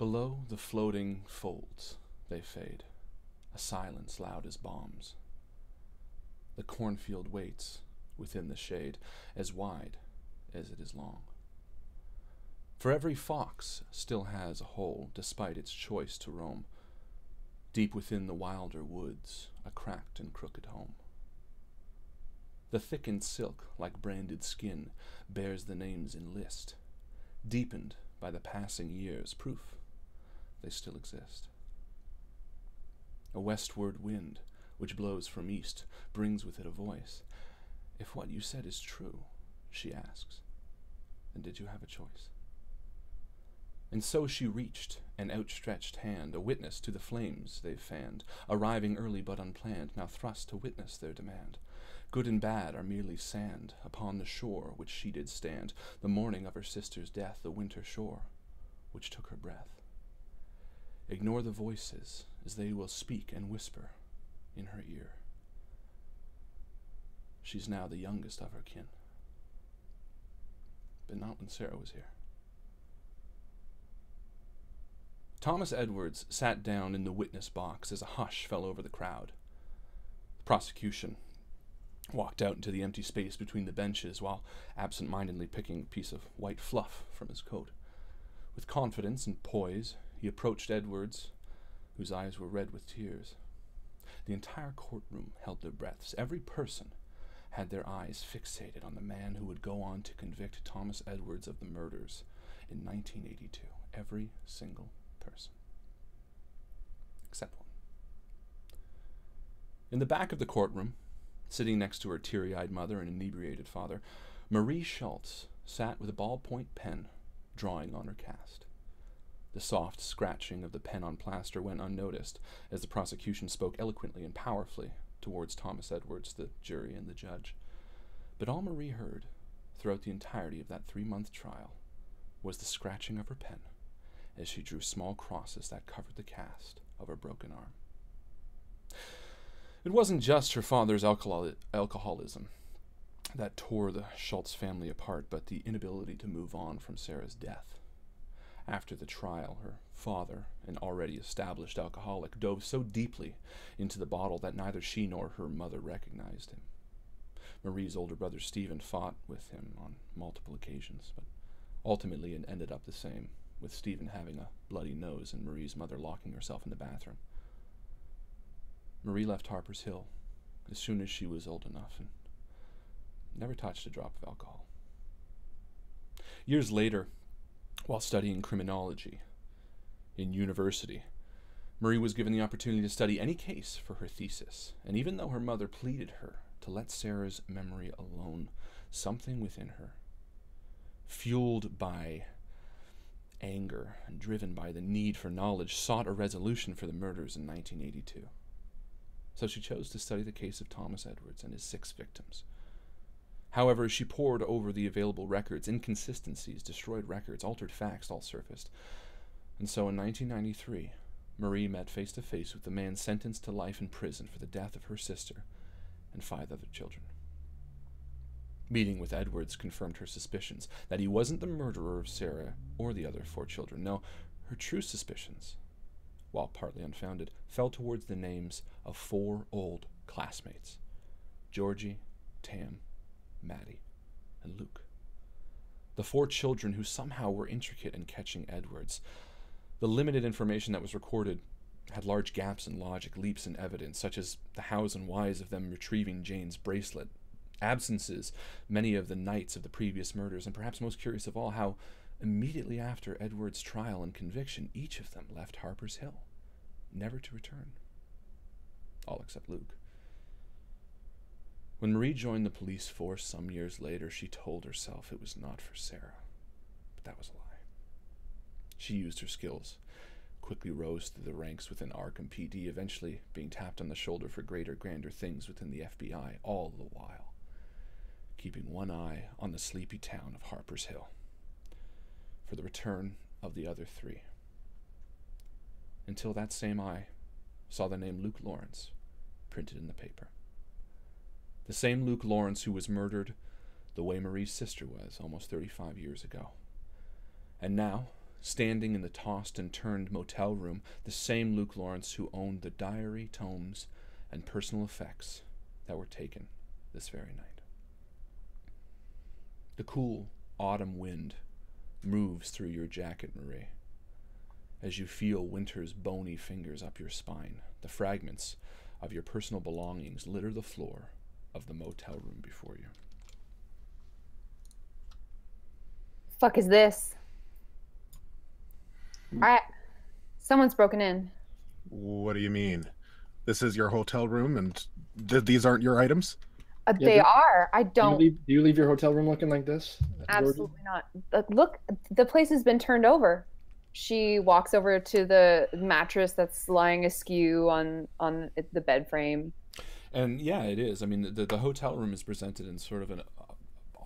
Below the floating folds they fade, a silence loud as bombs. The cornfield waits within the shade, as wide as it is long. For every fox still has a hole, despite its choice to roam. Deep within the wilder woods, a cracked and crooked home. The thickened silk, like branded skin, bears the names in list, deepened by the passing years, proof they still exist. A westward wind, which blows from east, brings with it a voice. If what you said is true, she asks, then did you have a choice? And so she reached an outstretched hand, a witness to the flames they've fanned, arriving early but unplanned, now thrust to witness their demand. Good and bad are merely sand upon the shore which she did stand, the morning of her sister's death, the winter shore which took her breath. Ignore the voices, as they will speak and whisper in her ear. She's now the youngest of her kin, but not when Sarah was here. Thomas Edwards sat down in the witness box as a hush fell over the crowd. The prosecution walked out into the empty space between the benches while absent-mindedly picking a piece of white fluff from his coat. With confidence and poise, he approached Edwards, whose eyes were red with tears. The entire courtroom held their breaths. Every person had their eyes fixated on the man who would go on to convict Thomas Edwards of the murders in 1982. Every single person. Except one. In the back of the courtroom, sitting next to her teary-eyed mother and inebriated father, Marie Schultz sat with a ballpoint pen, drawing on her cast. The soft scratching of the pen on plaster went unnoticed as the prosecution spoke eloquently and powerfully towards Thomas Edwards, the jury, and the judge. But all Marie heard throughout the entirety of that 3-month trial was the scratching of her pen as she drew small crosses that covered the cast of her broken arm. It wasn't just her father's alcoholism that tore the Schultz family apart, but the inability to move on from Sarah's death. After the trial, her father, an already established alcoholic, dove so deeply into the bottle that neither she nor her mother recognized him. Marie's older brother Stephen fought with him on multiple occasions, but ultimately it ended up the same, with Stephen having a bloody nose and Marie's mother locking herself in the bathroom. Marie left Harper's Hill as soon as she was old enough and never touched a drop of alcohol. Years later, while studying criminology in university, Marie was given the opportunity to study any case for her thesis, and even though her mother pleaded her to let Sarah's memory alone, something within her, fueled by anger and driven by the need for knowledge, sought a resolution for the murders in 1982. So she chose to study the case of Thomas Edwards and his 6 victims. However, she pored over the available records. Inconsistencies, destroyed records, altered facts all surfaced. And so in 1993, Marie met face to face with the man sentenced to life in prison for the death of her sister and 5 other children. Meeting with Edwards confirmed her suspicions that he wasn't the murderer of Sarah or the other 4 children. No, her true suspicions, while partly unfounded, fell towards the names of 4 old classmates: Georgie, Tam, Maddie, and Luke. The 4 children who somehow were intricate in catching Edwards. The limited information that was recorded had large gaps in logic, leaps in evidence, such as the hows and whys of them retrieving Jane's bracelet, absences many of the nights of the previous murders, and perhaps most curious of all, how immediately after Edward's trial and conviction, each of them left Harper's Hill, never to return. All except Luke. When Marie joined the police force some years later, she told herself it was not for Sarah, but that was a lie. She used her skills, quickly rose through the ranks within Arkham PD, eventually being tapped on the shoulder for greater, grander things within the FBI, all the while keeping one eye on the sleepy town of Harper's Hill for the return of the other 3. Until that same eye saw the name Luke Lawrence printed in the paper. The same Luke Lawrence who was murdered the way Marie's sister was almost 35 years ago. And now, standing in the tossed and turned motel room, the same Luke Lawrence who owned the diary, tomes, and personal effects that were taken this very night. The cool autumn wind moves through your jacket, Marie, as you feel winter's bony fingers up your spine. The fragments of your personal belongings litter the floor of the motel room before you. Fuck is this? Someone's broken in. What do you mean? This is your hotel room, and these aren't your items? They are. I don't. Do you leave your hotel room looking like this? Absolutely not. Look, the place has been turned over. She walks over to the mattress that's lying askew on the bed frame. And yeah, it is. I mean, the hotel room is presented in sort of an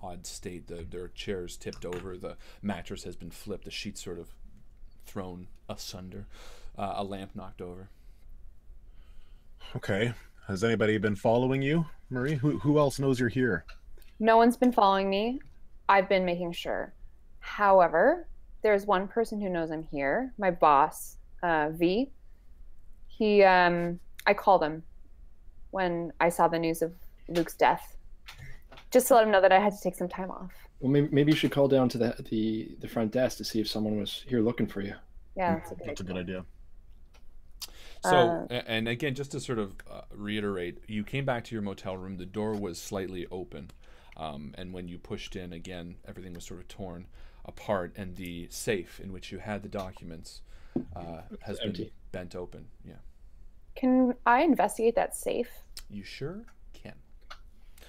odd state. There are chairs tipped over. The mattress has been flipped. The sheets sort of thrown asunder. A lamp knocked over. Okay. Has anybody been following you, Marie? Who else knows you're here? No one's been following me. I've been making sure. However, there's one person who knows I'm here. My boss, V. I called him when I saw the news of Luke's death, just to let him know that I had to take some time off. Well, maybe you should call down to the front desk to see if someone was here looking for you. Yeah, That's a good idea. So, and again, just to sort of reiterate, you came back to your motel room. The door was slightly open, and when you pushed in, again, everything was sort of torn apart, and the safe in which you had the documents has been bent open. Yeah. Can I investigate that safe? You sure can.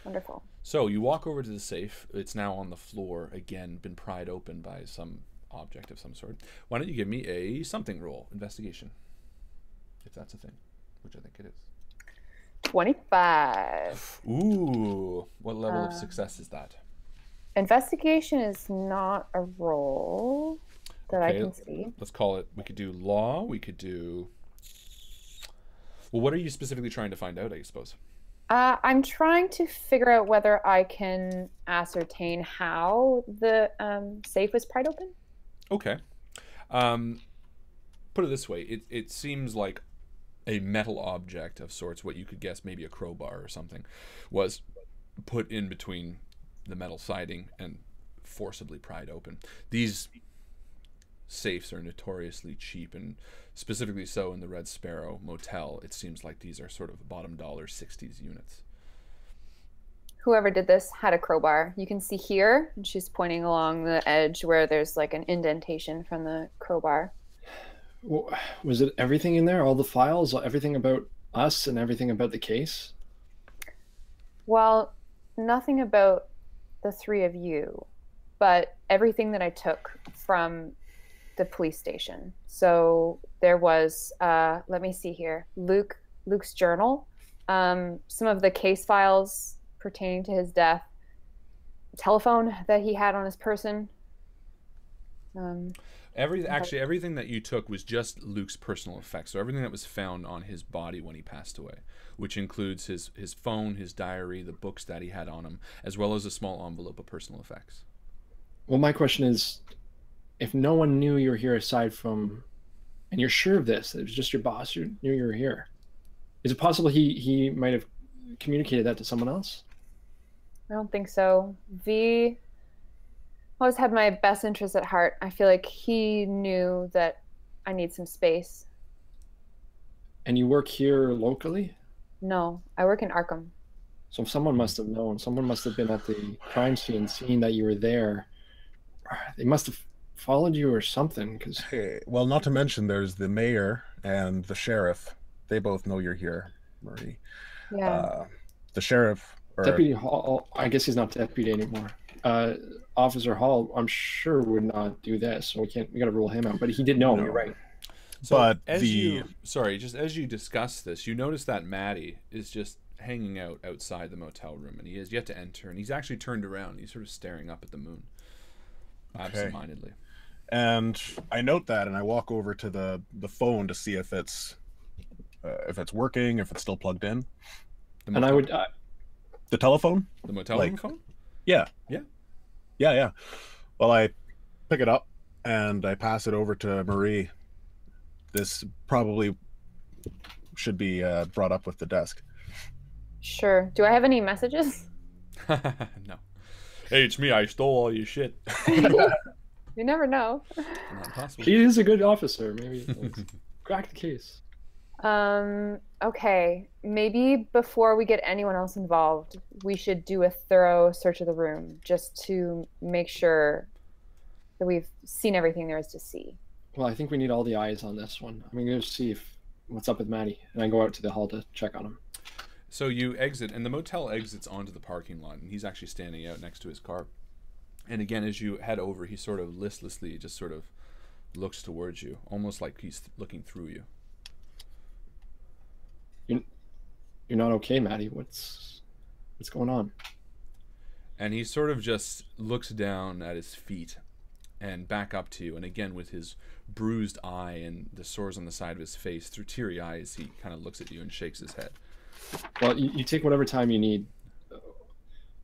Wonderful. So you walk over to the safe. It's now on the floor, again, been pried open by some object of some sort. Why don't you give me a something roll, investigation, if that's a thing, which I think it is. 25. Ooh, what level of success is that? Investigation is not a roll that I can see. Let's call it, we could do law, we could do... Well, what are you specifically trying to find out, I suppose? I'm trying to figure out whether I can ascertain how the safe was pried open. Okay. Put it this way, it seems like a metal object of sorts, what you could guess maybe a crowbar or something, was put in between the metal siding and forcibly pried open. These safes are notoriously cheap, and specifically so in the Red Sparrow Motel. It seems like these are sort of bottom dollar 60s units. Whoever did this had a crowbar. You can see here, and she's pointing along the edge where there's like an indentation from the crowbar. Well, was it everything in there? All the files, everything about us and everything about the case? Well, nothing about the three of you, but everything that I took from the police station. So there was, let me see here, Luke's journal, some of the case files pertaining to his death, telephone that he had on his person. Actually, everything that you took was just Luke's personal effects. So everything that was found on his body when he passed away, which includes his phone, his diary, the books that he had on him, as well as a small envelope of personal effects. Well, my question is, if no one knew you were here aside from, and you're sure of this, that it was just your boss who knew you were here, is it possible he might have communicated that to someone else? I don't think so. V always had my best interests at heart. I feel like he knew that I need some space. And you work here locally? No, I work in Arkham. So someone must have known. Someone must have been at the crime scene, seeing that you were there. They must have followed you or something. Cause... Well, not to mention there's the mayor and the sheriff. They both know you're here, Marie. Yeah. The sheriff... Deputy Hall, I guess he's not deputy anymore. Officer Hall, I'm sure would not do this, so we got to rule him out. But he did know. No. You're right. So but as you discuss this, you notice that Maddie is just hanging out outside the motel room, and he has yet to enter, and he's actually turned around. He's sort of staring up at the moon, absentmindedly. And I note that, and I walk over to the phone to see if it's working, if it's still plugged in. And I would. The telephone? The motel room phone? Yeah. Yeah. Yeah, yeah. Well, I pick it up, and I pass it over to Marie. This probably should be brought up with the desk. Sure. Do I have any messages? No. Hey, it's me. I stole all your shit. You never know. Not possible. He is a good officer. Maybe let's crack the case. Okay. Maybe before we get anyone else involved, we should do a thorough search of the room just to make sure that we've seen everything there is to see. Well, I think we need all the eyes on this one. I'm going to see what's up with Maddie, and I go out to the hall to check on him. So you exit, and the motel exits onto the parking lot, and he's actually standing out next to his car. And again, as you head over, he sort of listlessly just sort of looks towards you, almost like he's looking through you. You're not okay, Maddie. What's going on? And he sort of just looks down at his feet and back up to you. And again, with his bruised eye and the sores on the side of his face, through teary eyes, he kind of looks at you and shakes his head. Well, you take whatever time you need.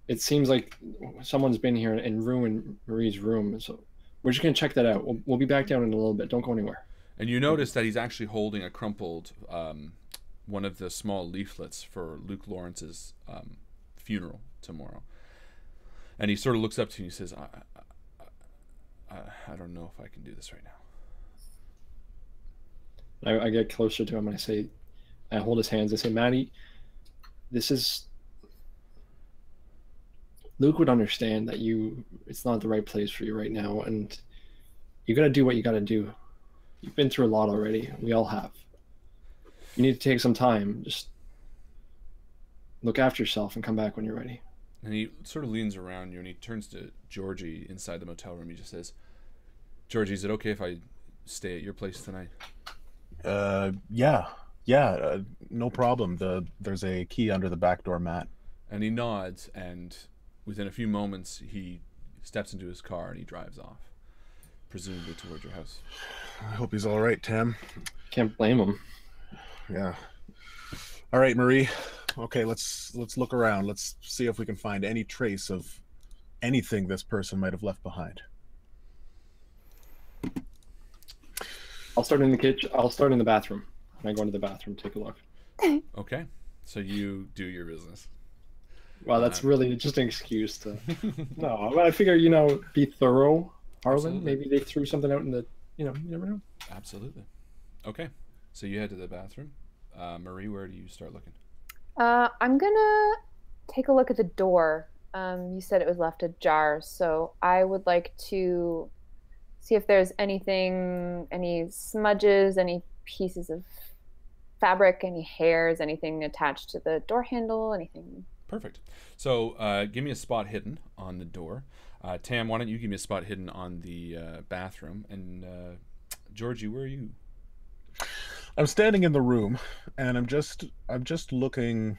It seems like someone's been here and ruined Marie's room. So we're just going to check that out. We'll be back down in a little bit. Don't go anywhere. And you notice that he's actually holding a crumpled one of the small leaflets for Luke Lawrence's funeral tomorrow. And he sort of looks up to you and he says, I don't know if I can do this right now. I get closer to him and I hold his hands. I say, Maddie, Luke would understand that it's not the right place for you right now. And you got to do what you got to do. You've been through a lot already. We all have. You need to take some time. Just look after yourself and come back when you're ready. And he sort of leans around you and he turns to Georgie inside the motel room. He just says, Georgie, is it okay if I stay at your place tonight? Yeah, no problem. There's a key under the back door mat. And he nods, and within a few moments, he steps into his car and he drives off, presumably towards your house. I hope he's all right, Tam. Can't blame him. Yeah. All right, Marie. Okay, let's look around. Let's see if we can find any trace of anything this person might have left behind. I'll start in the kitchen. I'll start in the bathroom. And I go into the bathroom, take a look. Okay. So you do your business. Well, that's really just an excuse to... No, but I figure, be thorough, Harlan. Absolutely. Maybe they threw something out in the... you never know. Absolutely. Okay. So you head to the bathroom. Marie, where do you start looking? I'm gonna take a look at the door. You said it was left ajar, so I would like to see if there's anything, any smudges, any pieces of fabric, any hairs, anything attached to the door handle, anything. Perfect. So give me a spot hidden on the door. Tam, why don't you give me a spot hidden on the bathroom? And Georgie, where are you? I'm standing in the room, and I'm just looking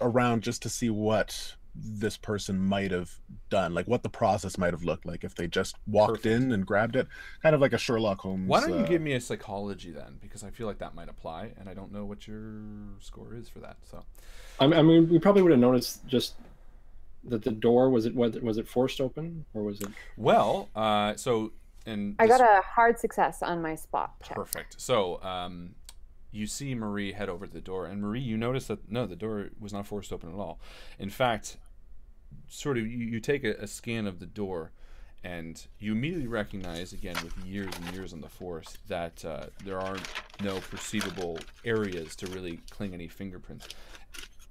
around just to see what this person might have done, like what the process might have looked like if they just walked in and grabbed it, kind of like a Sherlock Holmes. Why don't you give me a psychology then, because I feel like that might apply, and I don't know what your score is for that. So, I mean, we probably would have noticed just that the door was it forced open, or was it? Well, so. And I got a hard success on my spot check. Perfect. So you see Marie head over to the door, and Marie, you notice that no, the door was not forced open at all. In fact, sort of you take a scan of the door, and you immediately recognize, again with years and years on the force, that there are no perceivable areas to really cling any fingerprints.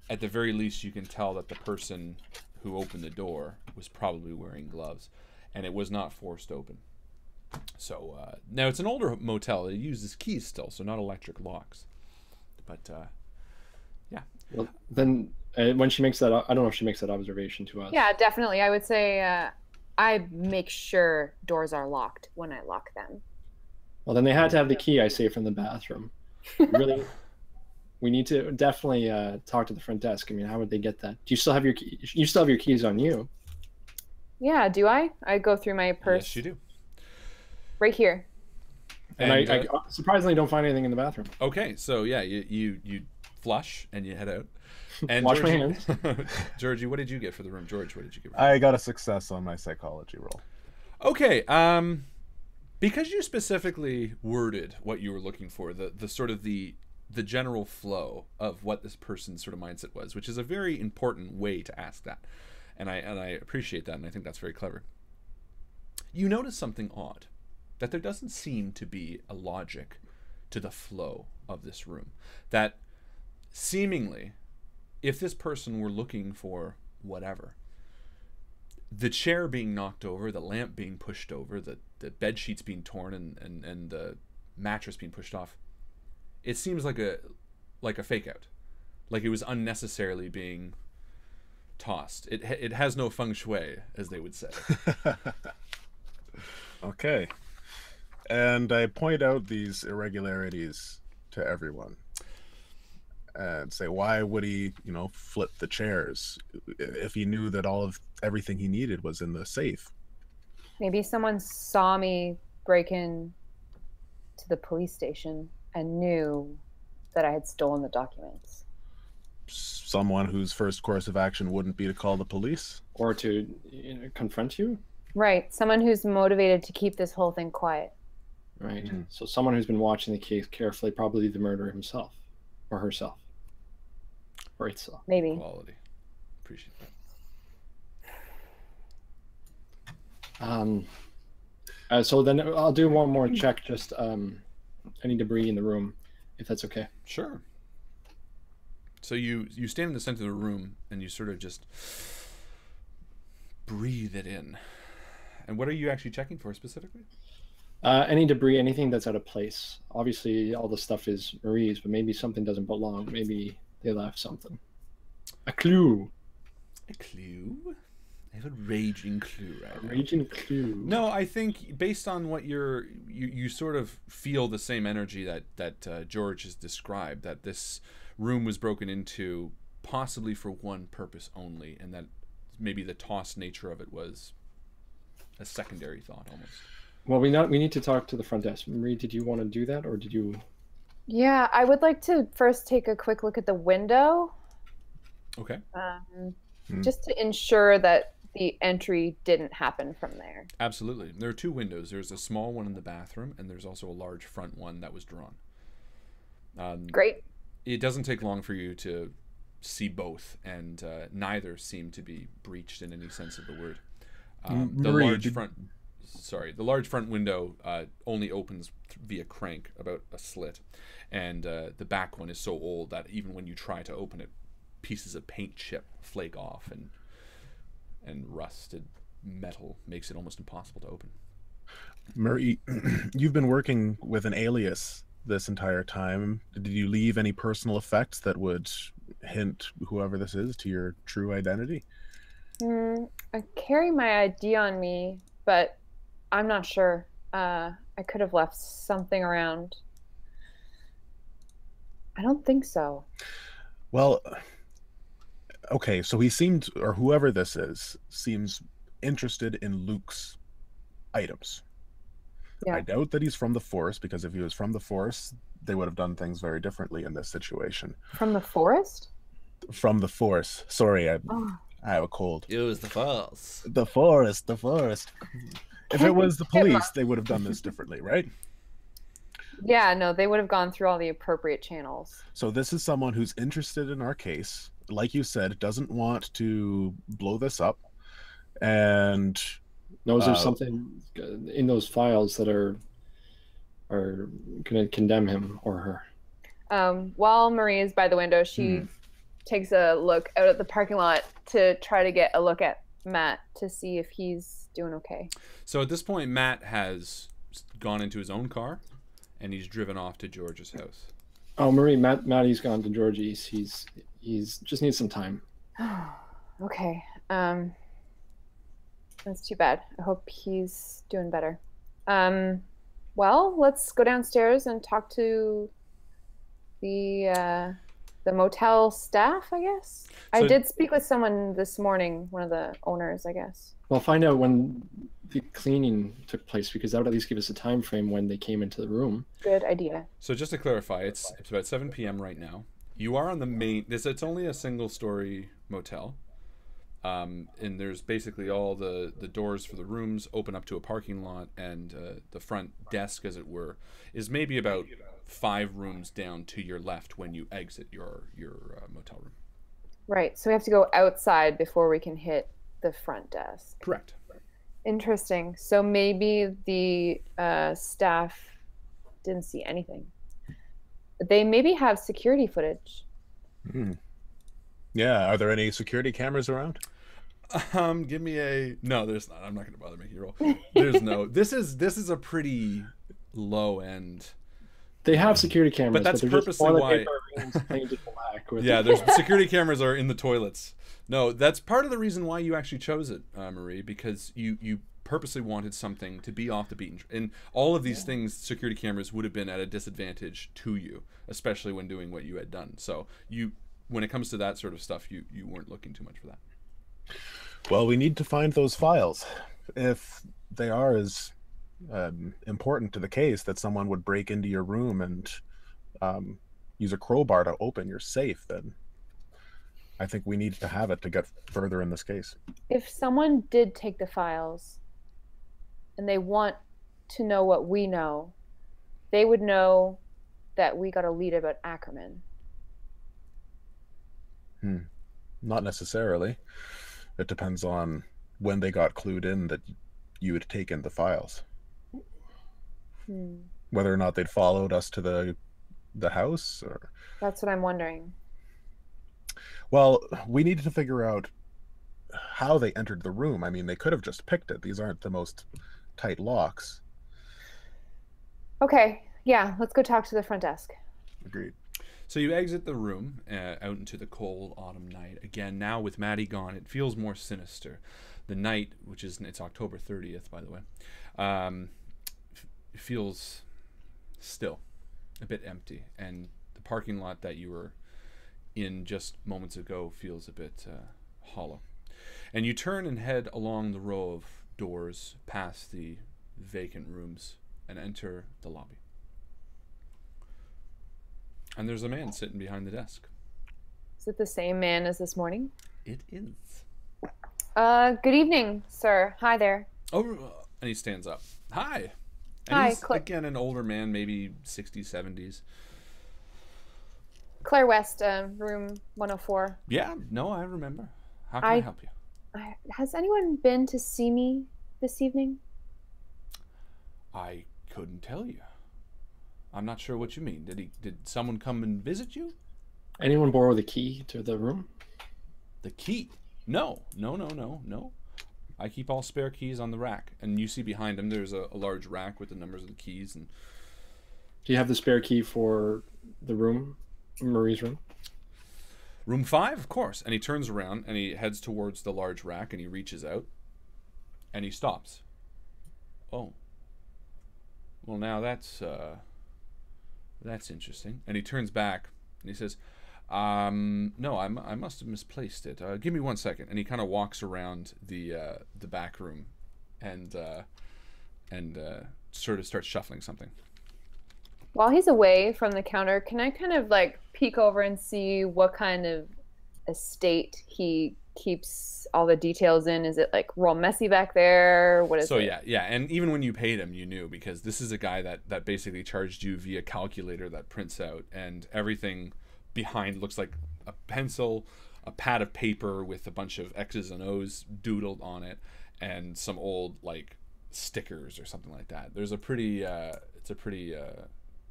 At the very least, you can tell that the person who opened the door was probably wearing gloves, and it was not forced open. So now it's an older motel. It uses keys still, so not electric locks. But yeah. Well, then when she makes that, I don't know if she makes that observation to us. Yeah, definitely. I would say I make sure doors are locked when I lock them. Well, then they had to have the key, I say, from the bathroom. Really, we need to definitely talk to the front desk. I mean, how would they get that? Do you still have your key? You still have your keys on you? Yeah. Do I? I go through my purse. Yes, you do. Right here. And I surprisingly don't find anything in the bathroom. Okay, so yeah, you flush and you head out. And Wash my Georgie, hands. Georgie, what did you get for the room? George, what did you get? I got a success on my psychology roll. Okay, because you specifically worded what you were looking for, the sort of the general flow of what this person's sort of mindset was, which is a very important way to ask that. And I appreciate that, and I think that's very clever. You notice something odd, that there doesn't seem to be a logic to the flow of this room. That seemingly, if this person were looking for whatever, the chair being knocked over, the lamp being pushed over, the bed sheets being torn, and the mattress being pushed off, it seems like a fake out, like it was unnecessarily being tossed. It has no feng shui, as they would say. Okay. And I point out these irregularities to everyone and say, why would he, flip the chairs if he knew that everything he needed was in the safe? Maybe someone saw me break in to the police station and knew that I had stolen the documents. Someone whose first course of action wouldn't be to call the police? Or to confront you? Right. Someone who's motivated to keep this whole thing quiet. Right. Mm-hmm. So someone who's been watching the case carefully, probably the murderer himself or herself. Or itself. Maybe. Quality. Appreciate that. So then I'll do one more check, just any debris in the room, if that's okay. Sure. So you stand in the center of the room and you sort of just breathe it in. And what are you actually checking for specifically? Any debris, anything that's out of place. Obviously, all the stuff is Marie's, but maybe something doesn't belong. Maybe they left something. A clue. A clue? I have a raging clue right now. Raging clue. No, I think based on what you sort of feel the same energy that George has described, that this room was broken into possibly for one purpose only, and that maybe the tossed nature of it was a secondary thought almost. Well, we need to talk to the front desk. Marie, did you want to do that, or did you? Yeah, I would like to first take a quick look at the window. Okay. Just to ensure that the entry didn't happen from there. Absolutely. There are two windows. There's a small one in the bathroom, and there's also a large front one that was drawn. Great. It doesn't take long for you to see both, and neither seem to be breached in any sense of the word. The large front window only opens via crank, about a slit, and the back one is so old that even when you try to open it, pieces of paint chip flake off, and rusted metal makes it almost impossible to open. Murray, you've been working with an alias this entire time. Did you leave any personal effects that would hint, whoever this is, to your true identity? I carry my ID on me, but I'm not sure. I could have left something around. I don't think so. Well, okay, so he seemed, or whoever this is, seems interested in Luke's items. Yeah. I doubt that he's from the forest, because if he was from the forest, they would have done things very differently in this situation. From the forest? From the forest. Sorry, I have a cold. It was the forest. The forest. If it was the police, they would have done this differently, right? Yeah, no, they would have gone through all the appropriate channels. So this is someone who's interested in our case, like you said, doesn't want to blow this up, and knows there's something in those files that are going to condemn him or her. While Marie is by the window, she takes a look out at the parking lot to try to get a look at Matt to see if he's doing okay. So at this point, Matt has gone into his own car, and he's driven off to George's house. Oh, Marie, Maddie's gone to Georgie's. He's just needs some time. Okay. That's too bad. I hope he's doing better. Well, let's go downstairs and talk to the motel staff, I guess. So, I did speak with someone this morning, one of the owners, I guess. Well, find out when the cleaning took place, because that would at least give us a time frame when they came into the room. Good idea. So just to clarify, it's about 7 p.m. right now. You are on the main. It's only a single-story motel. And there's basically all the doors for the rooms open up to a parking lot, and the front desk, as it were, is maybe about 5 rooms down to your left when you exit your motel room. Right. So we have to go outside before we can hit the front desk. Correct. Interesting. So maybe the staff didn't see anything. They maybe have security footage. Yeah. Are there any security cameras around? Give me a... No, there's not. I'm not going to bother making you roll. There's no... This is a pretty low end... They have security cameras, but that's they're purposely just why. Painted black with Yeah, there's security cameras are in the toilets. No, that's part of the reason why you actually chose it, Marie, because you purposely wanted something to be off the beaten. And all of these things, security cameras would have been at a disadvantage to you, especially when doing what you had done. So when it comes to that sort of stuff, you weren't looking too much for that. Well, we need to find those files. If they are as important to the case that someone would break into your room and use a crowbar to open your safe, then I think we need to have it to get further in this case. If someone did take the files and they want to know what we know, they would know that we got a lead about Ackerman. Not necessarily. It depends on when they got clued in that you had taken the files. Whether or not they'd followed us to the house, or... That's what I'm wondering. Well, we needed to figure out how they entered the room. I mean, they could have just picked it. These aren't the most tight locks. Okay, yeah, let's go talk to the front desk. Agreed. So you exit the room out into the cold autumn night. Again, now with Maddie gone, it feels more sinister. The night, it's October 30th, by the way, feels still a bit empty, and the parking lot that you were in just moments ago feels a bit hollow. And you turn and head along the row of doors past the vacant rooms and enter the lobby. And there's a man sitting behind the desk. Is it the same man as this morning? It is. Good evening, sir. Hi there. Oh, and he stands up. Hi. And Hi, he's, again, an older man, maybe 60s, 70s. Claire West, room 104. Yeah, no, I remember. How can I help you? Has anyone been to see me this evening? I couldn't tell you. I'm not sure what you mean. Did someone come and visit you? Anyone borrow the key to the room? The key? No. I keep all spare keys on the rack. And you see behind him there's a large rack with the numbers of the keys. And do you have the spare key for the room, Marie's room? Room 5, of course. And he turns around and he heads towards the large rack and he reaches out and he stops. Oh. Well, now that's interesting. And he turns back and he says, no, I must have misplaced it. Give me 1 second. And he kind of walks around the back room and sort of starts shuffling something. While he's away from the counter, can I kind of like peek over and see what kind of estate he keeps all the details in? Is it like real messy back there? What is so it? Yeah. And even when you paid him, you knew, because this is a guy that basically charged you via calculator that prints out, and everything behind looks like a pencil, a pad of paper with a bunch of X's and O's doodled on it, and some old like stickers or something like that. There's a pretty it's a pretty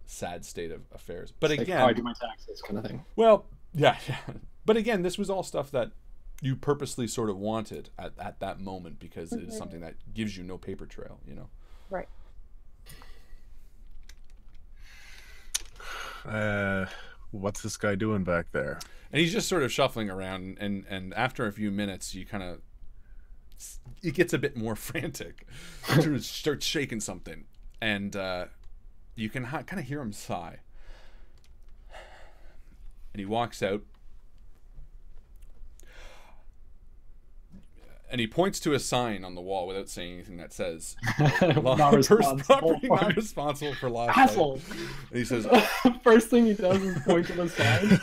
sad state of affairs. But it's again, like, I do my taxes kind of thing. Well, yeah. But again, this was all stuff that you purposely sort of wanted at that moment, because it is something that gives you no paper trail, you know. Right. What's this guy doing back there? And he's just sort of shuffling around, and after a few minutes, you kind of, it gets a bit more frantic. Starts shaking something, and you can kind of hear him sigh. And he walks out, and he points to a sign on the wall without saying anything that says property not responsible for lost asshole. And he says, first thing he does is point to the sign.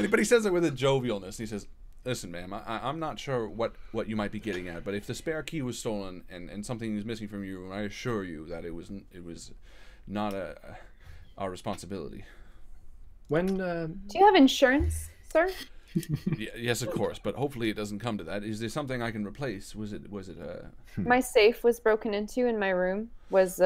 But he says it with a jovialness. He says, "Listen, ma'am, I'm not sure what you might be getting at, but if the spare key was stolen and something is missing from your room, I assure you that it was not our responsibility." When Do you have insurance, sir? Yes, of course, but hopefully it doesn't come to that. Is there something I can replace? Was it My safe was broken into in my room. Was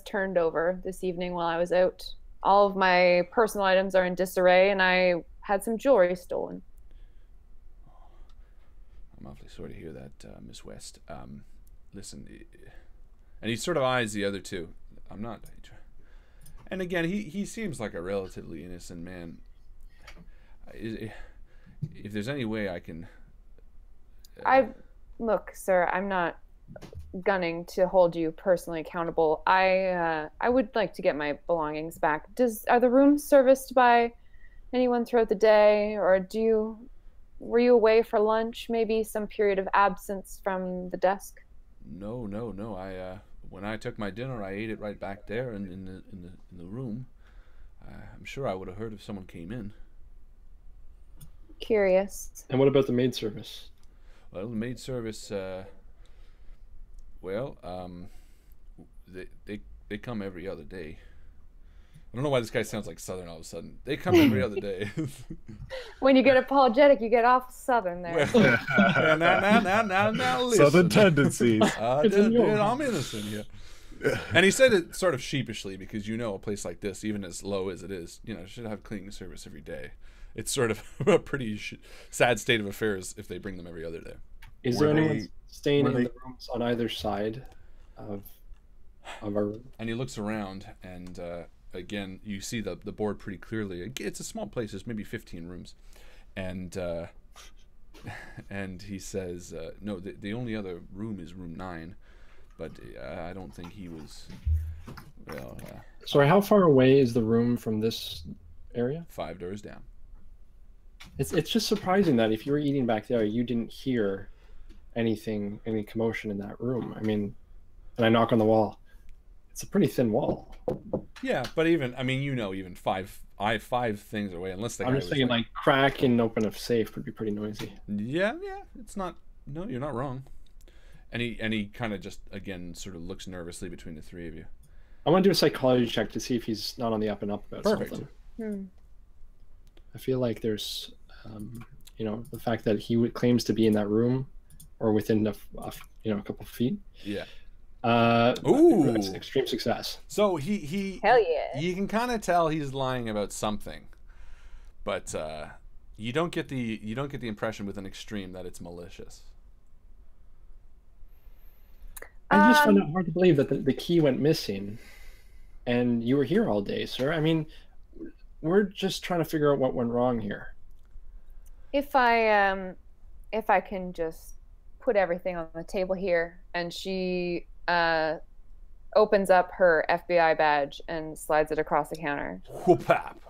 turned over this evening while I was out. All of my personal items are in disarray, and I had some jewelry stolen. I'm awfully sorry to hear that, Miss West. Listen, and he sort of eyes the other two. I'm not. And again, he seems like a relatively innocent man. If there's any way I can... Look, sir, I'm not gunning to hold you personally accountable. I would like to get my belongings back. Are the rooms serviced by anyone throughout the day, or were you away for lunch? Maybe some period of absence from the desk? No. When I took my dinner, I ate it right back there in the room. I'm sure I would have heard if someone came in. Curious. And what about the maid service? Well, the maid service, they come every other day. I don't know why this guy sounds like Southern all of a sudden. They come every other day. When you get apologetic, you get off Southern there. Well, now listen. Southern tendencies. I'm innocent here. And he said it sort of sheepishly because a place like this, even as low as it is, should have cleaning service every day. It's sort of a pretty sad state of affairs if they bring them every other day. Is there anyone staying in the rooms on either side of our room? And he looks around, and again, you see the board pretty clearly. It's a small place. There's maybe 15 rooms. And he says, no, the only other room is room 9. But I don't think he was... Well, sorry, how far away is the room from this area? 5 doors down. It's just surprising that if you were eating back there, you didn't hear any commotion in that room. I mean, and I knock on the wall. It's a pretty thin wall. Yeah, but even even 5 things away, unless the guy I'm just thinking like crack and open a safe would be pretty noisy. Yeah, it's not. No, you're not wrong. And he kind of just again sort of looks nervously between the three of you. I want to do a psychology check to see if he's not on the up and up about something. I feel like there's, the fact that he claims to be in that room or within a couple of feet. Yeah. Ooh, that's extreme success. So he hell yeah. You can kind of tell he's lying about something, but you don't get the impression with an extreme that it's malicious. I just find it hard to believe that the key went missing, and you were here all day, sir. I mean, we're just trying to figure out what went wrong here. If I can just put everything on the table here, and she opens up her FBI badge and slides it across the counter. Whoop-pap.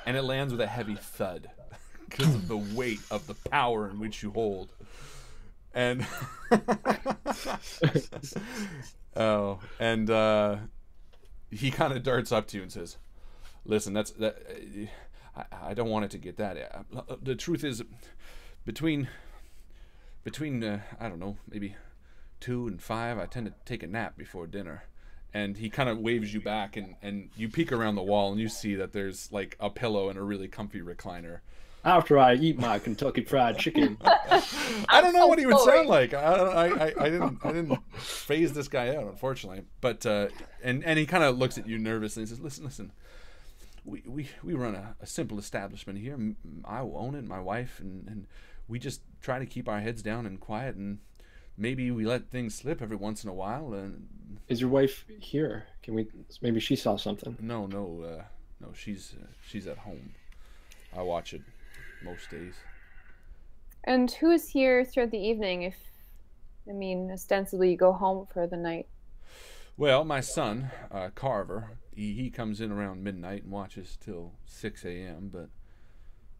And it lands with a heavy thud because of the weight of the power in which you hold. And he kind of darts up to you and says, "Listen, I don't want it to get that. The truth is, between I don't know, maybe 2 and 5, I tend to take a nap before dinner." And he kind of waves you back, and you peek around the wall, and you see that there's like a pillow and a really comfy recliner. After I eat my Kentucky Fried Chicken. I don't know what he would sound like. I didn't phase this guy out, unfortunately. But and he kind of looks at you nervously and says, "Listen. We run a simple establishment here. I own it, my wife, and we just try to keep our heads down and quiet, and maybe we let things slip every once in a while." And is your wife here? Maybe she saw something. No. She's at home. I watch it most days. And who is here throughout the evening? Ostensibly you go home for the night. Well, my son, Carver, he comes in around midnight and watches till 6 a.m., but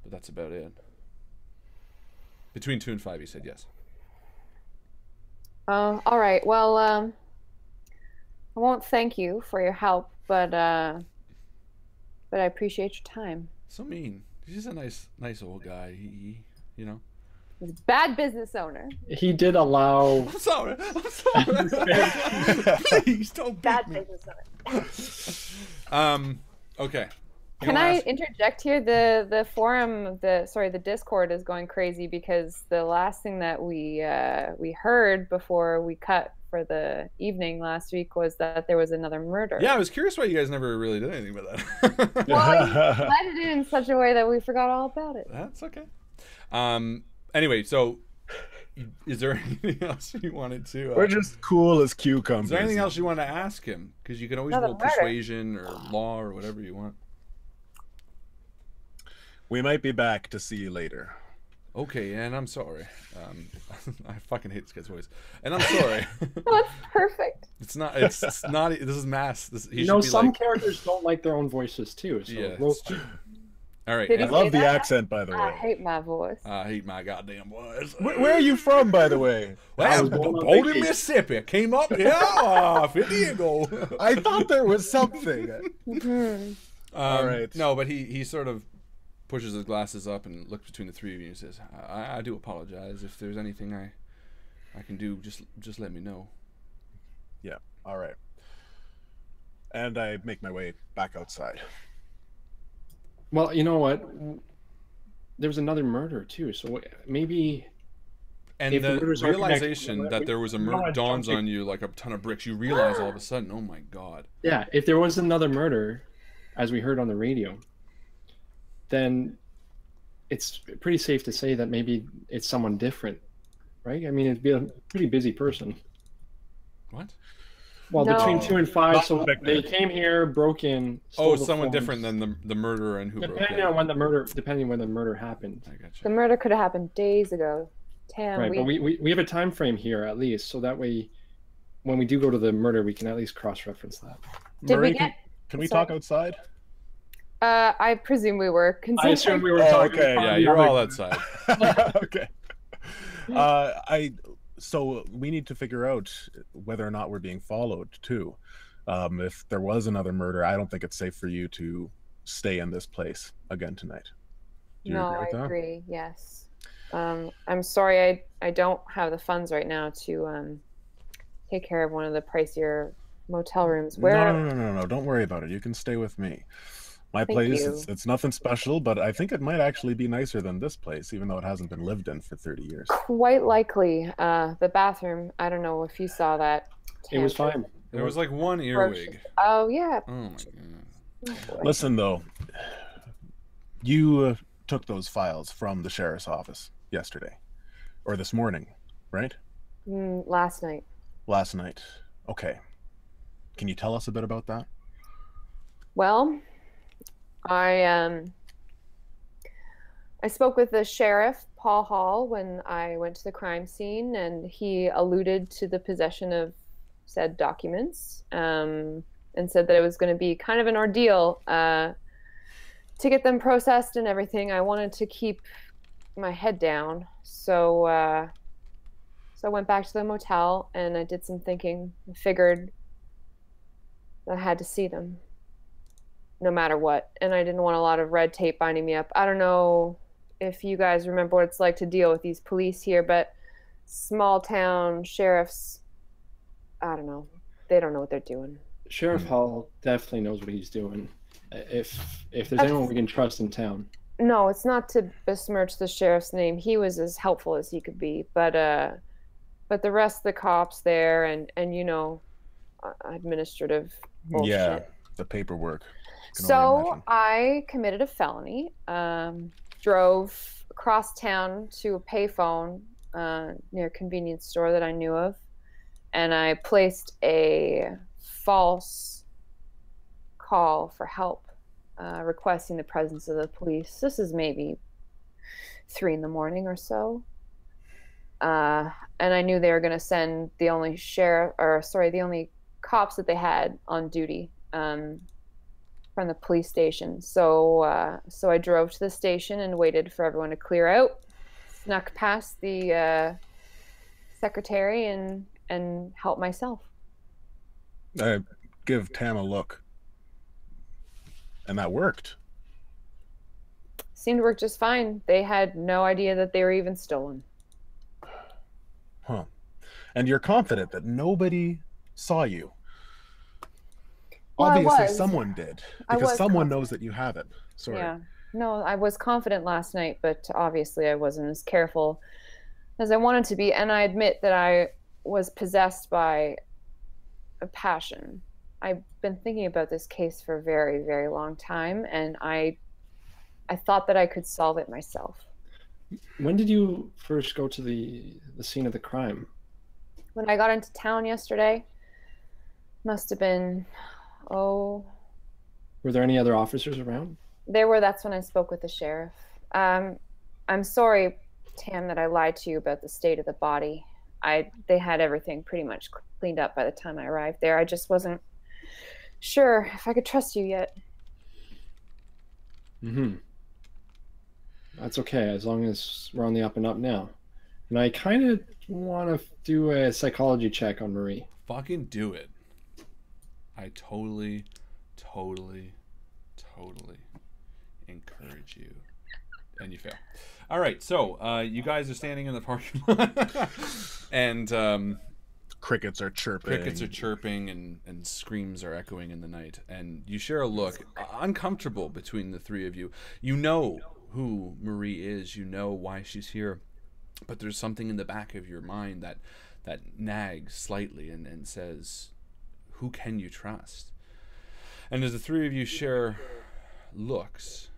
that's about it. Between 2 and 5, he said, yes. All right. Well, I won't thank you for your help, but I appreciate your time. So mean. He's a nice old guy. He you know. He's a bad business owner. He did allow. I'm sorry. Please don't beat Bad me. business owner. Okay. Can I interject here? The forum, the Discord is going crazy because the last thing that we heard before we cut for the evening last week was that there was another murder. Yeah, I was curious why you guys never really did anything with that. Well, you led it in such a way that we forgot all about it. That's okay. Anyway, so is there anything else you wanted to? We're just cool as cucumbers. Is there anything else you want to ask him? Because you can always roll persuasion or law or whatever you want. We might be back to see you later. Okay, and I'm sorry. I fucking hate this guy's voice, and I'm sorry. That's perfect. It's not. It's not. This is mass. You know, some characters don't like their own voices too. So yeah. All right. Did I he love say the that? accent, by the way. I hate my voice. I hate my goddamn voice. Where are you from, by the way? Well, Bolden, Mississippi. I came up here 50 years ago. I thought there was something. All right. No, but he sort of pushes his glasses up and looks between the three of you and says, I do apologize. If there's anything I can do, just let me know. Yeah, all right. And I make my way back outside. Well, you know what? There was another murder too, so maybe. And if the murders are realization connected, that there was a murder dawns on you like a ton of bricks. You realize all of a sudden, oh my god. Yeah, if there was another murder, as we heard on the radio, then it's pretty safe to say that maybe it's someone different, right? I mean, it'd be a pretty busy person. What? Well, No. between 2 and 5, Not so Victor. they came here, broke in. Oh, stole the someone phones. different than the murderer and who broke Depending in. on when the murder happened. I got The you. murder could have happened days ago. Tam, Right, but we have a time frame here at least, so that way, when we do go to the murder, we can at least cross-reference that. Did Marie, we get? can we Sorry. talk outside? I presume we were. I assume we were Oh, talking. okay. Yeah, you're all outside. Okay. So we need to figure out whether or not we're being followed too. If there was another murder, I don't think it's safe for you to stay in this place again tonight. Do you No, agree with I that? agree. Yes. I'm sorry, I don't have the funds right now to take care of one of the pricier motel rooms. Where? No. Don't worry about it. You can stay with me. My Thank place, you. it's nothing special, but I think it might actually be nicer than this place, even though it hasn't been lived in for 30 years. Quite likely. The bathroom. I don't know if you saw that. It was Tam. fine. There was like one earwig. Oh yeah. Oh my god. Oh, boy. Listen, though, you took those files from the sheriff's office yesterday, or this morning, right? Last night. Last night. Okay. Can you tell us a bit about that? Well, I spoke with the sheriff, Paul Hall, when I went to the crime scene, and he alluded to the possession of said documents, and said that it was going to be kind of an ordeal to get them processed and everything. I wanted to keep my head down, so I went back to the motel and I did some thinking. I figured that I had to see them, no matter what, and I didn't want a lot of red tape binding me up. I don't know if you guys remember what it's like to deal with these police here, but small town sheriffs, I don't know. They don't know what they're doing. Sheriff Hall definitely knows what he's doing. If there's anyone we can trust in town. No, it's not to besmirch the sheriff's name. He was as helpful as he could be, but the rest of the cops there and you know, administrative bullshit. Yeah, the paperwork. Can only So imagine. I committed a felony, drove across town to a payphone near a convenience store that I knew of, and I placed a false call for help, requesting the presence of the police. This is maybe 3 a.m. or so. And I knew they were going to send the only the only cops that they had on duty from the police station. So I drove to the station and waited for everyone to clear out, snuck past the secretary and helped myself. I give Tam a look. And that worked. seemed to work just fine. They had no idea that they were even stolen. Huh. And you're confident that nobody saw you? Well, Obviously, I was. someone did, I because was someone confident. knows that you have it. Sorry. Yeah. No, I was confident last night, but obviously I wasn't as careful as I wanted to be. And I admit that I was possessed by a passion. I've been thinking about this case for a very, very long time, and I thought that I could solve it myself. When did you first go to the scene of the crime? When I got into town yesterday, must have been, Were there any other officers around? there were. That's when I spoke with the sheriff. I'm sorry, Tam, that I lied to you about the state of the body. They had everything pretty much cleaned up by the time I arrived there. I just wasn't sure if I could trust you yet. Mm-hmm. That's okay, as long as we're on the up and up now. And I kind of want to do a psychology check on Marie. Fucking do it. I totally encourage you. And you fail. All right, so you guys are standing in the parking lot, and Crickets are chirping. and screams are echoing in the night. And you share a look, uncomfortable between the three of you. You know who Marie is. You know why she's here. But there's something in the back of your mind that nags slightly and says, who can you trust? And as the three of you share looks,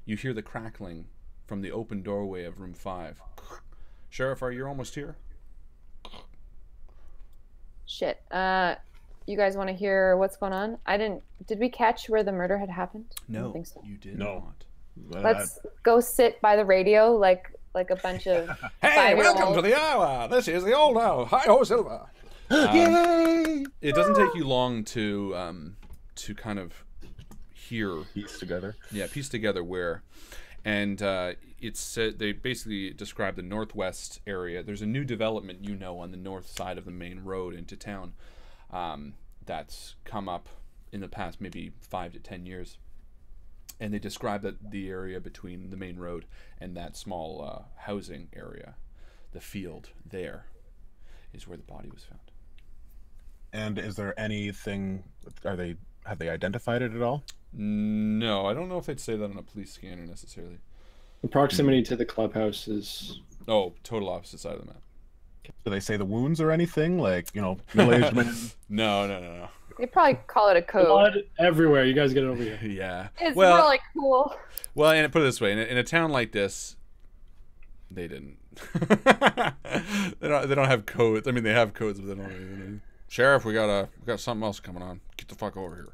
you hear the crackling from the open doorway of room 5. Sheriff, are you almost here? Shit. You guys want to hear what's going on? Did we catch where the murder had happened? I No, don't think so. you did No. not. Let's go sit by the radio like a bunch of Hey, welcome to five-year-olds. the hour. This is the old hour. Hi-ho, Silver. Yay! It doesn't take you long to kind of hear, Piece together. piece together where, and it's they basically describe the northwest area. There's a new development, on the north side of the main road into town, that's come up in the past maybe 5 to 10 years. And they describe that the area between the main road and that small housing area, the field there, is where the body was found. And is there anything? Have they identified it at all? No, I don't know if they'd say that on a police scanner necessarily. The proximity to the clubhouse is... Oh, total opposite side of the map. Do they say the wounds or anything? Like, middle-aged man? No. They probably call it a code. blood everywhere. You guys get it over here. Yeah. It's more like cool. Well, and put it this way: in a town like this, they didn't. they don't have codes. I mean, they have codes, but they don't. Sheriff, we got something else coming on. Get the fuck over here.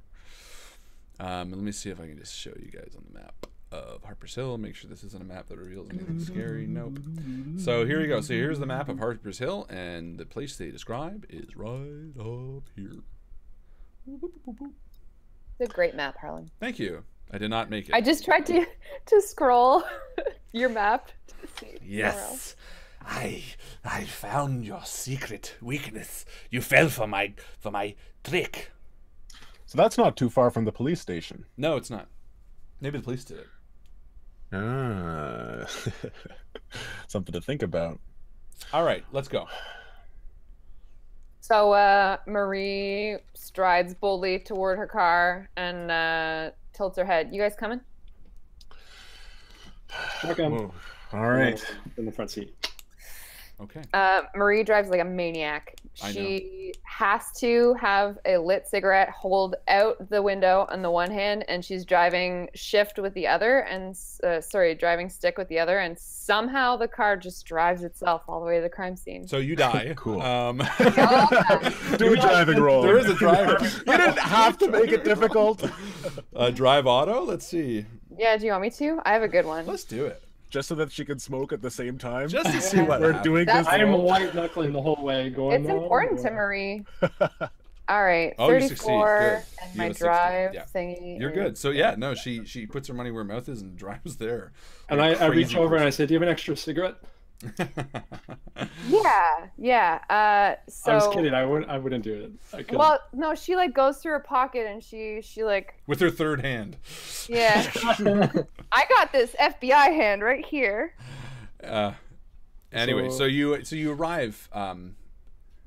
Let me see if I can just show you guys on the map of Harper's Hill. Make sure this isn't a map that reveals anything scary. Nope. So here you go. So here's the map of Harper's Hill, and the place they describe is right up here. It's a great map, Harlan. Thank you. I did not make it. I just tried to scroll your map to see somewhere else. Yes, I found your secret weakness. You fell for my trick. So that's not too far from the police station. No, it's not. Maybe the police did it. Ah, something to think about. All right, let's go. So Marie strides boldly toward her car and tilts her head. You guys coming? Shotgun. Whoa. All right. In the front seat. Okay. Marie drives like a maniac. I She has to have a lit cigarette hold out the window on the one hand, and she's driving shift with the other, and driving stick with the other, and somehow the car just drives itself all the way to the crime scene. So you die. Cool. Do a driving roll. There is a driver. You didn't have to make it difficult. Drive auto. Let's see. Yeah, do you want me to? I have a good one. Let's do it. Just so that she can smoke at the same time. Just to see what We're happens. doing That's- this. I am roll. white knuckling the whole way. Going. It's important to Marie. All right, Oh, you succeed. 34, Good. and You my have a 60. drive Yeah. thingy. You're is- good. So yeah, no, she puts her money where her mouth is and drives there. And Like I a reach crazy over and I person. say, "Do you have an extra cigarette?" Yeah. So I'm just kidding. I wouldn't do it. I couldn't. well, no, she like goes through her pocket and she like With her third hand. yeah. I got this FBI hand right here. Anyway, so you arrive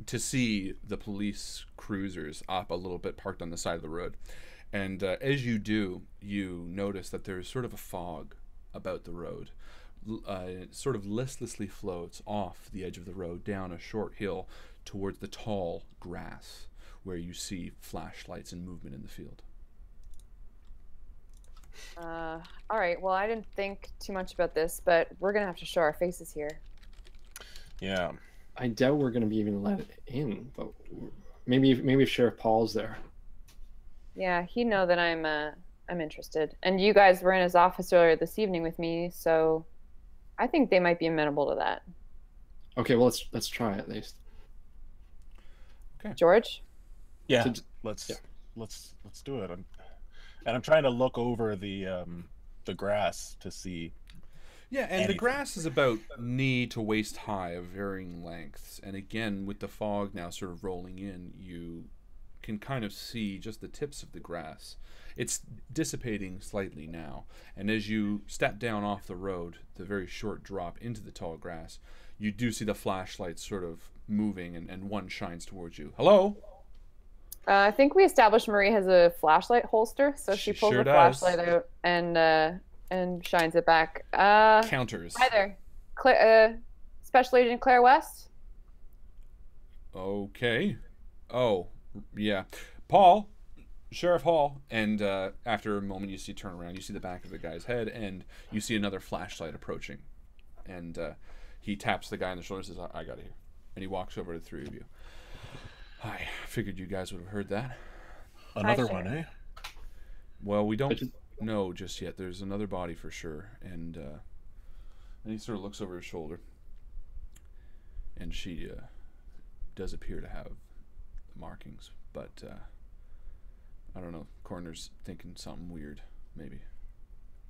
to see the police cruisers up a little bit, parked on the side of the road, and as you do, you notice that there's sort of a fog about the road. It sort of listlessly floats off the edge of the road down a short hill towards the tall grass, where you see flashlights and movement in the field. All right. Well, I didn't think too much about this, but we're gonna have to show our faces here. Yeah. I doubt we're going to be even let in, but maybe if Sheriff Paul's there. Yeah, he'd know that I'm interested. And you guys were in his office earlier this evening with me, so I think they might be amenable to that. Okay, well let's try at least. Okay. George? Yeah. So- Let's yeah. do it. I'm trying to look over the grass to see. Yeah, and the grass is about knee to waist high of varying lengths. And again, with the fog now sort of rolling in, you can kind of see just the tips of the grass. It's dissipating slightly now. And as you step down off the road, the very short drop into the tall grass, you do see the flashlights sort of moving, and one shines towards you. Hello? I think we established Marie has a flashlight holster, so she pulls sure the does. flashlight out and shines it back. Counters. Hi there. Special Agent Claire West? Okay. Oh, yeah. Paul, Sheriff Hall. And after a moment, you see turn around. You see the back of the guy's head, and you see another flashlight approaching. And he taps the guy on the shoulder and says, I got it here. And he walks over to the three of you. I figured you guys would have heard that. Another Hi, one, eh? Well, we don't know just yet. There's another body for sure. And he sort of looks over his shoulder. And she does appear to have markings. But I don't know. Coroner's thinking something weird, maybe.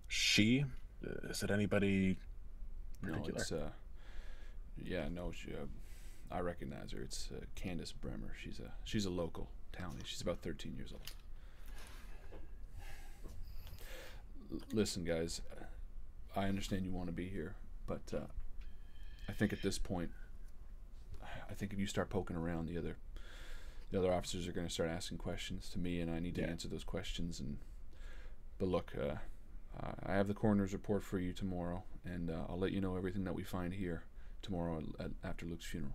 She? Is it anybody No, particular? it's she, I recognize her. It's Candace Bremer. She's a local townie. She's about 13 years old. Listen, guys, I understand you want to be here, but I think at this point, I think if you start poking around, the other officers are going to start asking questions to me, and I need to answer those questions. But look, I have the coroner's report for you tomorrow, and I'll let you know everything that we find here tomorrow after Luke's funeral.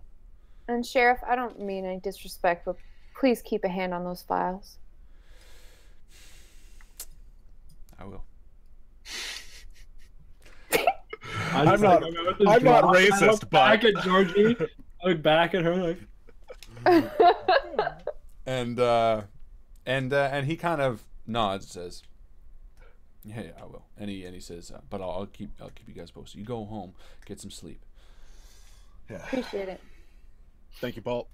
And Sheriff, I don't mean any disrespect, but please keep a hand on those files. I will. I'm not racist, but back at Georgie. I look back at her like. And he kind of nods and says, "Yeah, I will." And he says, "But I'll keep you guys posted. You go home, get some sleep." yeah. Appreciate it. Thank you, Paul.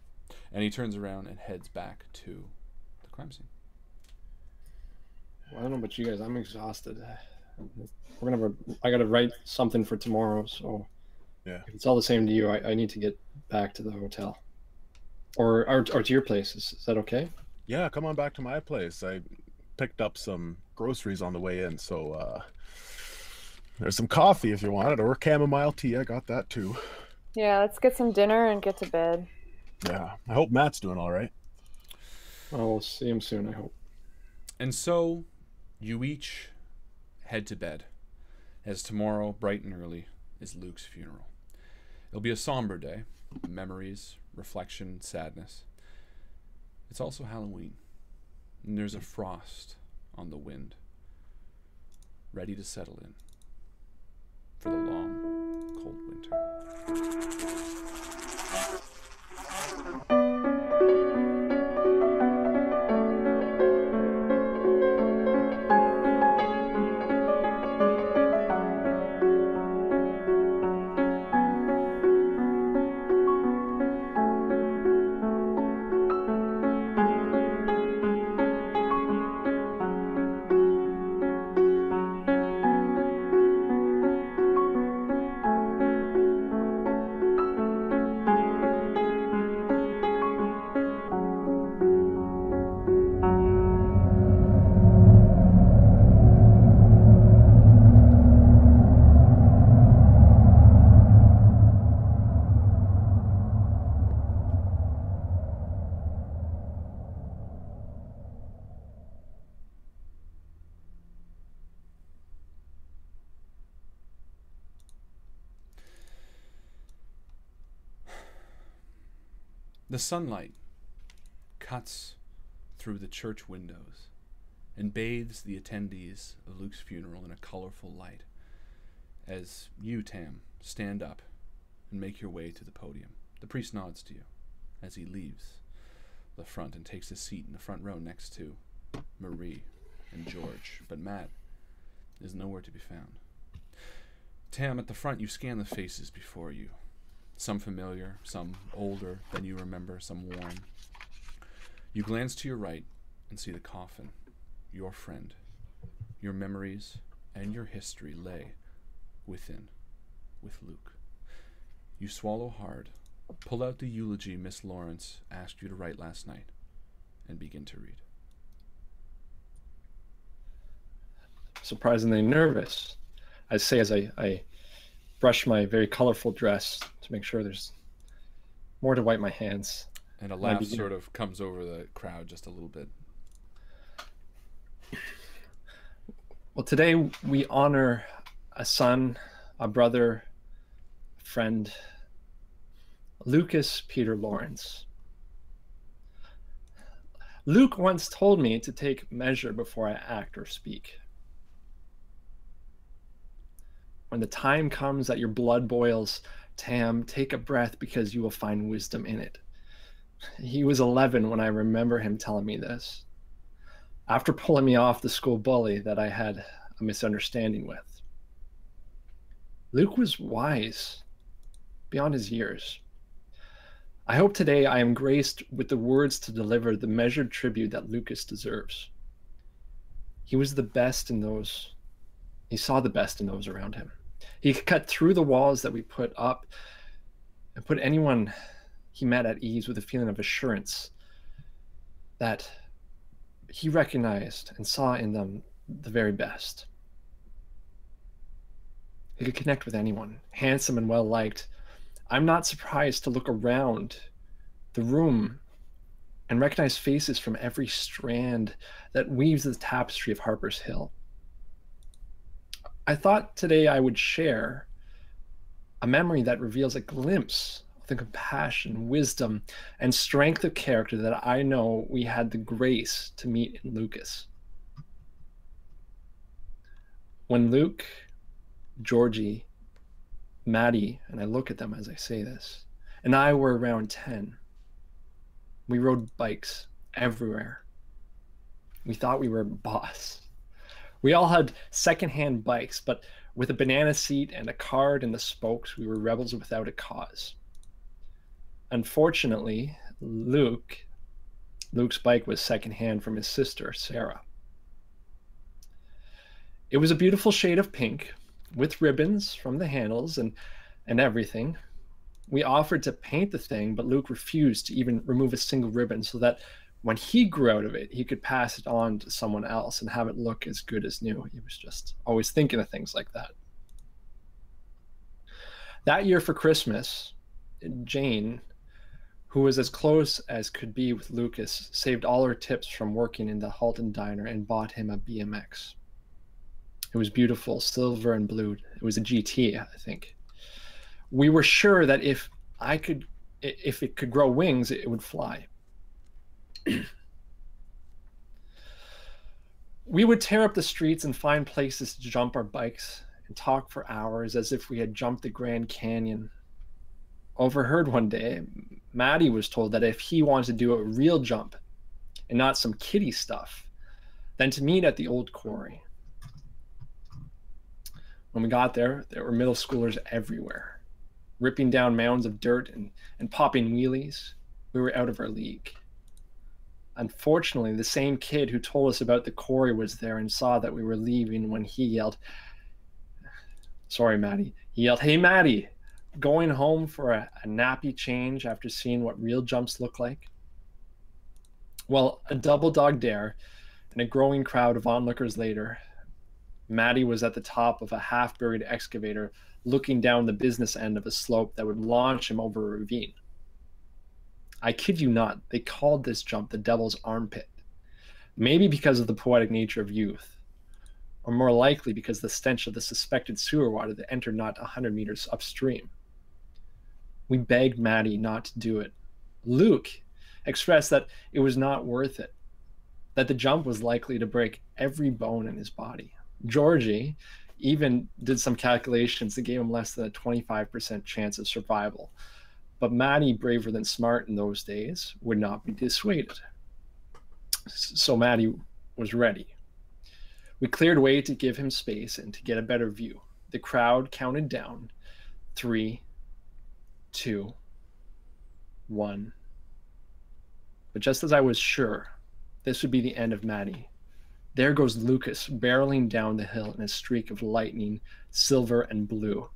And he turns around and heads back to the crime scene. Well, I don't know about you guys. I'm exhausted. I gotta write something for tomorrow. So Yeah. if it's all the same to you, I need to get back to the hotel, or to your place. Is that okay? Yeah, come on back to my place. I picked up some groceries on the way in, so there's some coffee if you want it, or chamomile tea. I got that too. Yeah, let's get some dinner and get to bed. Yeah, I hope Matt's doing all right. Oh, we'll see him soon, I hope. And so you each head to bed, as tomorrow, bright and early, is Luke's funeral. It'll be a somber day. Memories, reflection, sadness. It's also Halloween, and there's a frost on the wind, ready to settle in for the long, cold winter. The sunlight cuts through the church windows and bathes the attendees of Luke's funeral in a colorful light as you, Tam, stand up and make your way to the podium. The priest nods to you as he leaves the front and takes his seat in the front row next to Marie and George, but Matt is nowhere to be found. Tam, at the front, you scan the faces before you. Some familiar, some older than you remember, some worn. You glance to your right and see the coffin, your friend, your memories, and your history lay within with Luke. You swallow hard, pull out the eulogy Miss Lawrence asked you to write last night, and begin to read. Surprisingly nervous, I say as I brush my very colorful dress to make sure there's more to wipe my hands. And a laugh sort of comes over the crowd just a little bit. Well, today we honor a son, a brother, a friend, Lucas Peter Lawrence. Luke once told me to take measure before I act or speak. When the time comes that your blood boils, Tam, take a breath because you will find wisdom in it. He was 11 when I remember him telling me this, after pulling me off the school bully that I had a misunderstanding with. Luke was wise beyond his years. I hope today I am graced with the words to deliver the measured tribute that Lucas deserves. He was the best in those. He saw the best in those around him. He could cut through the walls that we put up and put anyone he met at ease with a feeling of assurance that he recognized and saw in them the very best. He could connect with anyone, handsome and well-liked. I'm not surprised to look around the room and recognize faces from every strand that weaves the tapestry of Harper's Hill. I thought today I would share a memory that reveals a glimpse of the compassion, wisdom, and strength of character that I know we had the grace to meet in Lucas. When Luke, Georgie, Maddie, and I look at them as I say this, and I were around 10, we rode bikes everywhere. We thought we were boss. We all had secondhand bikes, but with a banana seat and a card in the spokes, we were rebels without a cause. Unfortunately, Luke's bike was secondhand from his sister, Sarah. It was a beautiful shade of pink with ribbons from the handles and everything. We offered to paint the thing, but Luke refused to even remove a single ribbon so that when he grew out of it, he could pass it on to someone else and have it look as good as new. He was just always thinking of things like that. That year for Christmas, Jane, who was as close as could be with Lucas, saved all her tips from working in the Halton Diner and bought him a BMX. It was beautiful, silver and blue. It was a GT, I think. We were sure that if it could grow wings, it would fly. We would tear up the streets and find places to jump our bikes and talk for hours as if we had jumped the Grand Canyon. Overheard one day, Maddie was told that if he wanted to do a real jump and not some kiddie stuff, then to meet at the old quarry. When we got there were middle schoolers everywhere, ripping down mounds of dirt and popping wheelies. We were out of our league. Unfortunately, the same kid who told us about the quarry was there and saw that we were leaving when he yelled, sorry, Maddie. He yelled, "Hey, Maddie, going home for a nappy change after seeing what real jumps look like?" Well, a double dog dare and a growing crowd of onlookers later, Maddie was at the top of a half-buried excavator looking down the business end of a slope that would launch him over a ravine. I kid you not, they called this jump the Devil's Armpit. Maybe because of the poetic nature of youth, or more likely because the stench of the suspected sewer water that entered not 100 meters upstream. We begged Maddie not to do it, Luke expressed that it was not worth it, that the jump was likely to break every bone in his body. Georgie even did some calculations that gave him less than a 25% chance of survival. But Maddie, braver than smart in those days, would not be dissuaded. So Maddie was ready. We cleared way to give him space and to get a better view. The crowd counted down. 3, 2, 1. But just as I was sure this would be the end of Maddie, there goes Lucas barreling down the hill in a streak of lightning, silver and blue.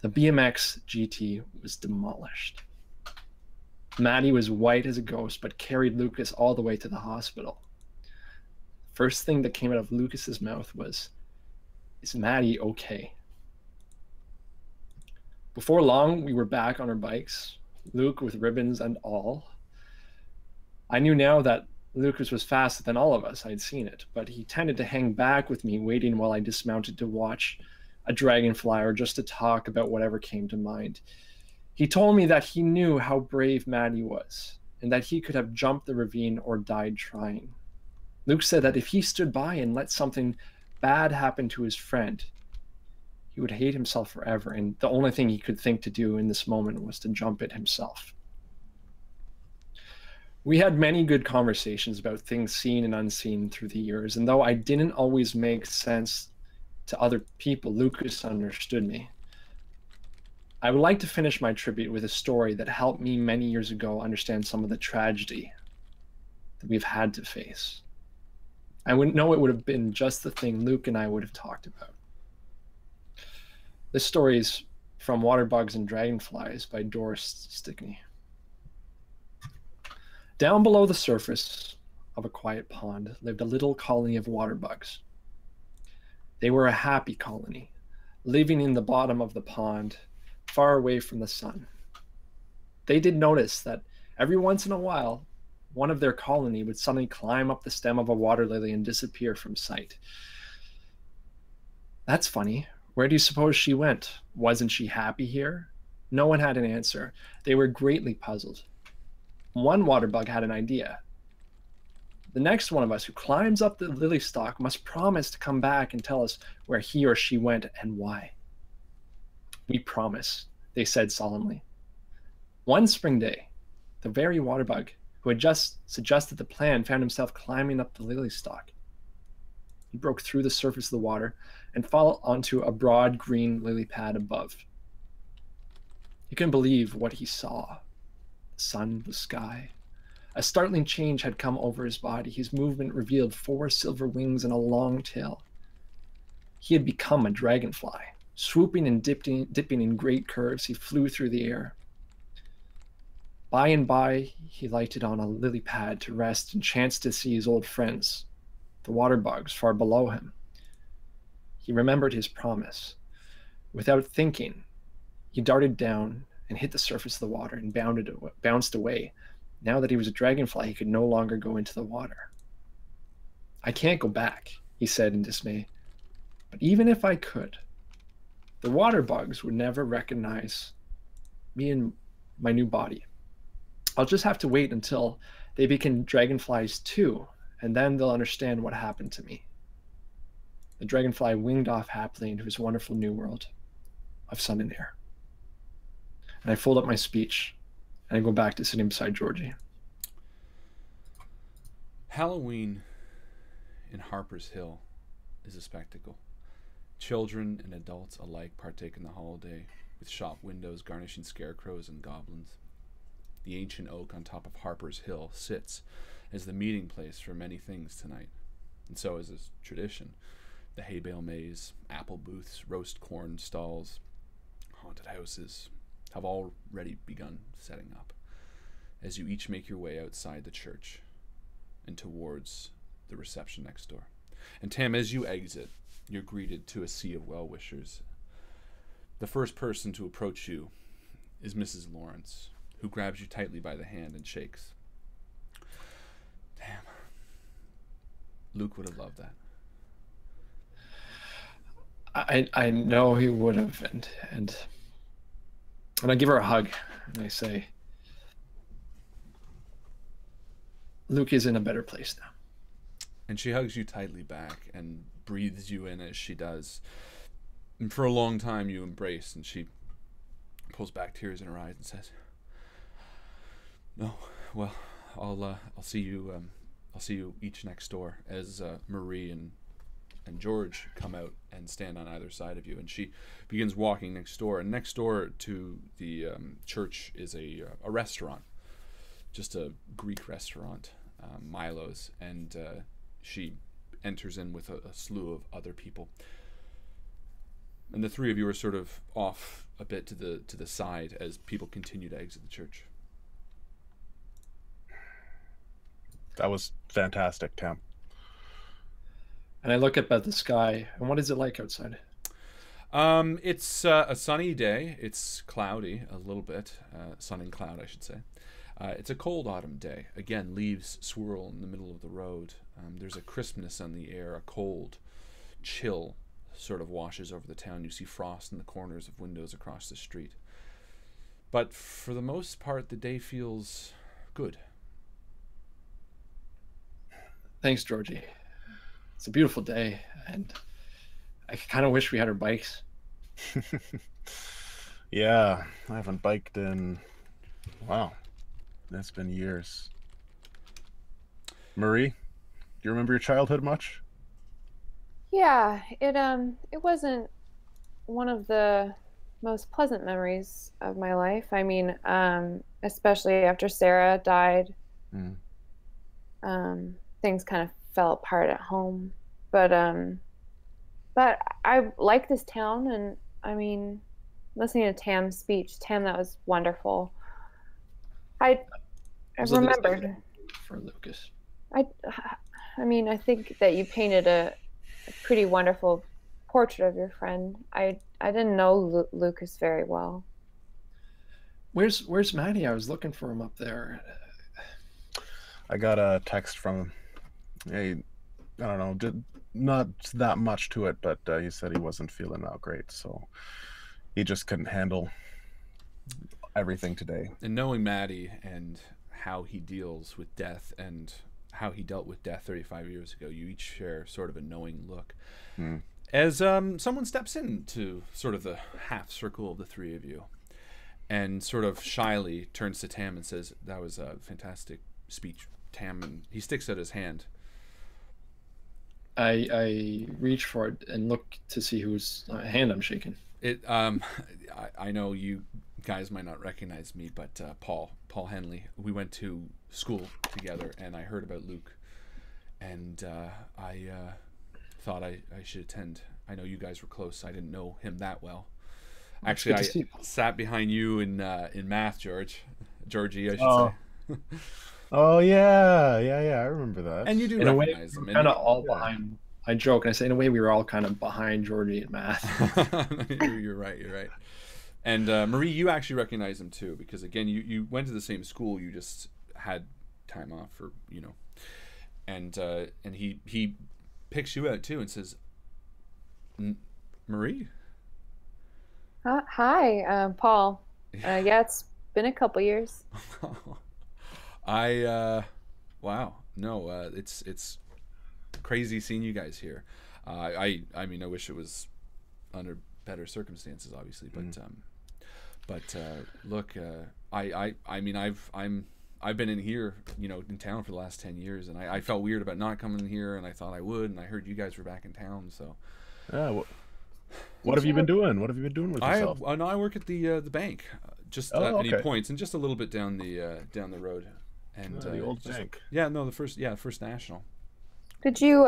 The BMX GT was demolished. Maddie was white as a ghost, but carried Lucas all the way to the hospital. First thing that came out of Lucas's mouth was, "Is Maddie okay?" Before long, we were back on our bikes, Luke with ribbons and all. I knew now that Lucas was faster than all of us. I'd seen it, but he tended to hang back with me, waiting while I dismounted to watch a dragonfly or just to talk about whatever came to mind. He told me that he knew how brave Maddie was and that he could have jumped the ravine or died trying. Luke said that if he stood by and let something bad happen to his friend, he would hate himself forever, and the only thing he could think to do in this moment was to jump it himself. We had many good conversations about things seen and unseen through the years, and though I didn't always make sense to other people, Lucas understood me. I would like to finish my tribute with a story that helped me many years ago understand some of the tragedy that we've had to face. I wouldn't know it would have been just the thing Luke and I would have talked about. This story is from Water Bugs and Dragonflies by Doris Stickney. Down below the surface of a quiet pond lived a little colony of water bugs. They were a happy colony, living in the bottom of the pond, far away from the sun. They did notice that every once in a while, one of their colony would suddenly climb up the stem of a water lily and disappear from sight. "That's funny. Where do you suppose she went? Wasn't she happy here?" No one had an answer. They were greatly puzzled. One water bug had an idea. "The next one of us who climbs up the lily stalk must promise to come back and tell us where he or she went and why." "We promise," they said solemnly. One spring day, the very water bug who had just suggested the plan found himself climbing up the lily stalk. He broke through the surface of the water and fell onto a broad green lily pad above. He couldn't believe what he saw. The sun, the sky. A startling change had come over his body. His movement revealed 4 silver wings and a long tail. He had become a dragonfly. Swooping and dipping in great curves, he flew through the air. By and by, he lighted on a lily pad to rest and chanced to see his old friends, the water bugs, far below him. He remembered his promise. Without thinking, he darted down and hit the surface of the water and bounced away. Now that he was a dragonfly, he could no longer go into the water. "I can't go back," he said in dismay. "But even if I could, the water bugs would never recognize me in my new body. I'll just have to wait until they become dragonflies too, and then they'll understand what happened to me." The dragonfly winged off happily into his wonderful new world of sun and air. And I fold up my speech, and I go back to sitting beside Georgie. Halloween in Harper's Hill is a spectacle. Children and adults alike partake in the holiday, with shop windows garnishing scarecrows and goblins. The ancient oak on top of Harper's Hill sits as the meeting place for many things tonight, and so is its tradition. The hay bale maze, apple booths, roast corn stalls, haunted houses have already begun setting up, as you each make your way outside the church and towards the reception next door. And Tam, as you exit, you're greeted to a sea of well-wishers. The first person to approach you is Mrs. Lawrence, who grabs you tightly by the hand and shakes. Damn. Luke would have loved that. I know he would have, and I give her a hug, and I say, Luke is in a better place now. And she hugs you tightly back and breathes you in as she does. And for a long time you embrace, and she pulls back tears in her eyes and says, "No, well, I'll see you. I'll see you each next door." As Marie and George come out and stand on either side of you, and she begins walking next door. And next door to the church is a restaurant, just a Greek restaurant, Milo's, and she enters in with a slew of other people. And the three of you are sort of off a bit to the side as people continue to exit the church. That was fantastic, Tam. And I look up at the sky, and what is it like outside? It's a sunny day. It's cloudy a little bit, sun and cloud, I should say. It's a cold autumn day. Again, leaves swirl in the middle of the road. There's a crispness on the air, a cold chill sort of washes over the town. You see frost in the corners of windows across the street. But for the most part, the day feels good. Thanks, Georgie. It's a beautiful day, and I kind of wish we had our bikes. Yeah, I haven't biked in, wow, that's been years. Marie, do you remember your childhood much? Yeah, it wasn't one of the most pleasant memories of my life. I mean, especially after Sarah died, things kind of fell apart at home. But I like this town, and I mean, listening to Tam's speech, Tam, that was wonderful. I remembered for Lucas. I mean, I think that you painted a pretty wonderful portrait of your friend. I didn't know Lucas very well. Where's Maddie? I was looking for him up there. I got a text from him. Hey, I don't know, did not that much to it, but he said he wasn't feeling that great, so he just couldn't handle everything today. And knowing Maddie and how he deals with death and how he dealt with death 35 years ago, you each share sort of a knowing look. As someone steps into sort of the half circle of the three of you and sort of shyly turns to Tam and says, "That was a fantastic speech, Tam," and he sticks out his hand. I reach for it and look to see whose hand I'm shaking. I know you guys might not recognize me, but Paul Henley. We went to school together, and I heard about Luke, and I thought I should attend. I know you guys were close. I didn't know him that well. Actually, I sat behind you in math, Georgie, I should say. Oh yeah, I remember that. And you do in recognize a way, him. Kind of all behind. I joke and I say, in a way, we were all kind of behind Georgie in math. You're right. And Marie, you actually recognize him too, because again, you went to the same school. You just had time off for and he picks you out too and says, "Marie." Hi, Paul. Yeah, it's been a couple years. Wow, no, it's crazy seeing you guys here. I mean, I wish it was under better circumstances, obviously, but look, I mean, I've been in here, in town for the last 10 years, and I felt weird about not coming in here, and I thought I would, and I heard you guys were back in town, so. Yeah. What have you been doing? What have you been doing with yourself? I work at the bank, just and he points, and just a little bit down the road. And the old bank. Yeah, no, the First National. Did you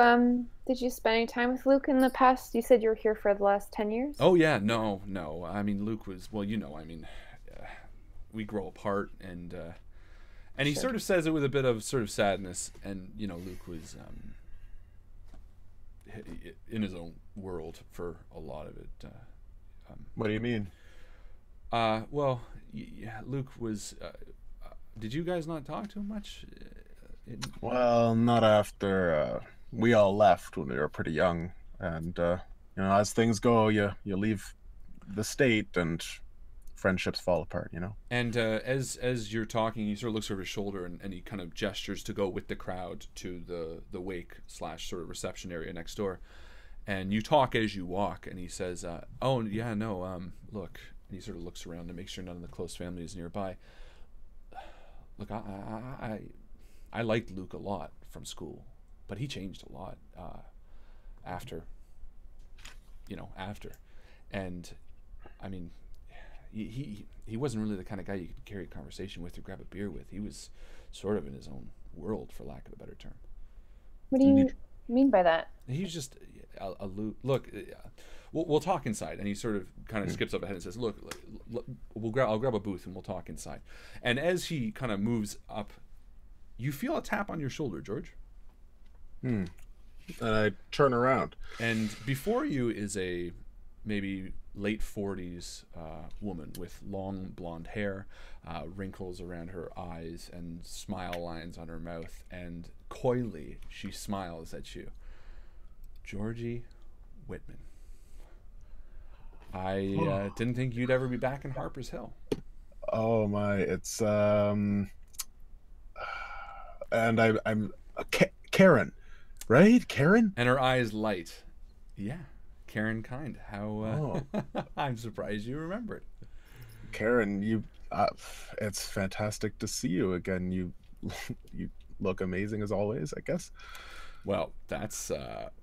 spend any time with Luke in the past? You said you were here for the last 10 years. Oh yeah, no. I mean, Luke was we grow apart, and he sort of says it with a bit of sort of sadness, and Luke was in his own world for a lot of it. What do you mean? Well, Luke was. Did you guys not talk to him much? Well, not after we all left when we were pretty young, and as things go, you leave the state and friendships fall apart, you know. And as you're talking, he sort of looks over his shoulder and he kind of gestures to go with the crowd to the wake / sort of reception area next door. And you talk as you walk, and he says, "Oh yeah, no, look." And he sort of looks around to make sure none of the close family is nearby. Look, I liked Luke a lot from school, but he changed a lot after. And I mean, he wasn't really the kind of guy you could carry a conversation with or grab a beer with. He was sort of in his own world, for lack of a better term. What do you mean by that? He's just a look. We'll talk inside. And he sort of kind of skips up ahead and says, "Look, I'll grab a booth and we'll talk inside." And as he kind of moves up, you feel a tap on your shoulder, George. And I turn around, and before you is a maybe late 40s woman with long blonde hair, wrinkles around her eyes, and smile lines on her mouth. And coyly, she smiles at you. "Georgie Whitman, I didn't think you'd ever be back in Harper's Hill." Oh my, it's and I'm Karen, right? Karen? And her eyes light. "Yeah, Karen Kind. How I'm surprised you remembered." Karen, you it's fantastic to see you again. You look amazing as always, I guess. Well, that's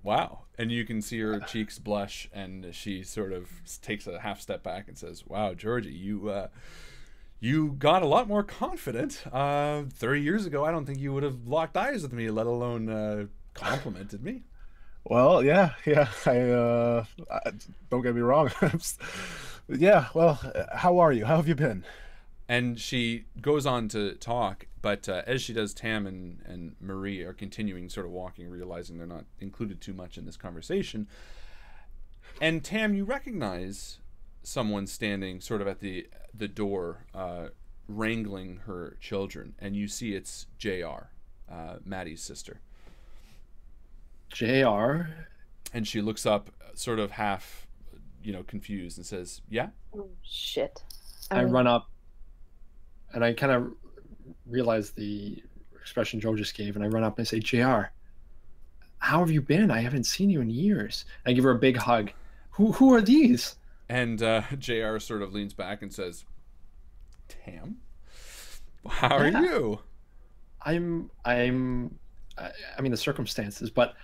wow. And you can see her cheeks blush, and she sort of takes a half step back and says, "Wow, Georgie, you got a lot more confident. 30 years ago, I don't think you would have locked eyes with me, let alone complimented me." Well, yeah. I don't get me wrong. Yeah. Well, how are you? How have you been? And she goes on to talk, but as she does, Tam and Marie are continuing sort of walking, realizing they're not included too much in this conversation. And Tam, you recognize someone standing sort of at the door, wrangling her children, and you see it's JR, Maddie's sister. JR? And she looks up, sort of half, confused, and says, "Yeah?" Oh, shit. I run up, and I kind of realize the expression Joe just gave, and I run up and I say, "JR, how have you been? I haven't seen you in years." I give her a big hug. Who are these? And JR sort of leans back and says, "Tam, how are you?" I mean, the circumstances, but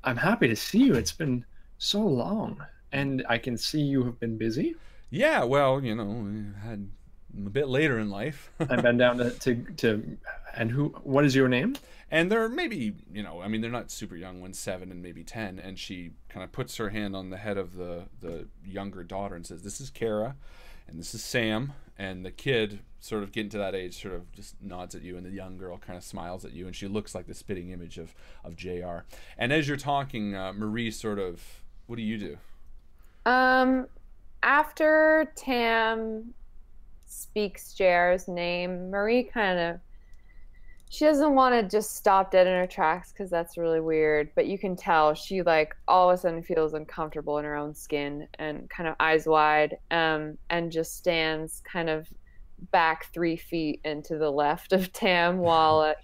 I'm happy to see you. It's been so long, and I can see you have been busy. Yeah, well, we had a bit later in life. I've been down to and what is your name? And they're maybe, they're not super young, one's 7 and maybe 10, and she kind of puts her hand on the head of the younger daughter and says, "This is Kara, and this is Sam." And the kid, sort of getting to that age, sort of just nods at you, and the young girl kind of smiles at you, and she looks like the spitting image of JR. And as you're talking, Marie sort of, what do you do? After Tam speaks JR's name, Marie she doesn't want to just stop dead in her tracks, because that's really weird, but you can tell she all of a sudden feels uncomfortable in her own skin and kind of eyes wide, and just stands kind of back 3 feet into the left of Tam while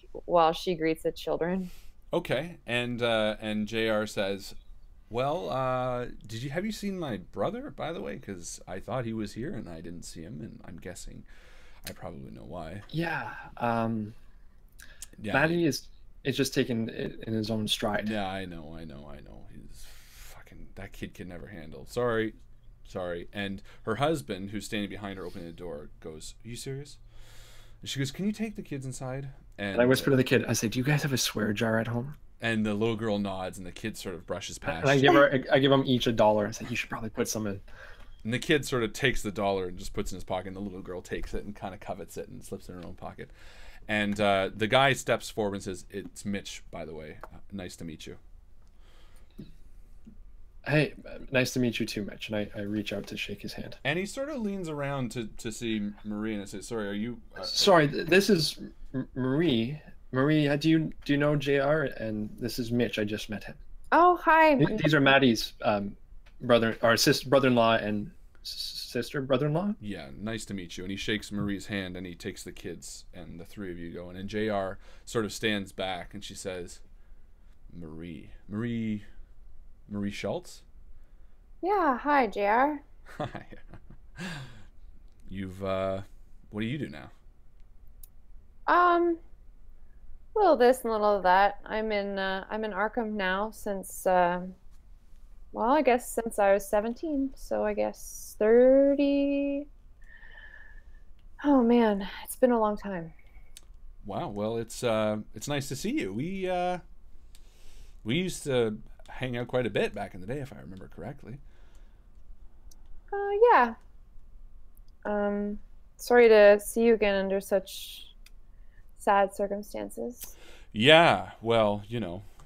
she greets the children. Okay. And JR says, "Well, have you seen my brother, by the way? Because I thought he was here and I didn't see him, and I'm guessing I probably know why." Yeah. Maddie is just taking it in his own stride. Yeah, I know. He's fucking, that kid can never handle. Sorry. And her husband, who's standing behind her opening the door, goes, "Are you serious?" And she goes, "Can you take the kids inside?" And I whisper to the kid, I say, "Do you guys have a swear jar at home?" And the little girl nods, and the kid sort of brushes past. And I give them each $1. I say, "You should probably put some in." And the kid sort of takes the $1 and just puts it in his pocket, and the little girl takes it and kind of covets it and slips it in her own pocket. And the guy steps forward and says, "It's Mitch, by the way. Nice to meet you." "Hey, nice to meet you too, Mitch." And I reach out to shake his hand. And he sort of leans around to see Marie, and I say, "Sorry, are you..." Sorry, this is Marie. Marie, do you know JR? And this is Mitch. I just met him. Oh, hi. These are Maddie's brother-in-law and sister, brother-in-law. Yeah, nice to meet you. And he shakes Marie's hand, and he takes the kids, and the three of you go in. And JR sort of stands back, and she says, Marie Schultz? Yeah, hi, JR. Hi. You've, what do you do now? Little this and little of that. I'm in Arkham now since, well, I guess since I was 17, so I guess 30. Oh man, it's been a long time. Wow, well, it's nice to see you. We used to hang out quite a bit back in the day, if I remember correctly. Yeah. Sorry to see you again under such sad circumstances. Yeah, well,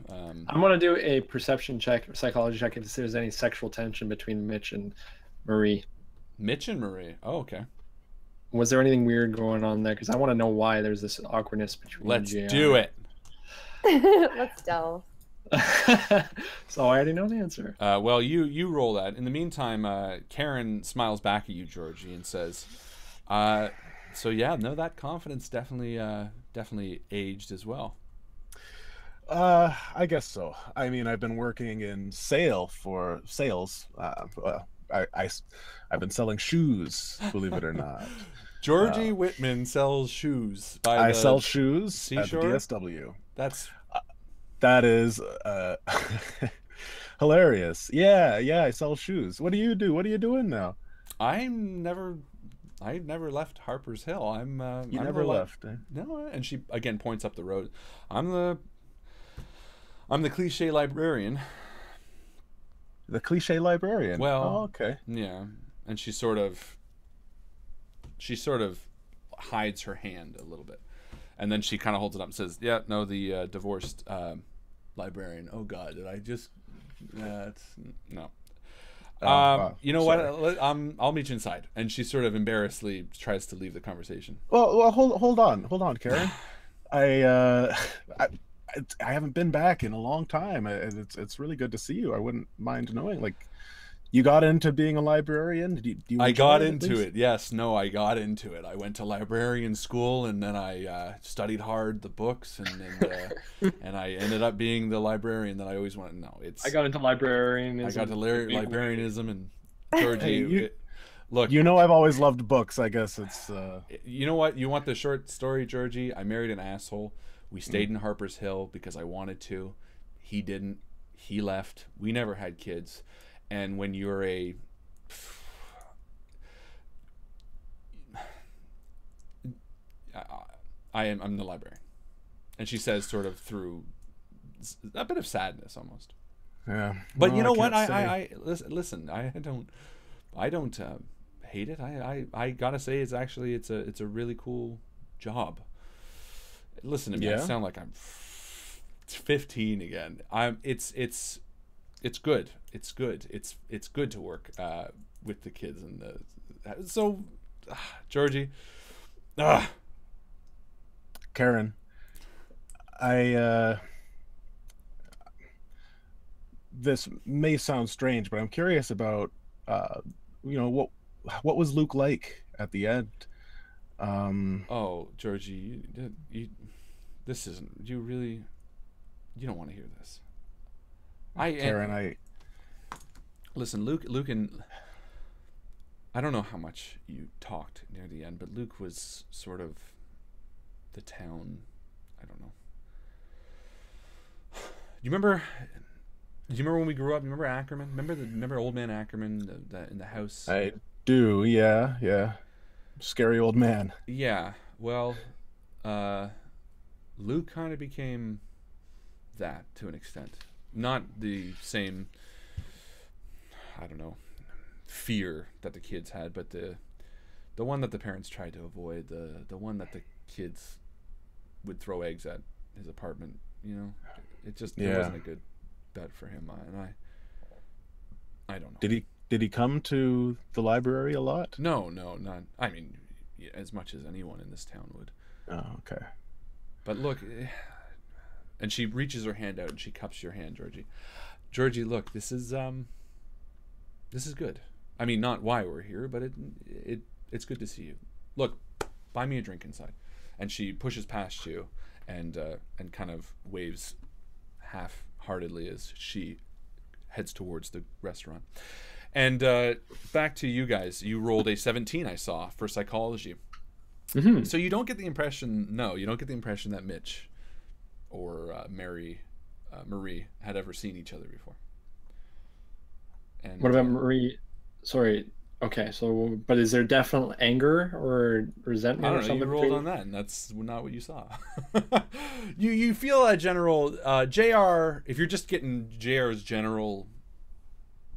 I'm gonna do a perception check or psychology check if there's any sexual tension between Mitch and Marie. Mitch and Marie. Oh, okay. Was there anything weird going on there? Because I want to know why there's this awkwardness between. Let's JR. do it. Let's delve. So I already know the answer. Well, you roll that. In the meantime, Karen smiles back at you, Georgie, and says, "So yeah, no, that confidence definitely aged as well." I guess so. I mean, I've been working in sales. I've been selling shoes, believe it or not. Georgie Whitman sells shoes. I sell shoes seashore? at the DSW. That is hilarious. Yeah, I sell shoes. What do you do? What are you doing now? I never left Harper's Hill. I'm never left. Eh? No, and she again points up the road. I'm the cliche librarian. The cliche librarian. Well, oh, okay. Yeah, and she sort of hides her hand a little bit, and then she kind of holds it up and says, "Yeah, no, the divorced librarian." Oh God, did I just? It's no. You know sorry. What? I'll meet you inside. And she sort of embarrassedly tries to leave the conversation. Well, hold on, Karen. I haven't been back in a long time. It's really good to see you. I wouldn't mind knowing, like, you got into being a librarian? Do you I got into it. Yes. No, I got into it. I went to librarian school, and then I studied hard the books, and I ended up being the librarian that I always wanted. No, I got into librarianism. I got to librarianism, and Georgie. Look, I've always loved books. I guess it's. You know what? You want the short story, Georgie? I married an asshole. We stayed in Harper's Hill because I wanted to. He didn't. He left. We never had kids. And when you're I'm the librarian. And she says, sort of through a bit of sadness almost. Yeah. But you know what? I listen. I don't hate it. I gotta say, it's a really cool job. Listen to me. Yeah. I sound like I'm 15 again. It's good. It's good. It's good to work with the kids and Georgie. Karen, this may sound strange, but I'm curious about what was Luke like at the end? Oh, Georgie, this isn't. You don't want to hear this. Karen, listen, Luke and I don't know how much you talked near the end, but Luke was sort of the town. I don't know. Do you remember when we grew up? You remember Ackerman? Remember old man Ackerman in the house? I do. Yeah. Scary old man. Yeah. Well, Luke kind of became that to an extent. Not the same, I don't know, fear that the kids had, but the one that the parents tried to avoid, the one that the kids would throw eggs at his apartment. It wasn't a good bet for him, and I don't know. Did he come to the library a lot? No, not. I mean, as much as anyone in this town would. Oh, okay. But look. And she reaches her hand out and she cups your hand, Georgie. Georgie, look, this is good. I mean, not why we're here, but it's good to see you. Look, buy me a drink inside. And she pushes past you and kind of waves half-heartedly as she heads towards the restaurant. And back to you guys. You rolled a 17, I saw, for psychology. Mm-hmm. So you don't get the impression, that Mitch or Marie had ever seen each other before. And What about Marie? Sorry. Okay, so, but is there definite anger or resentment I or don't know, something? you rolled on that, and that's not what you saw. you feel a general, JR, if you're just getting JR's general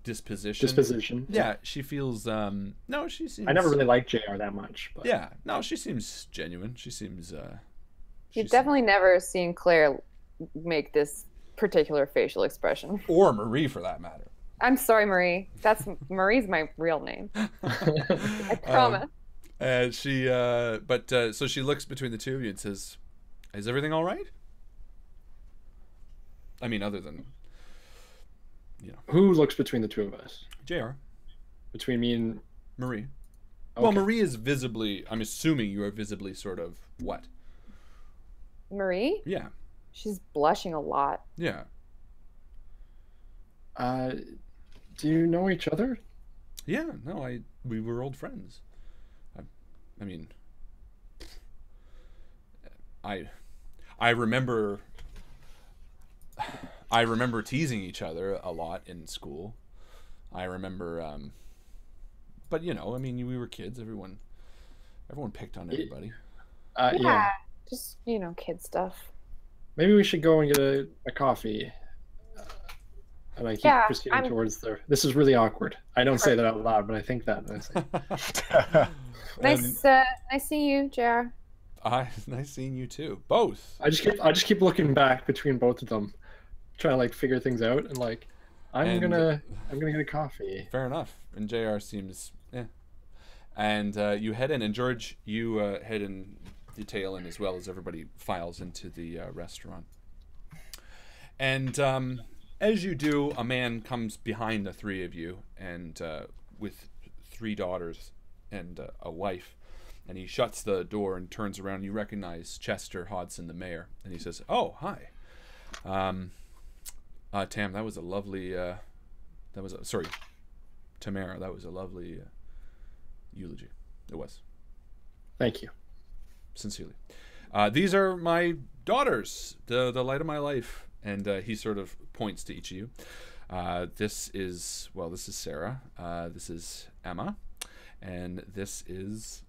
disposition. Yeah, she feels, no, she seems... I never really liked JR that much. But... Yeah, no, she seems genuine. She seems... You've definitely never seen Claire make this particular facial expression. Or Marie, for that matter. I'm sorry, Marie. Marie's my real name. I promise. And she, so she looks between the two of you and says, "Is everything all right?" I mean, other than, Who looks between the two of us? JR. Between me and Marie. Okay. Well, Marie is visibly, I'm assuming you are visibly sort of what? Marie? Yeah. She's blushing a lot. Yeah. Do you know each other? Yeah, no, we were old friends. I mean, I remember teasing each other a lot in school. I remember, but I mean, we were kids. Everyone picked on everybody. Yeah, just kid stuff. Maybe we should go and get a coffee. And I keep proceeding towards the... This is really awkward. I don't say that out loud, but I think that. Nice seeing you, JR. Nice seeing you too. Both. I just keep looking back between both of them, trying to figure things out, and I'm gonna get a coffee. Fair enough. And JR seems And you head in, and George, you head in the tail end as well as everybody files into the restaurant. And as you do, a man comes behind the three of you, and with 3 daughters and a wife, and he shuts the door and turns around. You recognize Chester Hodson, the mayor, and he says, "Oh, hi, Tam. That was a lovely. Tamara. That was a lovely eulogy. It was. Thank you, sincerely. These are my daughters, the light of my life." And he sort of points to each of you. This is Sarah. This is Emma, and this is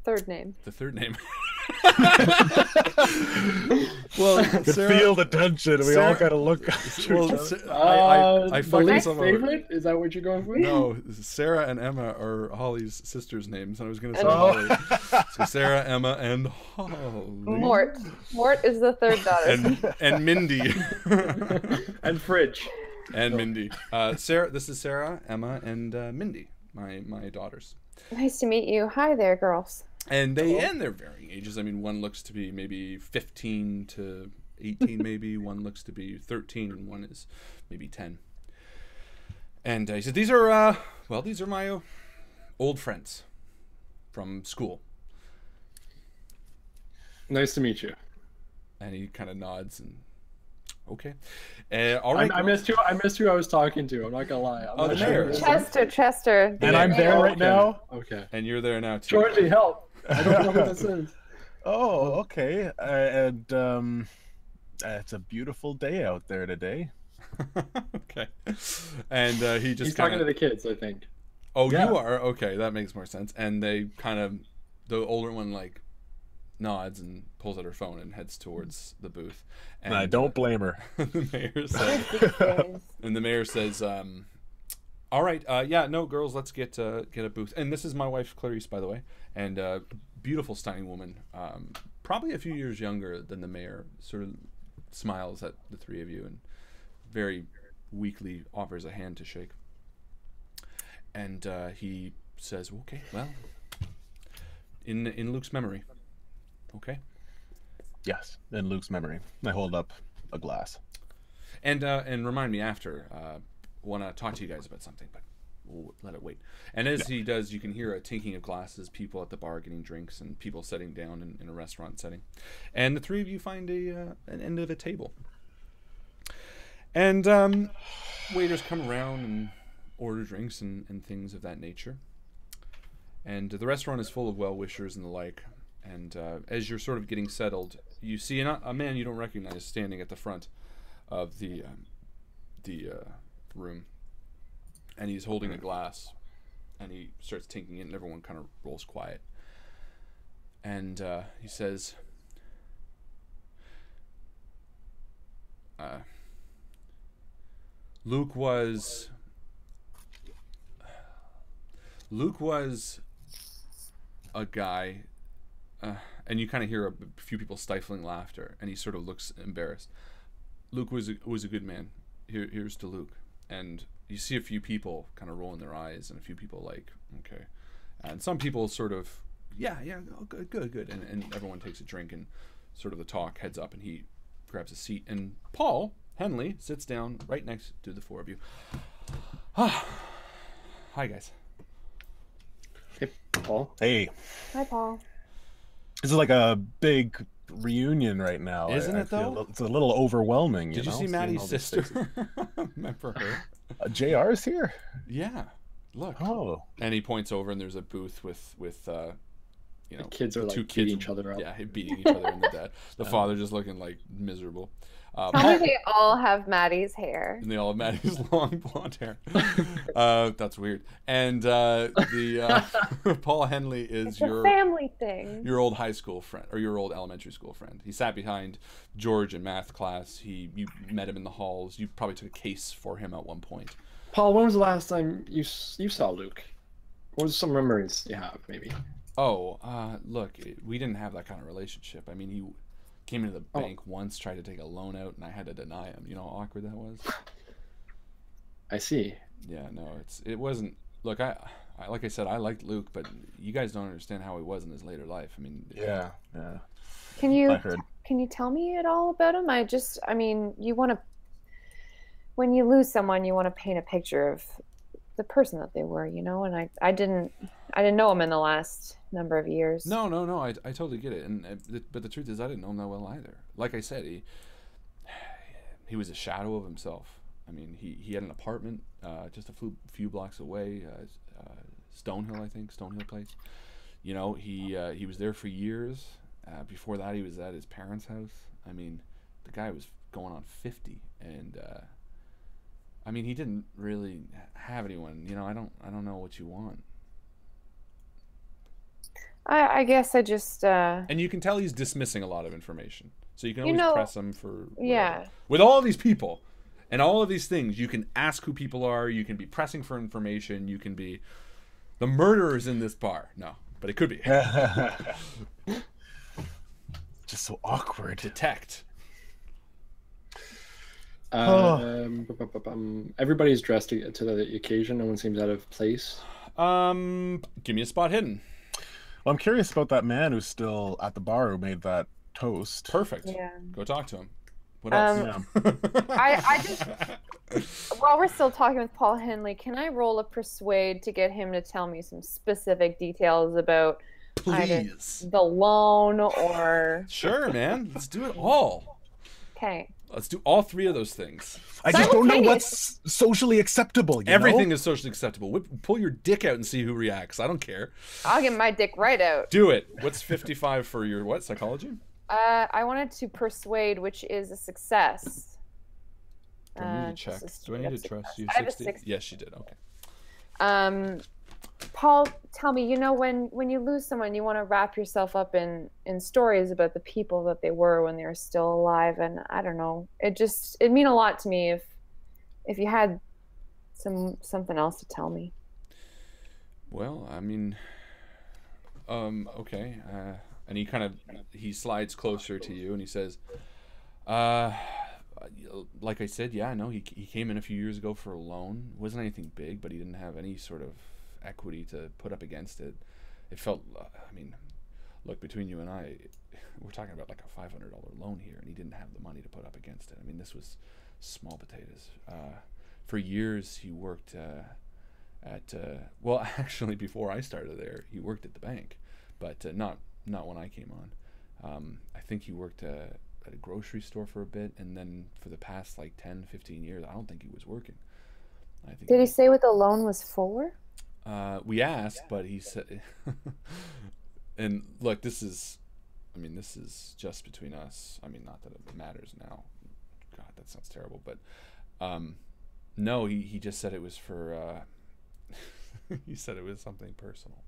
third name. The third name. Well, Sarah, feel the tension. We all gotta look. I fucked least favorite. Is that what you're going for? No, Sarah and Emma are Holly's sisters' names, and I was gonna say Holly. So Sarah, Emma, and Holly. Mort. Mort is the third daughter. And Mindy. And Fridge. And Mindy. Sarah. This is Sarah, Emma, and Mindy. My daughters. Nice to meet you. Hi there, girls. And they're varying ages. I mean, one looks to be maybe 15 to 18, maybe. One looks to be 13, and one is maybe 10. And he said, "These are my old friends from school." Nice to meet you. And he kind of nods and okay. All right. I missed who I was talking to. I'm not gonna lie. The mayor. Chester. And I'm there right now. Okay. And you're there now too. Georgie, help! I don't know who this is. Oh, okay. And it's a beautiful day out there today. Okay. And he's talking to the kids, I think. Oh, yeah. You are? Okay, that makes more sense. And they kind of, the older one nods and pulls out her phone and heads towards the booth. And I don't blame her. The mayor says, "All right, no, girls, let's get a booth." And this is my wife, Clarice, by the way, and beautiful, stunning woman, probably a few years younger than the mayor. Sort of smiles at the three of you and very weakly offers a hand to shake. And he says, "Okay, well, in Luke's memory." Okay. Yes, in Luke's memory. I hold up a glass. And remind me after. Want to talk to you guys about something, but we'll let it wait. And as he does, you can hear a tinking of glasses, people at the bar getting drinks, and people sitting down in a restaurant setting. And the three of you find an end of a table. And waiters come around and order drinks and things of that nature. And the restaurant is full of well-wishers and the like. And as you're sort of getting settled, you see a man you don't recognize standing at the front of the room. And he's holding a glass. And he starts tinking it, and everyone kind of rolls quiet. And he says, Luke was a guy, and you kind of hear a few people stifling laughter, and he sort of looks embarrassed. Luke was a good man. Here's to Luke. And you see a few people kind of rolling their eyes, and a few people like, okay. And some people sort of, yeah, oh, good. And everyone takes a drink, and sort of the talk heads up, and he grabs a seat. And Paul Henley sits down right next to the four of you. Hi, guys. Hey, Paul. Hey. Hi, Paul. This is like a big reunion right now. Isn't it, though? It's a little overwhelming. Did you see Maddie's sister? Remember her? JR's here? Yeah. Look. Oh. And he points over, and there's a booth with you know, The kids are like two beating kids, each other up. Yeah, beating each other, and the dad, the father just looking like miserable. Tell me they all have Maddie's hair. And they all have Maddie's long blonde hair. That's weird. And the Paul Henley is It's your a family thing. your old high school friend, or your old elementary school friend. He sat behind George in math class. You met him in the halls. You probably took a case for him at one point. Paul, when was the last time you saw Luke? What was some memories you have, maybe? Oh, look, we didn't have that kind of relationship. I mean, he came into the bank once, tried to take a loan out, and I had to deny him. You know how awkward that was? I see. Yeah, no, it wasn't. Look, I like I said, I liked Luke, but you guys don't understand how he was in his later life. I mean, Yeah. Can you tell me at all about him? I mean, when you lose someone, you want to paint a picture of the person that they were, you know, and I didn't know him in the last number of years. No, I totally get it, but the truth is, I didn't know him that well either. Like I said, he was a shadow of himself. I mean, he had an apartment just a few blocks away, Stonehill, I think, Stonehill Place. You know, he was there for years. Before that, he was at his parents' house. I mean, the guy was going on 50, and I mean, he didn't really have anyone. You know, I don't know what you want. I guess I just And you can tell he's dismissing a lot of information. So you can always press him for whatever. Yeah. With all these people and all of these things, you can ask who people are, you can be pressing for information, you can be the murderers in this bar. No, but it could be. Just so awkward. Detect. Everybody's dressed to the occasion. No one seems out of place. Give me a spot hidden. Well, I'm curious about that man who's still at the bar who made that toast. Perfect. Yeah. Go talk to him. What else? I just while we're still talking with Paul Henley, can I roll a persuade to get him to tell me some specific details about Please. the loan or Sure, man. Let's do it all. okay. Let's do all three of those things. I just don't know what's socially acceptable. Everything is socially acceptable. Pull your dick out and see who reacts. I don't care. I'll get my dick right out. Do it. What's 55 for your what? Psychology? I wanted to persuade, which is a success. Do I need to check? Do I need to trust you? I have a 60? 60. Yes, you did. Okay. Paul, tell me, you know, when you lose someone, you want to wrap yourself up in stories about the people that they were when they were still alive, and I don't know, it'd mean a lot to me if you had something else to tell me. Well, I mean, okay, and he slides closer to you and he says, like I said, yeah, no, he came in a few years ago for a loan. It wasn't anything big, but he didn't have any sort of equity to put up against it. It felt, I mean, look, between you and I, we're talking about like a $500 loan here, and he didn't have the money to put up against it. I mean, this was small potatoes. For years, he worked well, actually, before I started there, he worked at the bank, but not when I came on. I think he worked at a grocery store for a bit, and then for the past like 10, 15 years, I don't think he was working. I think Did he say what the loan was for? we asked, but he said, and look, this is just between us. I mean, not that it matters now. God, that sounds terrible, but no, he just said it was for. He said it was something personal.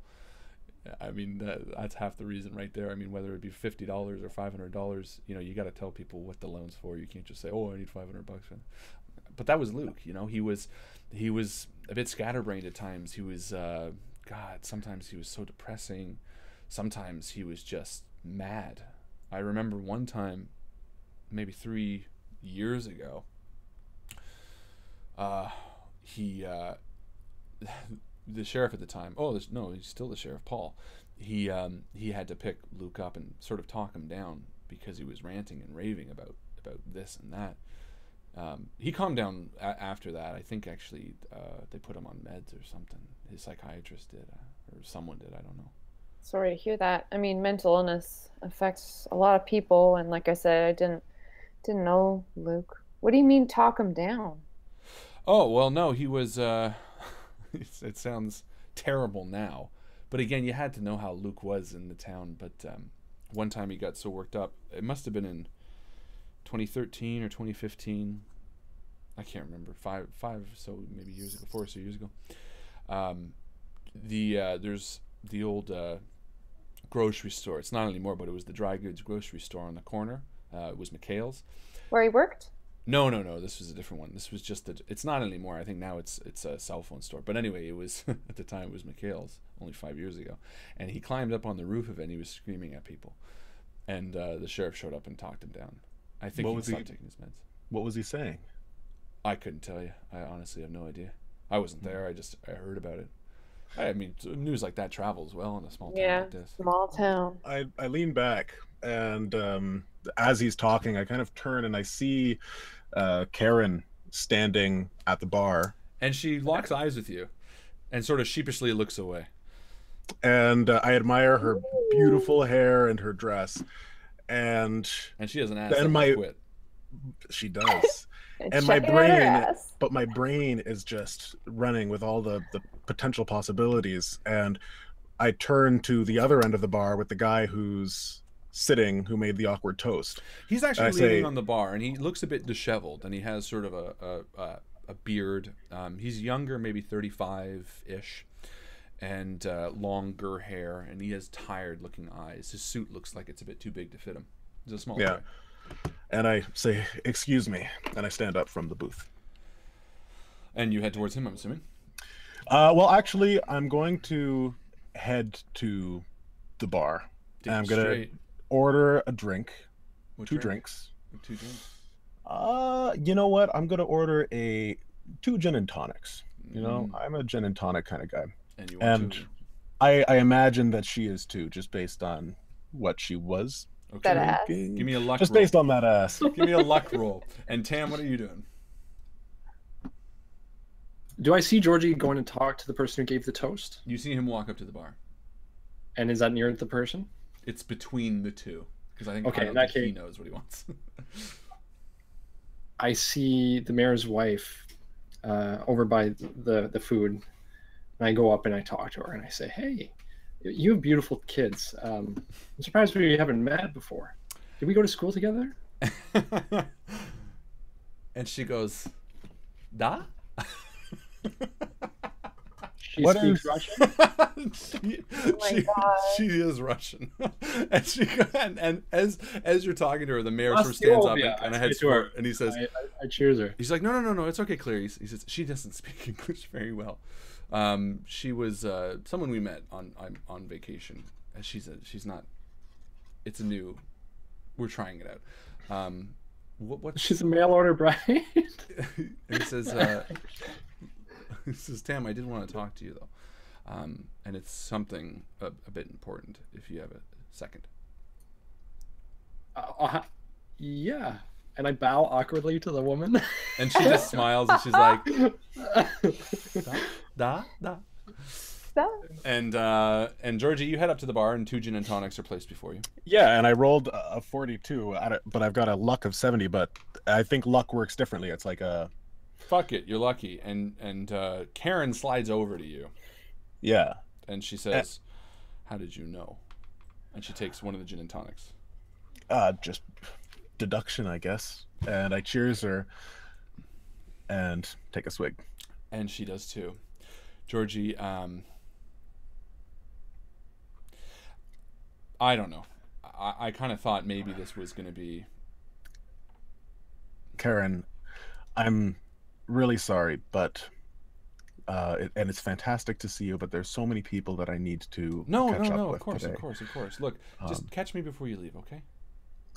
I mean, that's half the reason right there. I mean, whether it be $50 or $500, you got to tell people what the loan's for. You can't just say, "Oh, I need $500." But that was Luke. He was a bit scatterbrained at times. He was, God, sometimes he was so depressing. Sometimes he was just mad. I remember one time, maybe 3 years ago, the sheriff at the time, he's still the sheriff, Paul, he had to pick Luke up and sort of talk him down because he was ranting and raving about this and that. He calmed down after that. I think actually they put him on meds or something. His psychiatrist did, or someone did, I don't know. Sorry to hear that. I mean, mental illness affects a lot of people, and like I said, I didn't know Luke. What do you mean talk him down? Oh, well, no, he was it sounds terrible now, but again, you had to know how Luke was in the town. But one time he got so worked up, it must have been in 2013 or 2015, I can't remember, five so maybe years ago, 4 or so years ago. There's the old grocery store. It's not anymore, but it was the dry goods grocery store on the corner. It was McHale's. Where he worked? No, this was a different one. This was just it's not anymore. I think now it's a cell phone store. But anyway, it was at the time it was McHale's, only 5 years ago. And he climbed up on the roof of it and he was screaming at people. And the sheriff showed up and talked him down. I think he stopped taking his meds. What was he saying? I couldn't tell you. I honestly have no idea. I wasn't there. I heard about it. I mean, news like that travels well in a small town like this. Small town. I lean back, and as he's talking, I kind of turn and I see Karen standing at the bar. And she locks eyes with you and sort of sheepishly looks away. And I admire her beautiful hair and her dress. And she has an ass that quit. She does. And my brain is just running with all the potential possibilities. And I turn to the other end of the bar with the guy who's sitting, who made the awkward toast. He's actually leaning on the bar, and he looks a bit disheveled, and he has sort of a beard. He's younger, maybe 35-ish, and longer hair, and he has tired-looking eyes. His suit looks like it's a bit too big to fit him. He's a small guy. And I say, "Excuse me," and I stand up from the booth. And you head towards him, I'm assuming? Well, actually, I'm going to head to the bar. And I'm going to order a drink. Two drinks. Two drinks? You know what? I'm going to order 2 gin and tonics. You know, I'm a gin and tonic kind of guy. And you want to... I imagine that she is too, just based on what she was. Okay. That ass. Give me a luck just roll. Based on that ass. Give me a luck roll. And Tam, what are you doing? Do I see Georgie going to talk to the person who gave the toast? You see him walk up to the bar. And is that near the person? It's between the two. Because I think he knows what he wants. I see the mayor's wife over by the food. And I go up and I talk to her and I say, "Hey, you have beautiful kids. I'm surprised we haven't met before. Did we go to school together?" And she goes, "Da?" She speaks Russian? She is Russian. And as you're talking to her, the mayor sort of stands up and heads to her, and he says, I cheers her. He's like, no, it's okay, Claire. He says, she doesn't speak English very well. She was someone we met on vacation. She's not. It's a new. We're trying it out. What? She's a mail order bride. And he says, "Tam, I did want to talk to you though, and it's something a bit important. If you have a second." Yeah. and I bow awkwardly to the woman. And she just smiles and she's like, da, da. And Georgie, you head up to the bar and 2 gin and tonics are placed before you. Yeah, and I rolled a 42, but I've got a luck of 70. But I think luck works differently. It's like a fuck it, you're lucky. And Karen slides over to you. Yeah. And she says, how did you know? And she takes one of the gin and tonics. Just deduction, I guess. And I cheers her and take a swig. And she does too. Georgie, I don't know. I kind of thought maybe this was going to be... Karen, I'm really sorry, but... and it's fantastic to see you, but there's so many people that I need to catch up with today. Of course. Look, just catch me before you leave, okay?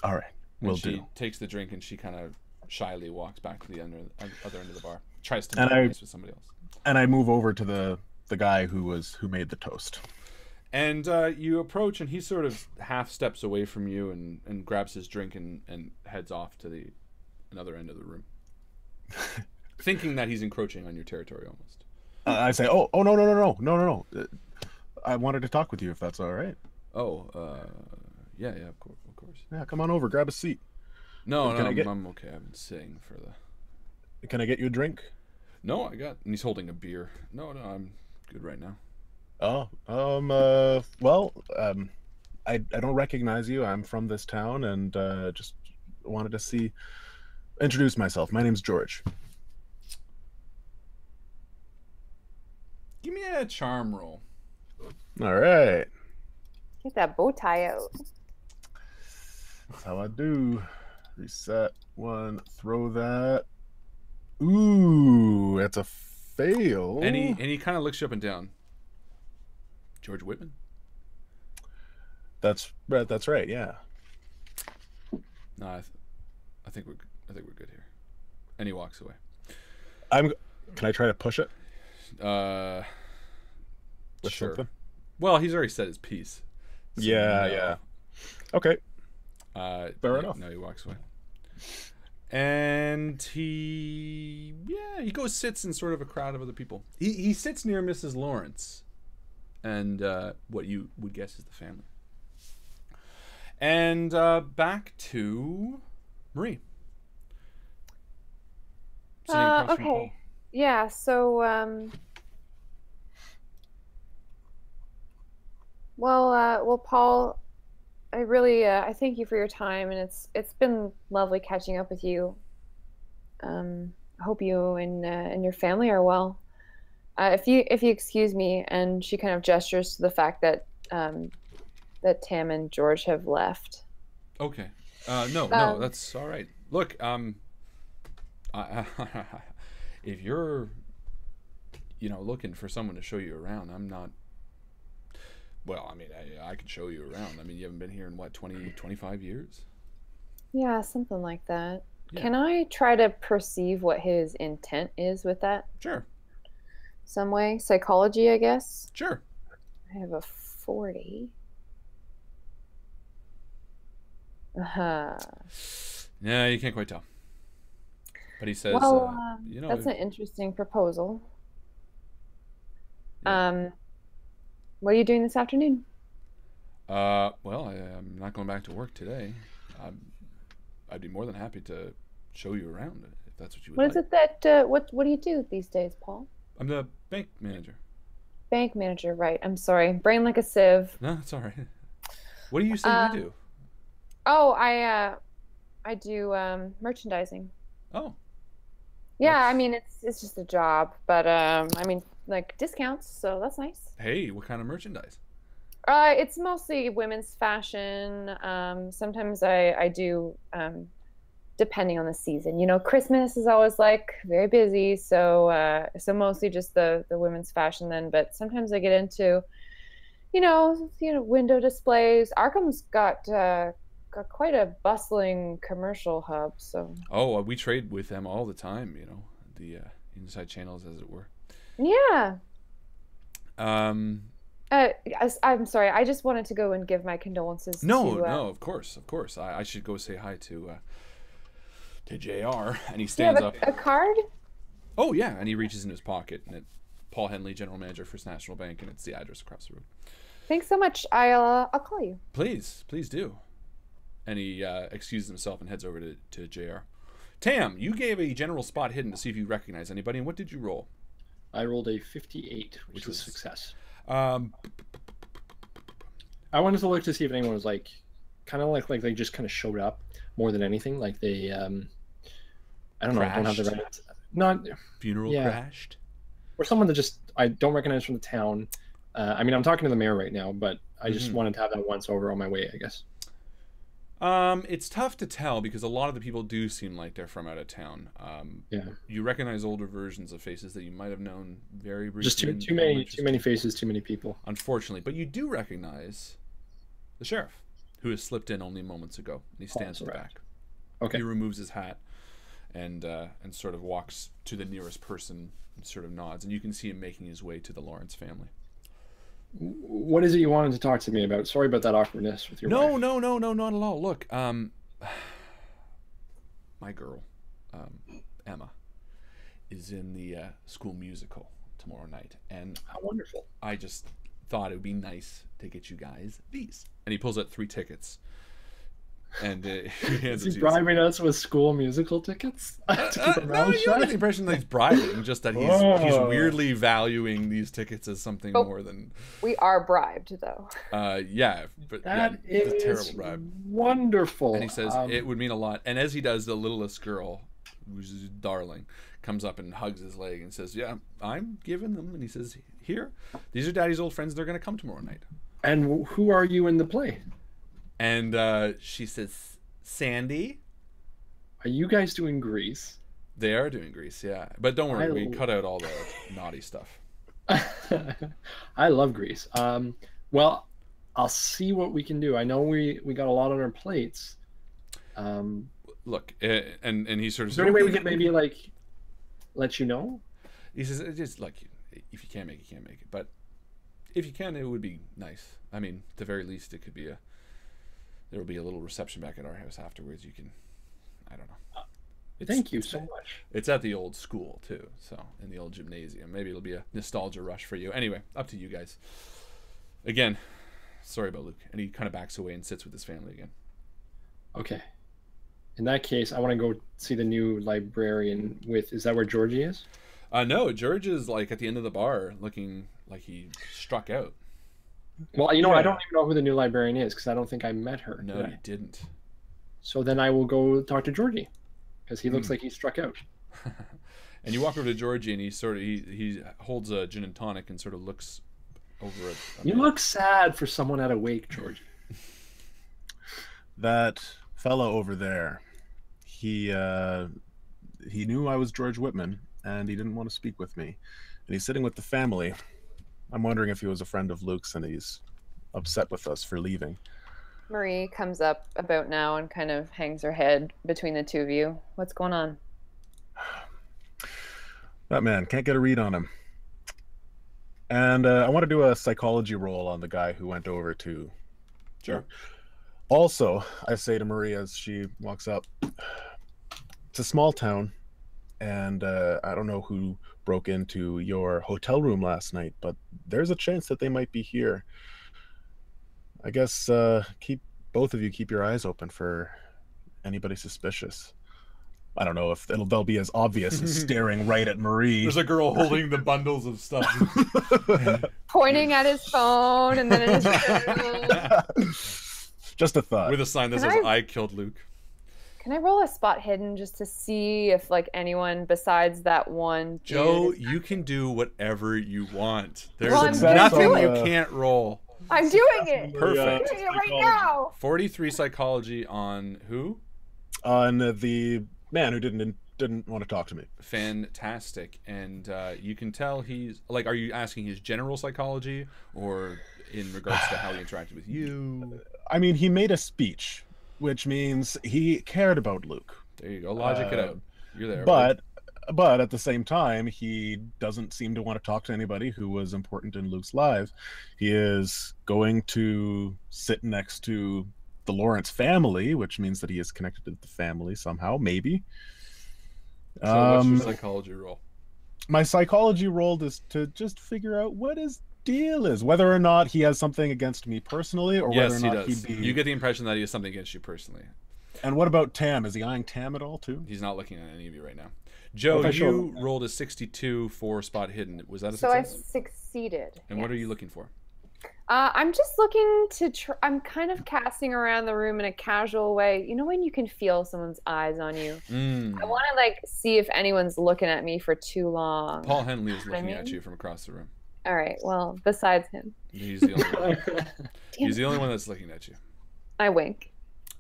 All right, will do. She takes the drink and she kind of shyly walks back to the other end of the bar. Tries to make nice with somebody else. And I move over to the guy who made the toast. And you approach, and he sort of half steps away from you and grabs his drink and heads off to another end of the room, thinking that he's encroaching on your territory almost. I say, oh no. I wanted to talk with you if that's all right. Yeah, of course. Yeah, come on over, grab a seat. No, I'm okay. I've been sitting for the... Can I get you a drink? No, and he's holding a beer. No, I'm good right now. I don't recognize you. I'm from this town and just wanted to introduce myself. My name's George. Give me a charm roll. All right. Get that bow tie out. That's how I do. Reset one, throw that. Ooh, that's a fail. And he kind of looks you up and down. George Whitman? That's right, yeah. No, I think we're good here. And he walks away. Can I try to push it? With sure. Something? Well, he's already said his piece. So yeah. Okay. Fair enough. No, he walks away. And he goes, sits in sort of a crowd of other people. He sits near Mrs. Lawrence and what you would guess is the family. And back to Marie. Sitting across from Paul. Okay. Yeah, so well, Paul, I really I thank you for your time, and it's been lovely catching up with you. I hope you and your family are well. If you excuse me, and she kind of gestures to the fact that that Tam and George have left. Okay. No, that's all right. Look, if you're, looking for someone to show you around, I'm not. Well, I mean, I could show you around. I mean, you haven't been here in, 25 years? Yeah, something like that. Yeah. Can I try to perceive what his intent is with that? Sure. Some way? Psychology, I guess? Sure. I have a 40. Uh-huh. Yeah, you can't quite tell. But he says, well, that's an interesting proposal. Yeah. What are you doing this afternoon? Well, I'm not going back to work today. I'd be more than happy to show you around if that's what you would like. What is it that, what do you do these days, Paul? I'm the bank manager. Bank manager, right. I'm sorry. Brain like a sieve. No, it's all right. What do you say you do? Oh, I do merchandising. Oh. Yeah, I mean, it's just a job, but I mean, like discounts, so that's nice. Hey, what kind of merchandise? It's mostly women's fashion. Sometimes I do, depending on the season. Christmas is always like very busy, so mostly just the women's fashion then. But sometimes I get into, window displays. Arkham's got quite a bustling commercial hub. So. Oh, we trade with them all the time. The inside channels, as it were. Yeah. I'm sorry. I just wanted to go and give my condolences. No, of course. I should go say hi to JR, and he Do you stands have up. a card? Oh yeah, and he reaches in his pocket, and it's Paul Henley, General Manager, First National Bank, and it's the address across the road. Thanks so much. I'll call you. Please do. And he excuses himself and heads over to JR. Tam, you gave a general spot hidden to see if you recognize anybody, and what did you roll? I rolled a 58, which was success. I wanted to look to see if anyone was like, kind of like they just kind of showed up more than anything. Like they, I don't know, don't have the right, not funeral crashed, or someone that just I don't recognize from the town. I mean, I'm talking to the mayor right now, but I just wanted to have that once over on my way, I guess. It's tough to tell because a lot of the people do seem like they're from out of town. You recognize older versions of faces that you might have known very briefly. Just too many faces, too many people. Unfortunately, but you do recognize the sheriff, who has slipped in only moments ago, and he stands in the back. Okay. He removes his hat and sort of walks to the nearest person and sort of nods, and you can see him making his way to the Lawrence family. What is it you wanted to talk to me about? Sorry about that awkwardness with your wife. No, not at all. Look, my girl, Emma, is in the school musical tomorrow night, and how wonderful! I just thought it would be nice to get you guys these. And he pulls out 3 tickets, and he hands is he bribing us with school musical tickets? No, you don't get the impression that he's bribing, just that he's weirdly valuing these tickets as something more than. We are bribed, though. Yeah, but that is a terrible bribe. Wonderful. And he says it would mean a lot. And as he does, the littlest girl, who's his darling, comes up and hugs his leg and says, "Yeah, I'm giving them." And he says, "Here, these are Daddy's old friends. They're going to come tomorrow night." And who are you in the play? And she says, "Sandy." Are you guys doing Grease? They are doing Grease, yeah. But don't worry, we cut out all the naughty stuff. I love Grease. Well, I'll see what we can do. I know we got a lot on our plates. Look, and he sort of. Is there any way we could maybe like let you know? He says, "Just like if you can't make it, you can't make it. But if you can, it would be nice. I mean, at the very least, it could be there will be a little reception back at our house afterwards. You can, I don't know." Thank you so much. It's at the old school too, so in the old gymnasium. Maybe it'll be a nostalgia rush for you. Anyway, up to you guys. Again, sorry about Luke. And he kind of backs away and sits with his family again. Okay. In that case, I want to go see the new librarian with. Is that where Georgie is? No, George is like at the end of the bar, looking like he struck out. Well, you know, I don't even know who the new librarian is because I don't think I met her. No, you didn't. So then I will go talk to Georgie because he looks like he struck out. And you walk over to Georgie, and he holds a gin and tonic and sort of looks over it. You look sad for someone at a wake, Georgie. That fellow over there, he knew I was George Whitman, and he didn't want to speak with me. And he's sitting with the family. I'm wondering if he was a friend of Luke's and he's upset with us for leaving. Marie comes up about now and kind of hangs her head between the two of you. What's going on? That man, can't get a read on him. And I want to do a psychology roll on the guy who went over to... Sure. Also, I say to Marie as she walks up, it's a small town, and I don't know who broke into your hotel room last night, but there's a chance that they might be here. I guess both of you keep your eyes open for anybody suspicious. I don't know if they'll be as obvious as staring right at Marie. There's a girl holding the bundles of stuff. Pointing at his phone and then at his Just a thought. With a sign that says, I killed Luke. Can I roll a spot hidden just to see if like anyone besides that one Joe, dude... you can do whatever you want. There's Well, nothing you can't roll. I'm doing it. Perfect. I'm doing it right now. 43 psychology on who? On the man who didn't want to talk to me. Fantastic. And you can tell he's like, are you asking his general psychology or in regards to how he interacted with you? I mean, he made a speech, which means he cared about Luke. There you go. Logic it out. You're there. But at the same time, he doesn't seem to want to talk to anybody who was important in Luke's lives. He is going to sit next to the Lawrence family, which means that he is connected to the family somehow, maybe. So what's your psychology roll? My psychology roll is to just figure out what his deal is, whether or not he has something against me personally, or Yes, whether or not he does. he'd be... You get the impression that he has something against you personally. And what about Tam? Is he eyeing Tam at all too? He's not looking at any of you right now. Joe, you rolled a 62 for spot hidden. Was that a success? So I succeeded. And what are you looking for? I'm just looking to I'm kind of casting around the room in a casual way. You know when you can feel someone's eyes on you? I want to like see if anyone's looking at me for too long. Paul Henley is looking at you from across the room. All right. Well, besides him. He's the only one. He's the only one that's looking at you. I wink.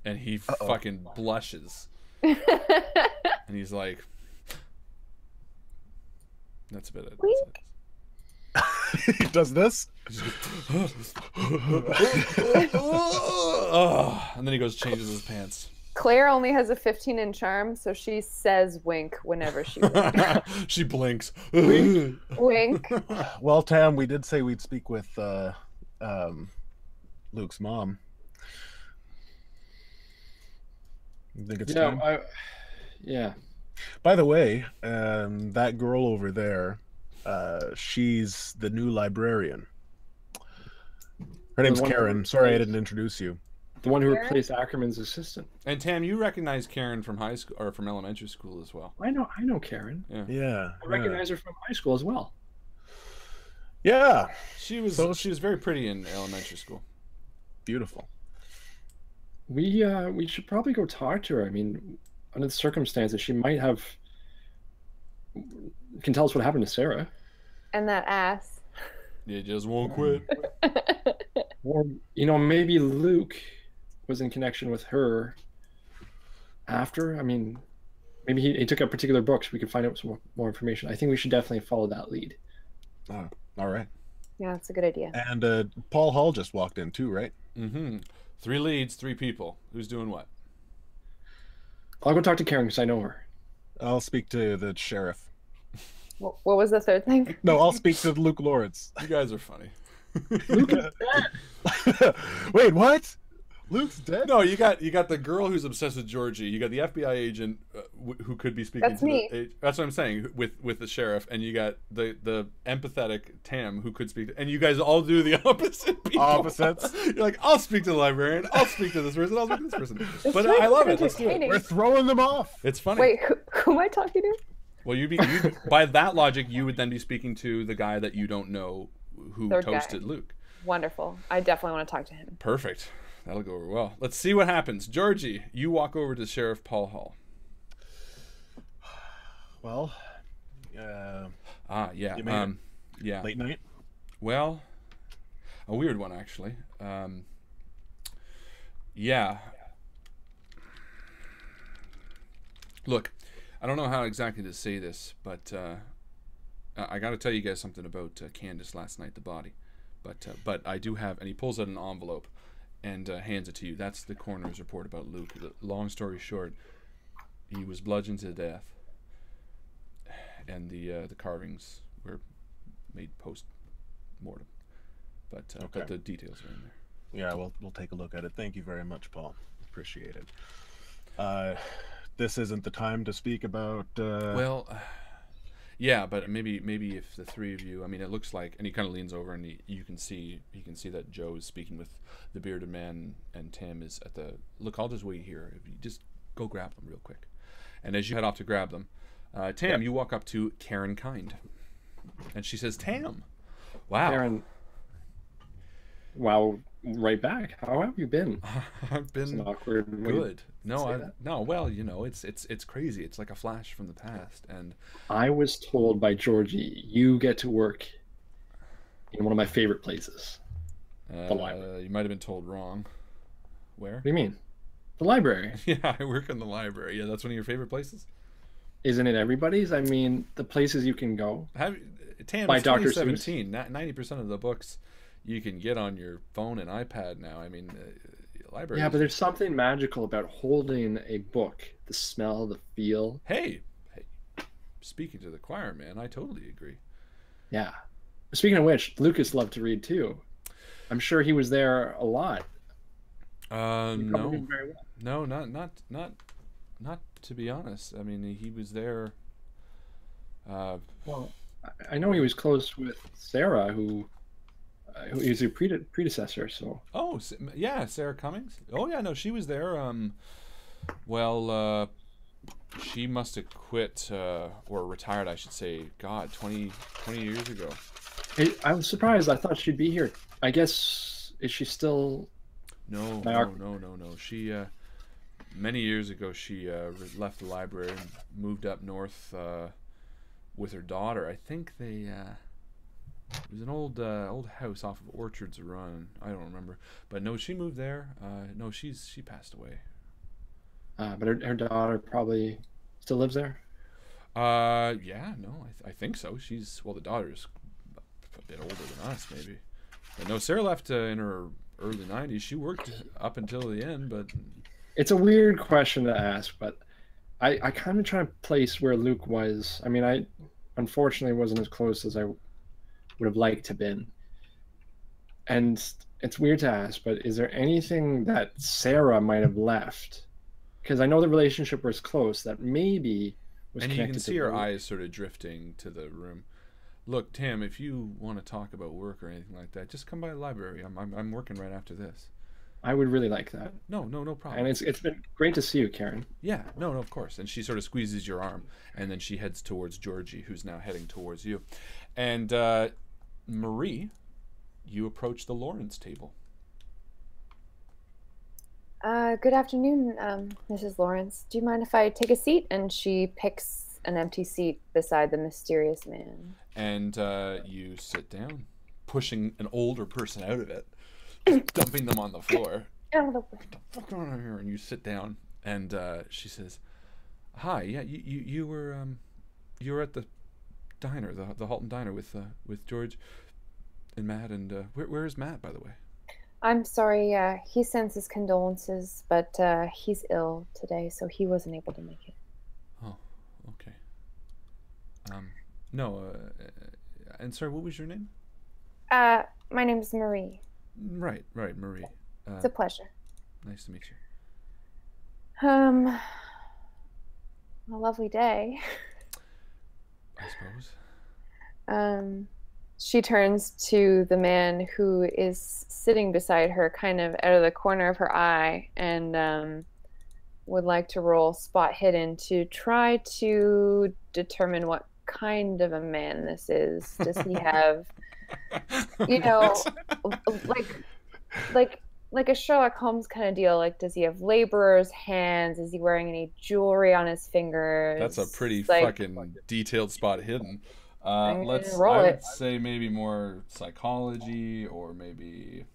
And he fucking blushes. And he's like, that's a bit of Wink. He does this? And then he goes, changes his pants. Claire only has a 15 in charm, so she says wink whenever she winks. She blinks. Wink. Well, Tam, we did say we'd speak with Luke's mom. You think it's time? Yeah. By the way, that girl over there, she's the new librarian. Her name's Karen. Sorry I didn't introduce you. The one who replaced Ackerman's assistant. And Tam, you recognize Karen from high school or from elementary school as well. I know Karen. Yeah. I recognize her from high school as well. Yeah. She was very pretty in elementary school. Beautiful. We should probably go talk to her. I mean, under the circumstances, she might have can tell us what happened to Sarah. And that ass. You just won't quit. Or maybe Luke was in connection with her after. I mean, maybe he took up particular books. We could find out some more information. I think we should definitely follow that lead. All right. Yeah, that's a good idea. And Paul Hall just walked in too, right? Mm-hmm. 3 leads, 3 people. Who's doing what? I'll go talk to Karen because I know her. I'll speak to the sheriff. What was the third thing? No, I'll speak to Luke Lawrence. You guys are funny. Luke is dead. Wait, what? Luke's dead? No, you got the girl who's obsessed with Georgie. You got the FBI agent who could be speaking That's to me. That's what I'm saying with the sheriff, and you got the empathetic Tam who could speak and you guys all do the opposite people. Opposites. You're like, I'll speak to the librarian, I'll speak to this person, I'll speak to this person. But I love it. Let's do it. We're throwing them off. It's funny. Wait, who am I talking to? Well, by that logic, you would then be speaking to the guy that you don't know who Third toasted guy. Luke. Wonderful. I definitely want to talk to him. Perfect. That'll go over well. Let's see what happens. Georgie, you walk over to Sheriff Paul Hall. Well, yeah. you made it. Yeah. Late night? Well, a weird one actually. Yeah. Look, I don't know how exactly to say this, but I got to tell you guys something about Candace last night, the body. But I do have, and he pulls out an envelope and hands it to you. That's the coroner's report about Luke. Long story short, he was bludgeoned to death, and the carvings were made post-mortem. But the details are in there. Yeah, we'll take a look at it. Thank you very much, Paul. Appreciate it. This isn't the time to speak about... Well, yeah, but maybe if the 3 of you, I mean, it looks like, and he kind of leans over and you can see that Joe is speaking with the bearded man and Tim is at the, look, I'll just wait here. If you just go grab them real quick. And as you head off to grab them, Tam, you walk up to Karen Kind. And she says, Tam, wow. Karen, wow, right back. How have you been? I've been It's an awkward way good. to No, say that. no. Well, it's crazy. It's like a flash from the past. And I was told by Georgie you get to work in one of my favorite places, the library. You might have been told wrong. Where? What do you mean? The library. Yeah, I work in the library. Yeah, that's one of your favorite places. Isn't it everybody's? I mean, the places you can go. Tam, By it's Dr. 2017. 90% of the books you can get on your phone and iPad now. I mean, libraries. Yeah, but there's something magical about holding a book. The smell, the feel. Hey, speaking to the choir, man, I totally agree. Yeah. Speaking of which, Lucas loved to read too. I'm sure he was there a lot. You probably No, did very well. no, not to be honest. I mean, he was there. Well, I know he was close with Sarah, who is your predecessor. So Oh, yeah, Sarah Cummings. Oh, yeah, no, she was there. Well, she must have quit or retired, I should say. God, 20 years ago. I was surprised. I thought she'd be here. I guess is she still? No, By no, our- no, no, no. She many years ago she left the library and moved up north with her daughter. I think they it was an old house off of Orchards Run. I don't remember, but no, she moved there. No, she passed away. But her daughter probably still lives there. Yeah, no, I think so. She's well, the daughter's a bit older than us, maybe. But no, Sarah left in her early 90s. She worked up until the end, but It's a weird question to ask, but I kind of try to place where Luke was. I mean, I unfortunately wasn't as close as I would have liked to been. And it's weird to ask, but is there anything that Sarah might have left? Because I know the relationship was close, that maybe was and you connected can see to her Luke. eyes sort of drifting to the room. Look, Tim, if you want to talk about work or anything like that, just come by the library. I'm working right after this. I would really like that. No problem. And it's been great to see you, Karen. Yeah, no, of course. And she sort of squeezes your arm, and then she heads towards Georgie, who's now heading towards you. And Marie, you approach the Lawrence table. Good afternoon, Mrs. Lawrence. Do you mind if I take a seat? And she picks an empty seat beside the mysterious man. And you sit down, pushing an older person out of it, dumping them on the floor. Out of the way. Get the fuck out of here! And you sit down, and she says, "Hi, yeah, you were at the diner, the Halton Diner with George and Matt, and where is Matt, by the way?" I'm sorry, he sends his condolences, but he's ill today, so he wasn't able to make it. Oh, okay. No, and sorry, what was your name? My name is Marie. Right, Marie. It's a pleasure. Nice to meet you. A lovely day. I suppose. She turns to the man who is sitting beside her, kind of out of the corner of her eye, and would like to roll spot hidden to try to determine what kind of a man this is. Does he have, you know, like a Sherlock Holmes kind of deal? Like, does he have laborer's hands? Is he wearing any jewelry on his fingers? That's a pretty Like, fucking detailed spot hidden. I'm gonna I roll would it. say maybe more psychology, or maybe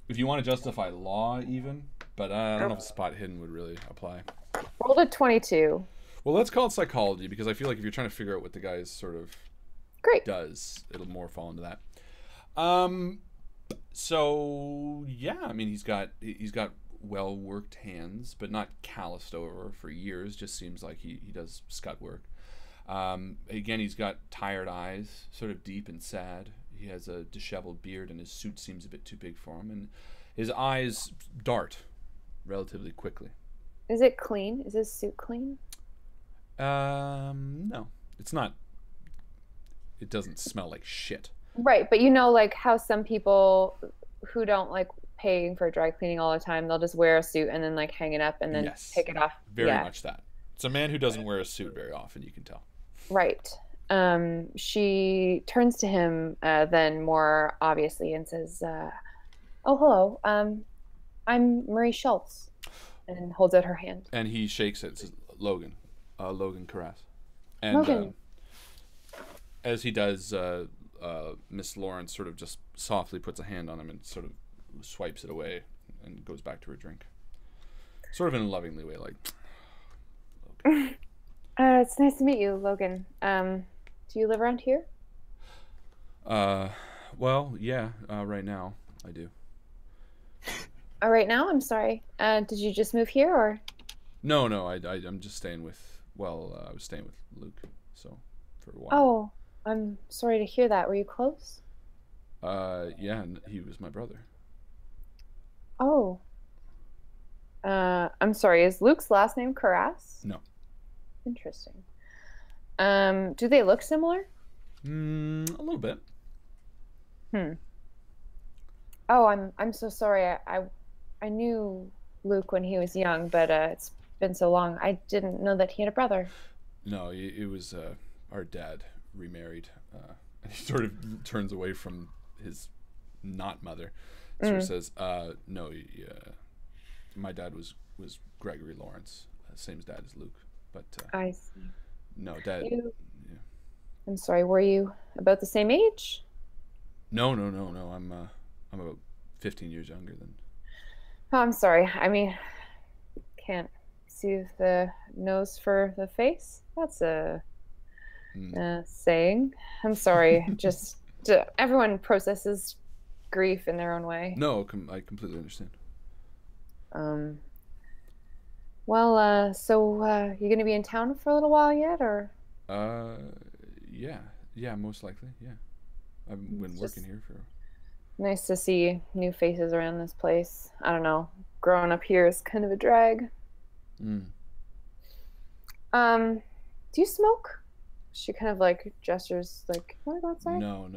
if you want to justify law even, but I don't know if spot hidden would really apply. Rolled a 22. Well, let's call it psychology, because I feel like if you're trying to figure out what the guy sort of Great. does, it'll more fall into that. So yeah, I mean he's got well worked hands, but not calloused over for years. Just seems like he does scut work. Again, he's got tired eyes, sort of deep and sad. He has a disheveled beard, and his suit seems a bit too big for him, and his eyes dart relatively quickly. Is it clean? Is his suit clean? No, it's not. It doesn't smell like shit. Right, but you know, like how some people who don't like paying for dry cleaning all the time, they'll just wear a suit and then like hang it up and then Yes. take it off. Very Yeah. much that. It's a man who doesn't wear a suit very often, you can tell. Right. She turns to him then more obviously and says, "Oh, hello. I'm Marie Schultz," and holds out her hand. And he shakes it. It says, Logan Carras. And Logan. as he does, Miss Lawrence sort of just softly puts a hand on him and sort of swipes it away and goes back to her drink. Sort of in a lovingly way, like, Logan. It's nice to meet you, Logan. Do you live around here? Well, yeah, right now I do. Right now? I'm sorry. Did you just move here, or? No, I'm just staying with, I was staying with Luke, so, for a while. Oh, I'm sorry to hear that. Were you close? Yeah, and he was my brother. Oh. I'm sorry. Is Luke's last name Carras? No. Interesting. Do they look similar? A little bit. Oh, I'm so sorry. I knew Luke when he was young, but it's been so long. I didn't know that he had a brother. No, it was our dad remarried. And he sort of turns away from his not mother. Sort of says, no, my dad was Gregory Lawrence, same as dad as Luke. But I see. no, dad. Yeah. I'm sorry. Were you about the same age? No. I'm about 15 years younger than. Oh, I'm sorry. I mean, can't see the nose for the face. That's a saying. I'm sorry. Just everyone processes grief in their own way. No, I completely understand. Well, so you gonna be in town for a little while yet, or? Yeah, most likely. Yeah, I've been working here for. Nice to see new faces around this place. I don't know. Growing up here is kind of a drag. Do you smoke? She kind of like gestures, like, "Want to go outside?" No.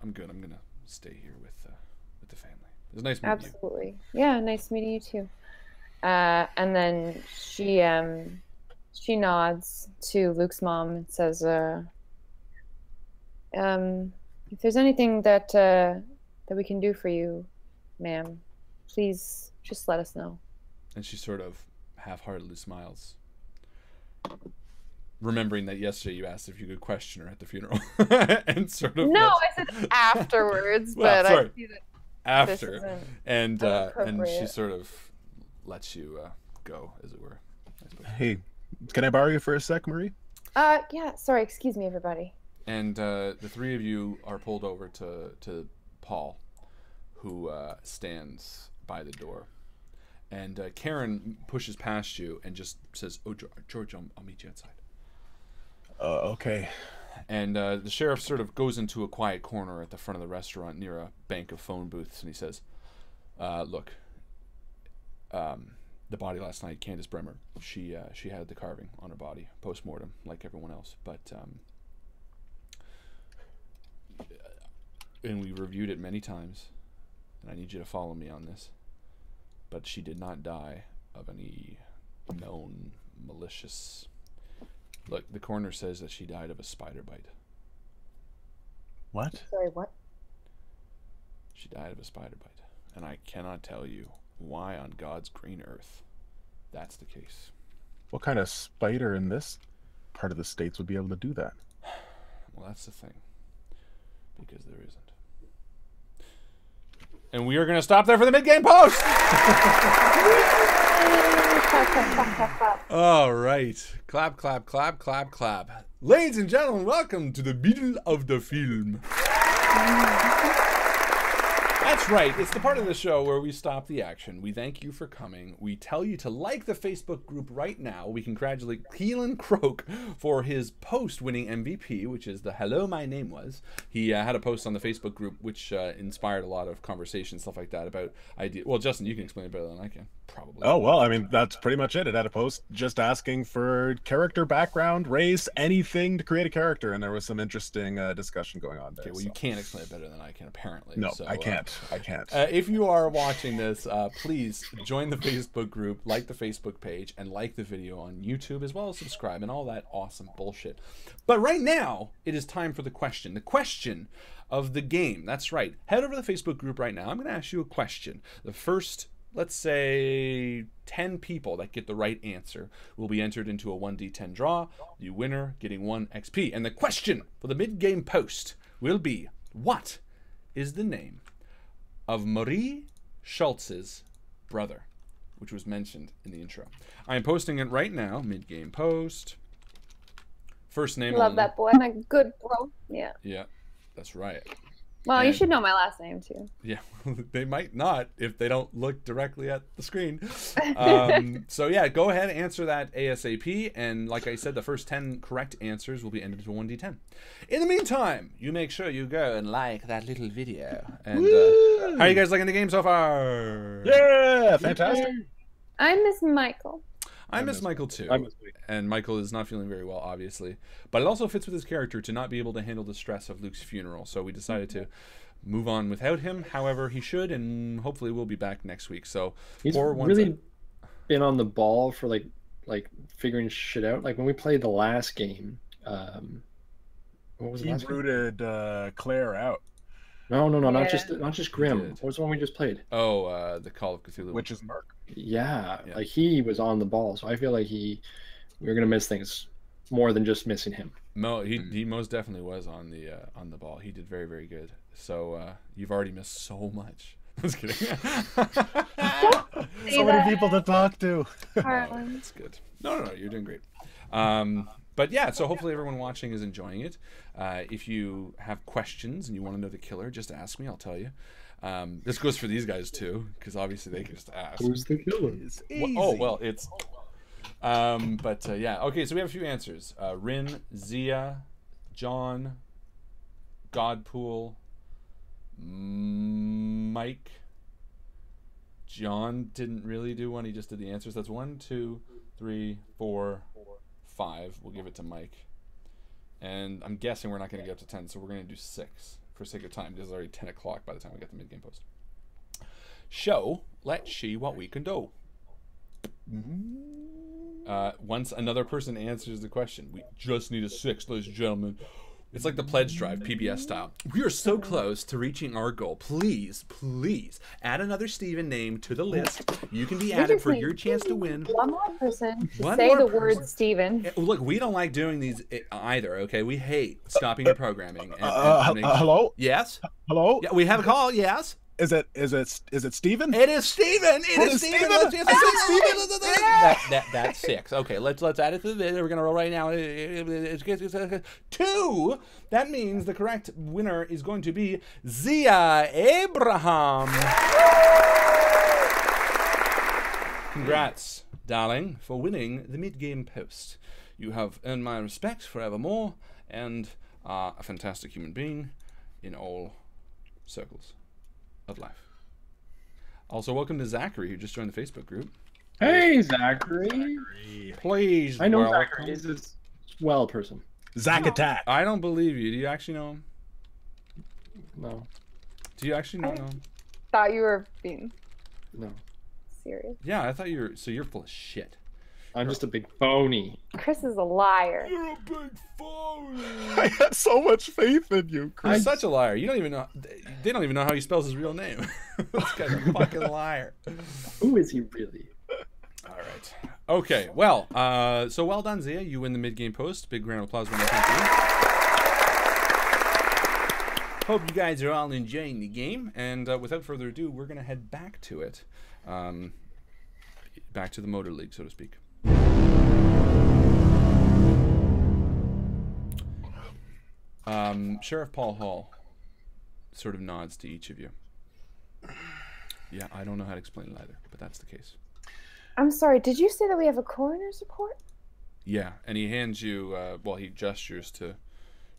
I'm good. I'm gonna stay here with the family. It was nice meeting you. Absolutely. Yeah, nice meeting you too. And then she nods to Luke's mom and says, if there's anything that we can do for you, ma'am, please just let us know. And she sort of half-heartedly smiles, remembering that yesterday you asked if you could question her at the funeral. And sort of I said afterwards, well, but sorry. I see that after, and she sort of lets you go, as it were, I suppose. Hey, can I borrow you for a sec, Marie? Yeah, sorry, excuse me, everybody. And the three of you are pulled over to Paul, who stands by the door. And Karen pushes past you and just says, "Oh, George, I'll meet you outside." Okay. And the sheriff sort of goes into a quiet corner at the front of the restaurant near a bank of phone booths, and he says, "Look, the body last night, Candace Bremer, she had the carving on her body, post-mortem, like everyone else, but and we reviewed it many times, and I need you to follow me on this, but she did not die of any known malicious. Look, the coroner says that she died of a spider bite." What? Sorry, what? She died of a spider bite, and I cannot tell you why on God's green earth that's the case. What kind of spider in this part of the States would be able to do that? Well, that's the thing, because there isn't. And we are going to stop there for the mid-game post. All right. Clap, clap, clap, clap, clap. Ladies and gentlemen, welcome to the middle of the film. That's right. It's the part of the show where we stop the action. We thank you for coming. We tell you to like the Facebook group right now. We congratulate Keelan Croak for his post-winning MVP, which is the "Hello, my name was." He had a post on the Facebook group which inspired a lot of conversation, stuff like that about ideas. Well, Justin, you can explain it better than I can, probably. Oh, well, I mean, that's pretty much it. It had a post just asking for character background, race, anything to create a character, and there was some interesting discussion going on there. Okay, well, you can't explain it better than I can, apparently. No, so, I can't. I can't. If you are watching this, please join the Facebook group, like the Facebook page, and like the video on YouTube, as well as subscribe and all that awesome bullshit. But right now, it is time for the question of the game. That's right. Head over to the Facebook group right now. I'm going to ask you a question. The first, let's say, 10 people that get the right answer will be entered into a 1d10 draw, the winner getting 1 XP. And the question for the mid-game post will be, what is the name of Marie Schultz's brother, which was mentioned in the intro? I am posting it right now, mid-game post. First name Love only. that boy. My good bro. Yeah. Yeah, that's right. Well, you And- should know my last name too. Yeah, they might not if they don't look directly at the screen. So yeah, go ahead and answer that ASAP. And like I said, the first 10 correct answers will be entered to 1d10. In the meantime, you make sure you go and like that little video. And how are you guys liking the game so far? Yeah, fantastic. I miss Michael. I miss Michael too. I miss Michael. And Michael is not feeling very well, obviously. But it also fits with his character to not be able to handle the stress of Luke's funeral. So we decided to move on without him. However, he should, and hopefully we'll be back next week. So He's for once, really been on the ball for like figuring shit out. Like when we played the last game, what was the He last game? rooted Claire out, No, not Yeah. just Grimm. did. What was the one we just played? the Call of Cthulhu. which is Mark. Yeah, Yeah. like he was on the ball. So I feel like we're gonna miss things more than just missing him. He most definitely was on the ball. He did very, very good. So you've already missed so much. Just kidding. Say So many that, people to talk to. Harlan. That's good. No, you're doing great. But yeah, so hopefully everyone watching is enjoying it. If you have questions and you want to know the killer, just ask me. I'll tell you. This goes for these guys too, because obviously they can just ask. Who's the killer? It's. Yeah. Okay, so we have a few answers. Rin, Zia, John, Godpool, Mike. John didn't really do one. He just did the answers. That's 1, 2, 3, 4, 5. We'll give it to Mike. And I'm guessing we're not going to get up to 10, so we're going to do 6 for sake of time. This is already 10 o'clock by the time we get the mid-game post. So, let's see what we can do. Once another person answers the question, we just need a 6, ladies and gentlemen. It's like the pledge drive, PBS style. We are so close to reaching our goal. Please add another Steven name to the list. You can be added for your chance to win. One more person to One say more the person. word Steven. Look, we don't like doing these either, okay? We hate stopping your programming. Hello? Yes? Hello? Yeah, we have a call, yes? Is it Steven? It is Steven! It is Steven! Let's answer Steven! That's 6. Okay, let's add it to the video. We're gonna roll right now. 2! That means the correct winner is going to be Zia Abraham. Congrats, darling, for winning the mid-game post. You have earned my respect forevermore, and are a fantastic human being in all circles of life. Also, welcome to Zachary, who just joined the Facebook group. Hey, Zachary. Please, I know welcome. Zachary. He's a swell person. Zach Attack. I don't believe you. Do you actually know him? No, Do you actually not know him? Thought you were being no. serious. Yeah, I thought you were. So you're full of shit. I'm just a big phony. Chris is a liar. You're a big phony. I had so much faith in you, You're Chris. such a liar. You don't even know. They don't even know how he spells his real name. This guy's a fucking liar. Who is he really? All right. Okay. Well, so well done, Zia. You win the mid-game post. Big round of applause one more time for you. Hope you guys are all enjoying the game. And without further ado, we're going to head back to it. Back to the Motor League, so to speak. Sheriff Paul Hall sort of nods to each of you. Yeah, I don't know how to explain it either, but that's the case. I'm sorry, did you say that we have a coroner's report? Yeah, and he hands you, he gestures to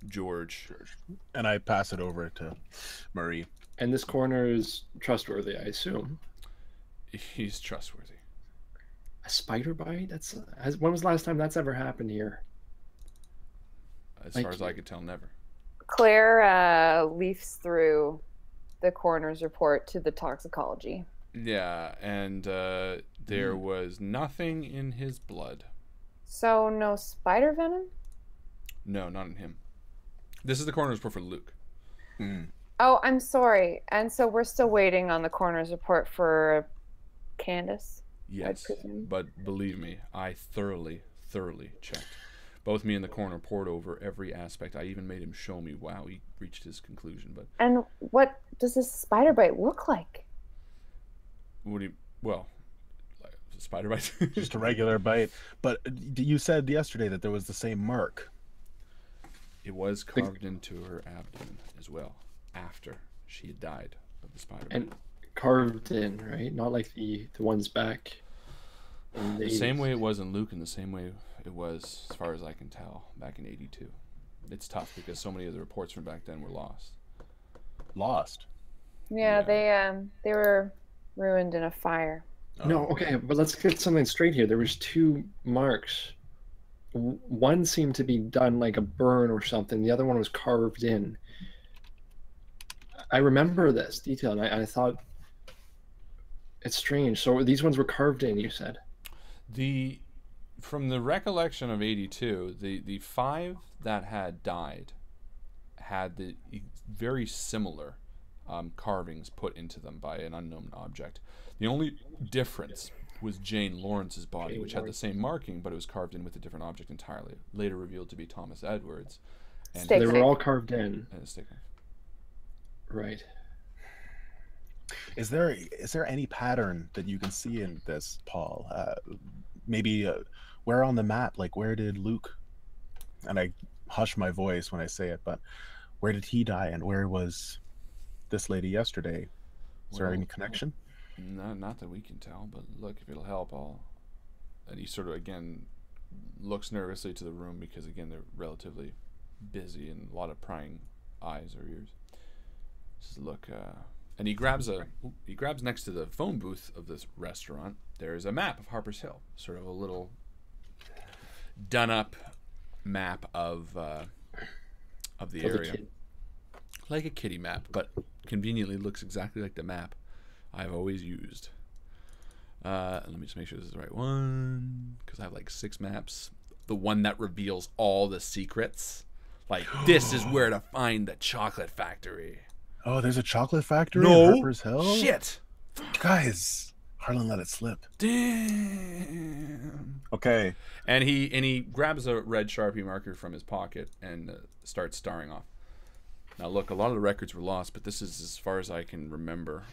George. And I pass it over to Marie. And this coroner is trustworthy, I assume. He's trustworthy. A spider bite? When was the last time that's ever happened here? As Like- far as I could tell, never. Claire leafs through the coroner's report to the toxicology. Yeah, and there was nothing in his blood. So no spider venom? No, not in him. This is the coroner's report for Luke. Oh, I'm sorry. And so we're still waiting on the coroner's report for Candace? Yes, presume. but believe me, I thoroughly checked. Both me and the coroner poured over every aspect. I even made him show me how he reached his conclusion. But And what does this spider bite look like? what do you? Well, like a spider bite. Just a regular bite. But you said yesterday that there was the same mark. It was carved into her abdomen as well. after she had died of the spider bite. And carved in, right? Not like the ones back in The 80s. same way it was in Luke and the same way it was, as far as I can tell, back in 82. It's tough because so many of the reports from back then were lost. Lost. Yeah, they were ruined in a fire. No, okay, but let's get something straight here. There was 2 marks. One seemed to be done like a burn or something. The other one was carved in. I remember this detail, and I thought it's strange. So these ones were carved in, you said? From the recollection of 82, the 5 that had died had the very similar carvings put into them by an unknown object. The only difference was Jane Lawrence's body, which had the same marking, but it was carved in with a different object entirely. Later revealed to be Thomas Edwards. And they were all carved in. And a stick knife. Right. Is there any pattern that you can see in this, Paul? Maybe where on the map, like where did Luke, and I hush my voice when I say it, but where did he die and where was this lady yesterday? Is there any connection? Not that we can tell, but look, if it'll help, and he sort of, again, looks nervously to the room because, again, they're relatively busy and a lot of prying eyes or ears. Just look, and he grabs next to the phone booth of this restaurant, there's a map of Harper's Hill, sort of a little done-up map of the area. Like a kitty map, but conveniently looks exactly like the map I've always used. Let me just make sure this is the right one, because I have like 6 maps. The one that reveals all the secrets. Like, this is where to find the chocolate factory. Oh, there's a chocolate factory in Harper's Hill? Shit! Guys, Harlan let it slip. Damn. Okay. And he grabs a red Sharpie marker from his pocket and starts starring off. Now look, a lot of the records were lost, but this is as far as I can remember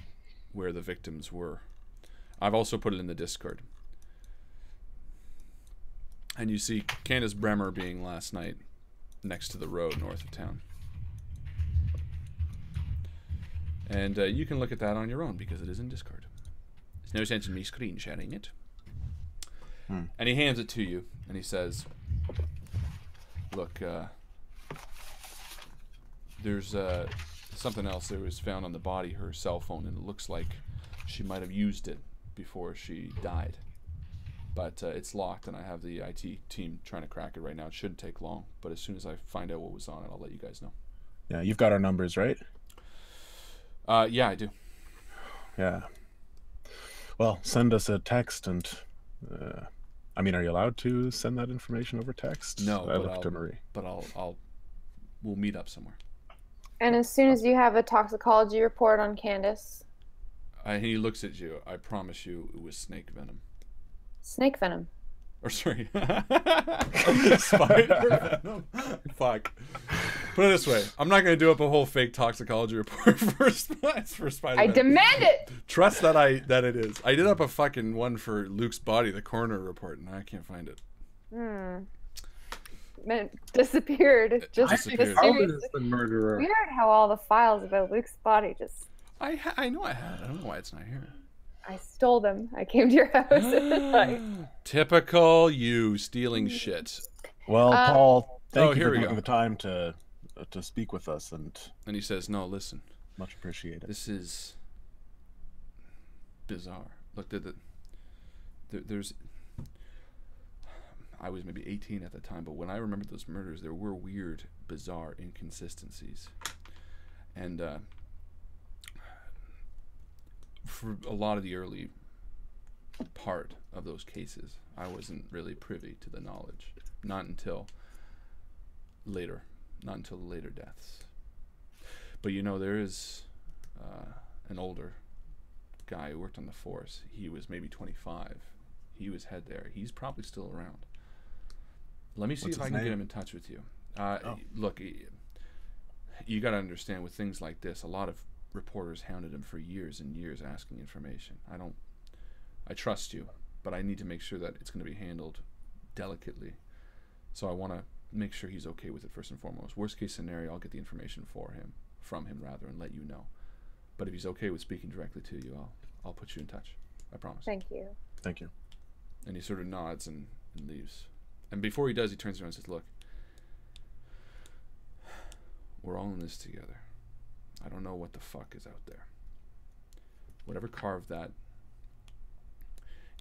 where the victims were. I've also put it in the Discord. And you see Candace Bremer being last night next to the road north of town. And you can look at that on your own because it is in Discord. There's no sense in me screen sharing it. And he hands it to you and he says, look, there's something else that was found on the body, her cell phone, and it looks like she might have used it before she died. But it's locked, and I have the IT team trying to crack it right now. It shouldn't take long, but as soon as I find out what was on it, I'll let you guys know. Yeah, you've got our numbers, right? Yeah, I do. Yeah. Well, send us a text, and I mean, are you allowed to send that information over text? No, I look to Marie. But we'll meet up somewhere. And as soon as you have a toxicology report on Candace. He looks at you. I promise you it was snake venom. Snake venom. Or sorry. Spider venom. Fuck. Put it this way. I'm not going to do up a whole fake toxicology report for spider I venom. demand it! Trust that it is. I did up a fucking one for Luke's body, the coroner report, and I can't find it. It disappeared. Just disappeared. Alvin is the murderer. Weird how all the files about Luke's body just... I know I had. I don't know why it's not here. I stole them. I came to your house. Typical you stealing shit. Well, Paul, thank you for we taking go. the time to speak with us, and he says, no, listen. Much appreciated. This is bizarre. Look, there's... I was maybe 18 at the time, but when I remembered those murders, there were weird, bizarre inconsistencies. And for a lot of the early part of those cases, I wasn't really privy to the knowledge. Not until later. Not until the later deaths. But you know, there is an older guy who worked on the force. He was maybe 25. He was head there. He's probably still around. Let me see if I can get him in touch with you. Look, you got to understand, with things like this, a lot of reporters hounded him for years and years asking information. I trust you, but I need to make sure that it's going to be handled delicately. So I want to make sure he's okay with it first and foremost. Worst case scenario, I'll get the information for him from him rather and let you know. But if he's okay with speaking directly to you, I'll put you in touch. I promise. Thank you. Thank you. And he sort of nods and leaves. And before he does, he turns around and says, look, we're all in this together. I don't know what the fuck is out there. Whatever carved that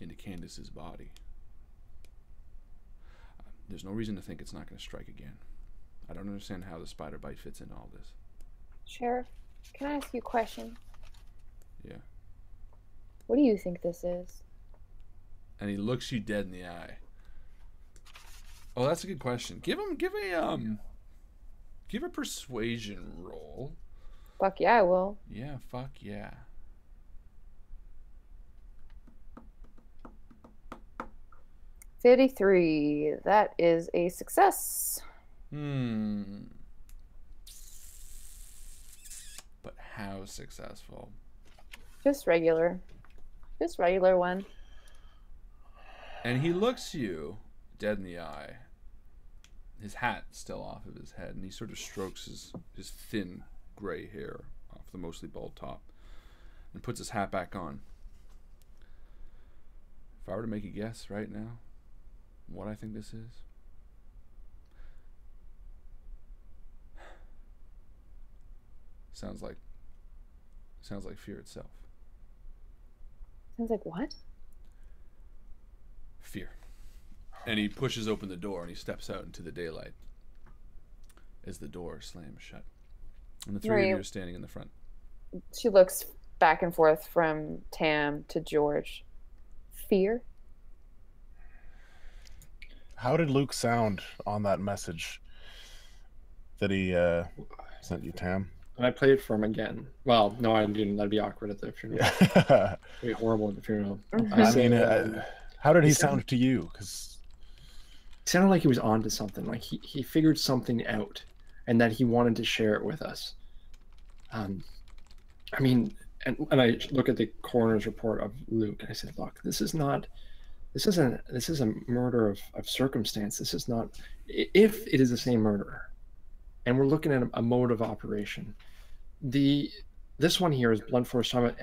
into Candace's body, there's no reason to think it's not going to strike again. I don't understand how the spider bite fits into all this. Sheriff, can I ask you a question? Yeah. What do you think this is? And he looks you dead in the eye. Oh, that's a good question. Give a persuasion roll. Fuck yeah, I will. Yeah, fuck yeah. $53. That is a success. But how successful? Just regular. Just regular one. And he looks you dead in the eye. His hat still off of his head, and he sort of strokes his thin gray hair off the mostly bald top and puts his hat back on. If I were to make a guess right now what I think this is, sounds like fear itself. Sounds like what? Fear. And he pushes open the door and he steps out into the daylight as the door slams shut. And the three of you are standing in the front. She looks back and forth from Tam to George. Fear? How did Luke sound on that message that he sent you, Tam? And I played it for him again. Well, no, I didn't. That'd be awkward at the funeral. Yeah. It'd be horrible at the funeral. I mean, how did he sound to you? Because it sounded like he was onto something. Like he figured something out, and that he wanted to share it with us. I mean, and I look at the coroner's report of Luke, and I said, look, this is a murder of circumstance. This is not, if it is the same murderer, and we're looking at a mode of operation. This one here is blunt force trauma.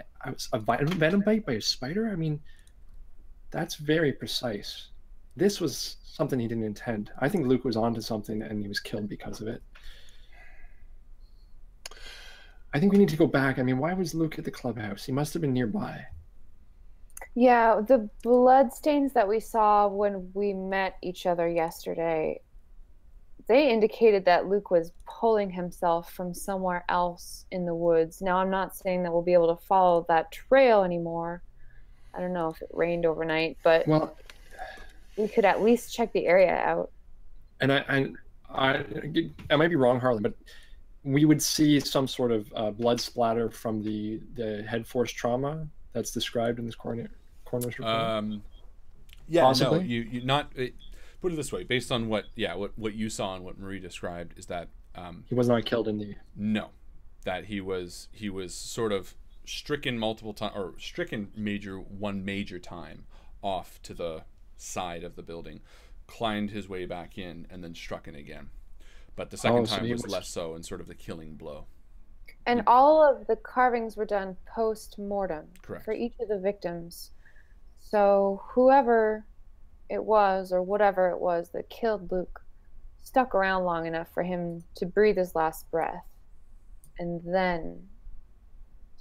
A venom bite by a spider? I mean, that's very precise. This was something he didn't intend. I think Luke was onto something and he was killed because of it. I think we need to go back. I mean, why was Luke at the clubhouse? He must have been nearby. Yeah, the blood stains that we saw when we met each other yesterday, they indicated that Luke was pulling himself from somewhere else in the woods. Now, I'm not saying that we'll be able to follow that trail anymore. I don't know if it rained overnight, but well, we could at least check the area out. And I might be wrong, Harlan, but we would see some sort of blood splatter from the head force trauma that's described in this coroner's report. Yeah, possibly? no, you not. Put it this way, based on what you saw and what Marie described, is that he was not killed in the. No, that he was sort of stricken multiple times, or stricken one major time off to the side of the building, climbed his way back in, and then struck in again. But the second time was less so, and sort of the killing blow. And all of the carvings were done post-mortem. Correct. For each of the victims. So whoever it was, or whatever it was that killed Luke, stuck around long enough for him to breathe his last breath, and then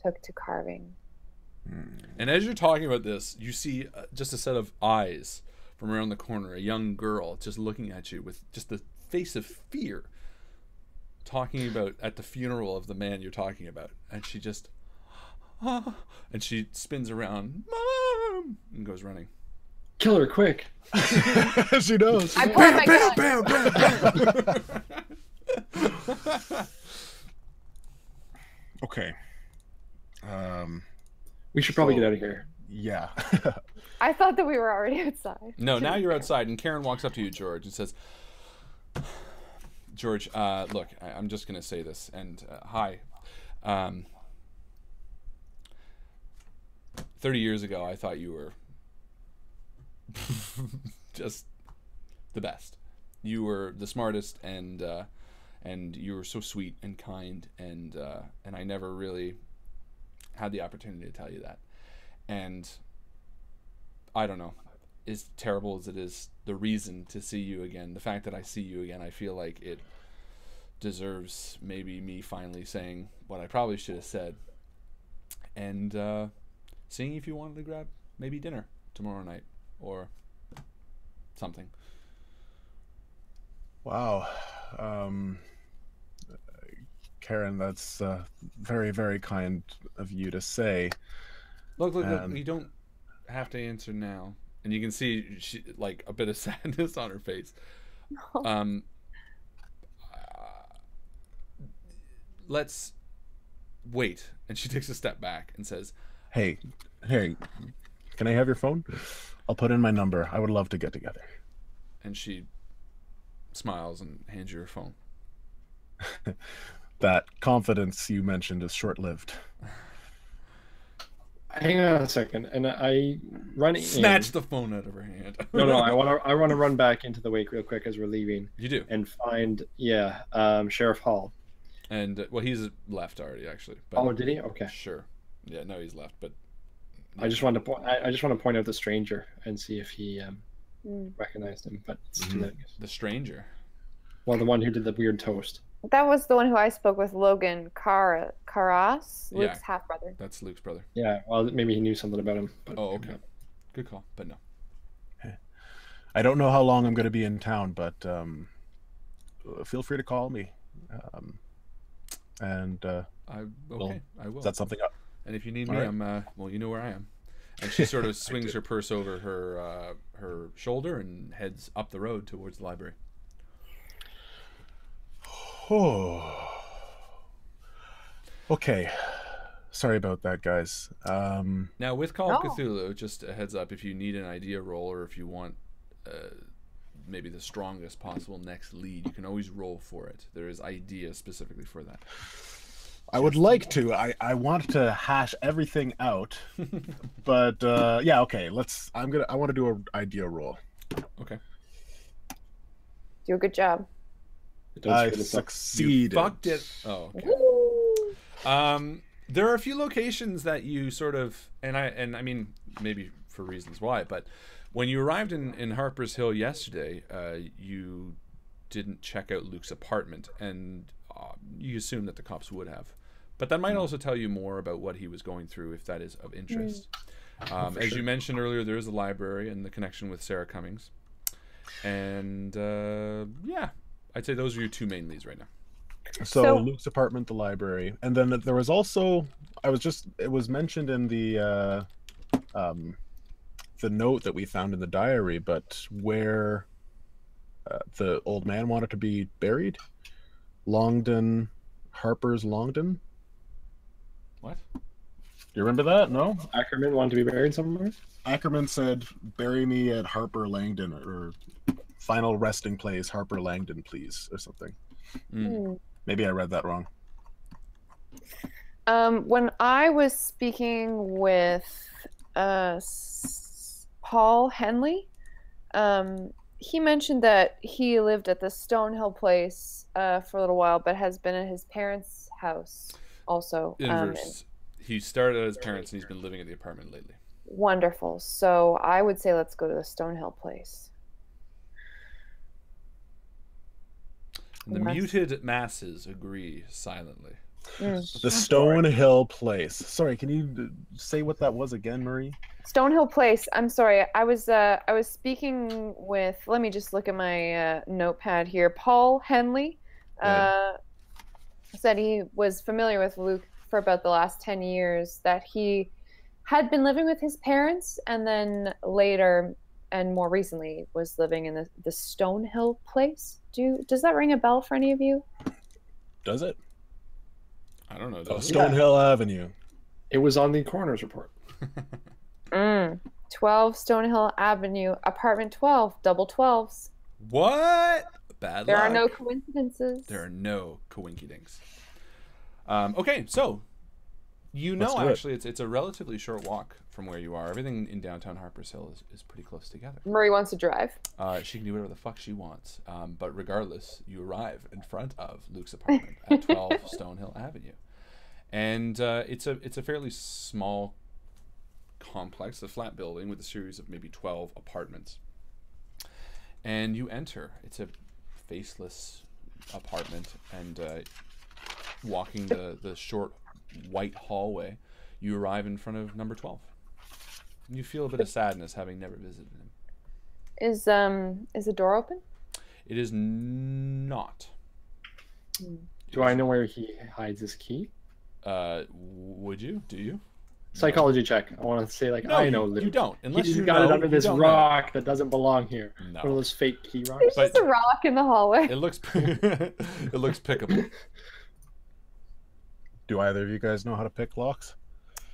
took to carving. And as you're talking about this, you see just a set of eyes from around the corner, a young girl just looking at you with just the face of fear, talking about at the funeral of the man you're talking about. And she just, and she spins around, Mom, and goes running. Kill her quick. She knows. I pulled my gun. Bam. Okay. We should probably get out of here. Yeah. I thought that we were already outside. No, now you're outside, and Karen walks up to you, George, and says, George, look, I'm just going to say this, and hi. 30 years ago, I thought you were just the best. You were the smartest and and you were so sweet and kind, and I never really had the opportunity to tell you that. And I don't know, as terrible as it is, the reason to see you again, the fact that I see you again, I feel like it deserves maybe me finally saying what I probably should have said, and seeing if you wanted to grab maybe dinner tomorrow night or something. Wow. Karen, that's very, very kind of you to say. Look, you don't have to answer now. And you can see she, like, a bit of sadness on her face. Let's wait. And she takes a step back and says, Hey, can I have your phone? I'll put in my number. I would love to get together. And she smiles and hands you her phone. That confidence you mentioned is short-lived. Hang on a second, and I run in. Snatch the phone out of her hand. No, I want to run back into the wake real quick as we're leaving. You do. And find Sheriff Hall. And well, he's left already, actually. But oh, did he? Okay. Sure. Yeah, no, he's left. But I just want to point out the stranger and see if he recognized him. But it's too late. The stranger. Well, the one who did the weird toast. That was the one who I spoke with, Logan Carras, Luke's half-brother. That's Luke's brother. Yeah, well, maybe he knew something about him. But oh, okay. Good call, but no. I don't know how long I'm going to be in town, but feel free to call me. I will. Is that something up? And if you need me, I'm well, you know where I am. And she sort of swings her purse over her shoulder and heads up the road towards the library. Oh. Okay. Sorry about that, guys. Now, with Call of Cthulhu, just a heads up, if you need an idea roll or if you want maybe the strongest possible next lead, you can always roll for it. There is idea specifically for that. I would like to. I want to hash everything out, but yeah, okay. I want to do an idea roll. Okay. Do a good job. I succeeded. You fucked it. Oh, okay. There are a few locations that you sort of, and I mean, maybe for reasons why, but when you arrived in Harper's Hill yesterday, you didn't check out Luke's apartment, and you assume that the cops would have. But that might also tell you more about what he was going through, if that is of interest. As you mentioned earlier, there is a library and the connection with Sarah Cummings. And yeah, I'd say those are your two main leads right now. So Luke's apartment, the library, and then there was also, it was mentioned in the note that we found in the diary, but where the old man wanted to be buried, Harper's Longdon. What? Do you remember that? No? Ackerman wanted to be buried somewhere? Ackerman said, "Bury me at Harper Langdon," or "Final resting place, Harper Langdon, please," or something. Maybe I read that wrong. When I was speaking with Paul Henley, he mentioned that he lived at the Stonehill place for a little while, but has been at his parents' house also. Inverse. He started at his parents' and he's been living at the apartment lately. Wonderful. So I would say let's go to the Stonehill place. The muted masses agree silently. The Stonehill place. Sorry, can you say what that was again, Marie? Stonehill place. I'm sorry. I was speaking with. Let me just look at my notepad here. Paul Henley said he was familiar with Luke for about the last 10 years. That he had been living with his parents, and then later and more recently was living in the Stonehill place. Does that ring a bell for any of you? Does it? I don't know. Stonehill Avenue. It was on the coroner's report. 12 Stonehill Avenue, apartment 12, double 12s. What? Bad luck. There are no coincidences. There are no coinkydinks. Okay, so You Let's know, do it. actually, it's a relatively short walk from where you are. Everything in downtown Harper's Hill is pretty close together. Murray wants to drive. She can do whatever the fuck she wants. But regardless, you arrive in front of Luke's apartment at 12 Stonehill Avenue. And it's a fairly small complex, a flat building with a series of maybe 12 apartments. And you enter. It's a faceless apartment, and walking the short white hallway, you arrive in front of number 12. You feel a bit of sadness having never visited him. Is the door open? It is not. Do I know where he hides his key? Would you? Do you? Psychology check. I want to say like, No, I know. you don't. Unless He's you got it know, under you this don't know. rock that doesn't belong here. No. One of those fake key rocks. There's But- just a rock in the hallway. It looks it looks pickable. Do either of you guys know how to pick locks?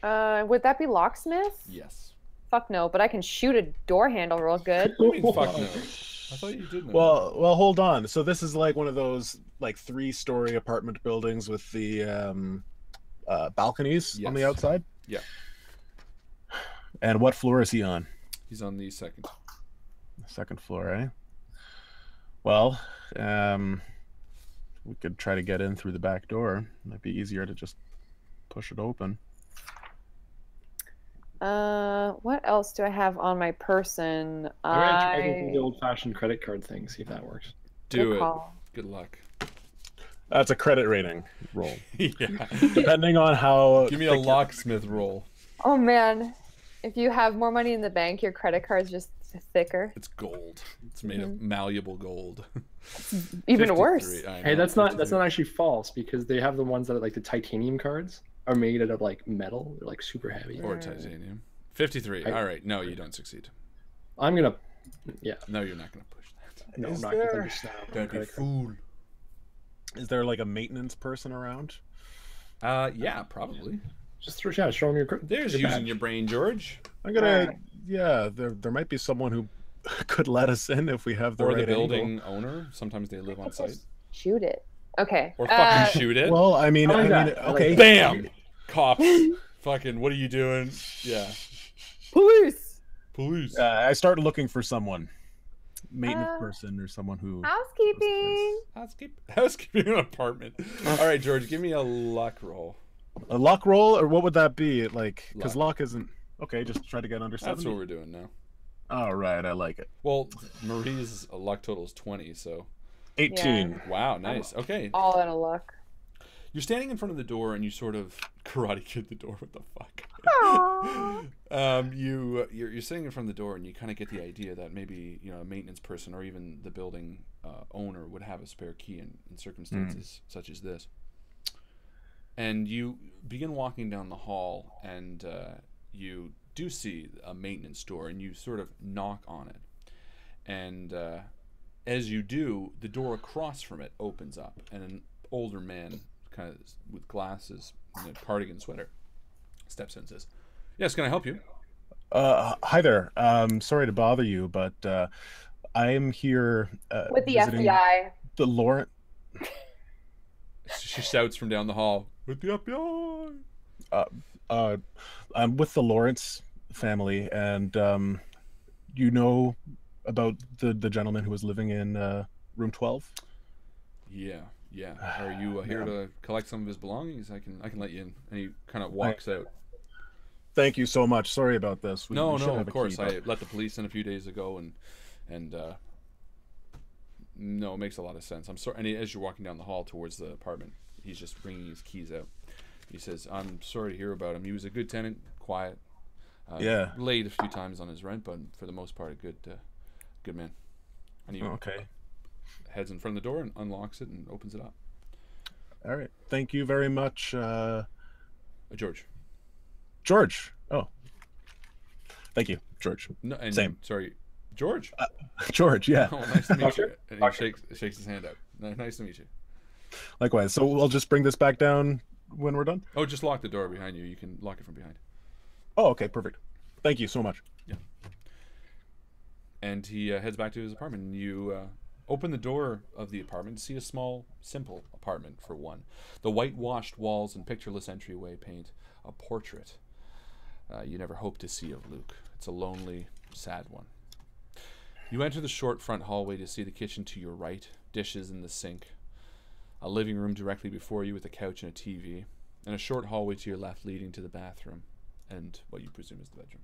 Would that be locksmith? Yes. Fuck no, but I can shoot a door handle real good. I mean, fuck no. I thought you did know. Well, hold on. So this is like one of those like 3-story apartment buildings with the balconies on the Yes. outside. Yeah. And what floor is he on? He's on the second. Second floor, eh? Well, we could try to get in through the back door. Might be easier to just push it open. What else do I have on my person? I'm gonna try to do the old-fashioned credit card thing. See if that works. Do Good it. call. Good luck. That's a credit rating roll. Yeah. Depending on how... Give me a locksmith roll. Oh man, if you have more money in the bank, your credit card's just thicker. It's gold. It's made of malleable gold. Even worse. 53, I Hey, know, that's not 53. actually false, because they have the ones that are like the titanium cards are made out of like metal. They're like super heavy. Or titanium. 53. All right. No, you don't succeed. I'm gonna, No, you're not going to push that. no, I'm Is not gonna there- understand. Don't be fool. Is there like a maintenance person around? Yeah, probably. Just show them your. There's your using badge. your brain, George. I'm gonna... Yeah, there might be someone who could let us in if we have the Or right the building angle. owner. Sometimes they live on site. Shoot it. Okay. Or fucking shoot it. Well, I mean, I like that. I like okay. that. Bam! Cops. Fucking, what are you doing? Yeah. Police. Police. I start looking for someone, maintenance Uh, person or someone who. Housekeeping. Housekeeping an apartment. All right, George, give me a luck roll. A luck roll, or what would that be? Like, because Luck. luck isn't okay. Just try to get under 70. That's what we're doing now. All right, I like it. Well, Marie's luck total is 20, so 18. wow, nice. Okay, All out of luck. you're standing in front of the door and you sort of karate kid the door. What the fuck? Aww. You're sitting in front of the door and you kind of get the idea that maybe a maintenance person or even the building owner would have a spare key in circumstances such as this. And you begin walking down the hall and you do see a maintenance door and you sort of knock on it. And as you do, the door across from it opens up and an older man, kind of with glasses and a cardigan sweater, steps in and says, "Yes, can I help you?" Hi there. Sorry to bother you, but I am here With the visiting FBI. the Lawrence. She shouts from down the hall, "With the FBI!" I'm with the Lawrence family, and you know about the gentleman who was living in room 12. Yeah. Are you here to collect some of his belongings? I can let you in. And he kind of walks out. Thank you so much. Sorry about this. We No, should have of a course. key, I let the police in a few days ago, and no, it makes a lot of sense. I'm sorry. And as you're walking down the hall towards the apartment, he's just bringing his keys out. He says, "I'm sorry to hear about him. He was a good tenant, quiet. Yeah. Late a few times on his rent, but for the most part, a good man." And he Okay. heads in front of the door and unlocks it and opens it up. All right. Thank you very much, George. George. Oh. Thank you, George. No, and Same. Sorry, George. George, yeah. Oh, nice to meet you. Doctor? And he shakes his hand out. Nice to meet you. Likewise. So we'll just bring this back down when we're done? Oh, just lock the door behind you. You can lock it from behind. Oh, okay. Perfect. Thank you so much. And he heads back to his apartment. And you open the door of the apartment to see a small, simple apartment for one. The whitewashed walls and pictureless entryway paint a portrait you never hoped to see of Luke. It's a lonely, sad one. You enter the short front hallway to see the kitchen to your right, dishes in the sink, a living room directly before you with a couch and a TV, and a short hallway to your left leading to the bathroom and what you presume is the bedroom.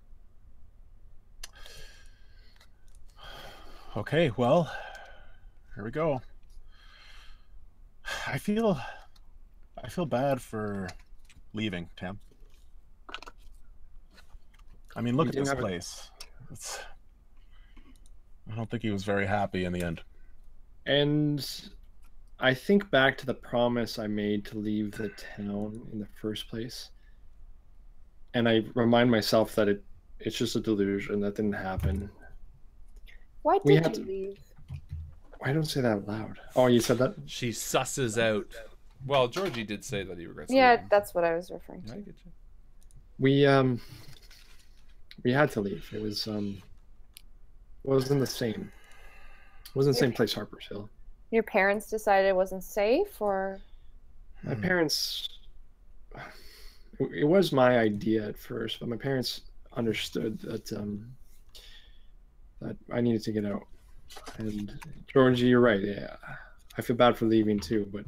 Okay, well, here we go. I feel bad for leaving, Tam. I mean, look at this place. I don't think he was very happy in the end. And I think back to the promise I made to leave the town in the first place. And I remind myself that it's just a delusion. That didn't happen. Why did you leave? Why don't say that out loud? Oh, you said that? She susses out. Well, Georgie did say that he regrets Yeah, leaving. that's what I was referring to. I get you. We had to leave. It wasn't the same. It wasn't the same place Harper's Hill. Your parents decided it wasn't safe, or? My parents, it was my idea at first, but my parents understood that that I needed to get out. And Georgie, you're right. Yeah, I feel bad for leaving too, but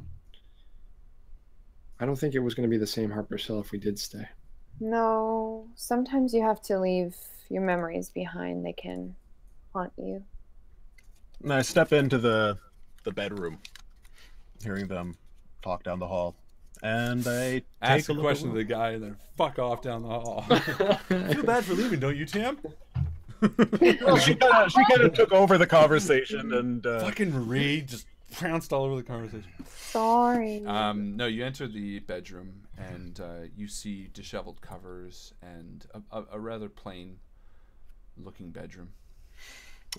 I don't think it was going to be the same Harper's Hill if we did stay. No, sometimes you have to leave your memories behind. They can haunt you. And I step into the bedroom, hearing them talk down the hall, and I ask a question to the guy and then fuck off down the hall. I feel bad for leaving, don't you, Tam? Well, she kind of took over the conversation and fucking Marie just pounced all over the conversation. Sorry. No, you enter the bedroom and you see disheveled covers and a rather plain looking bedroom.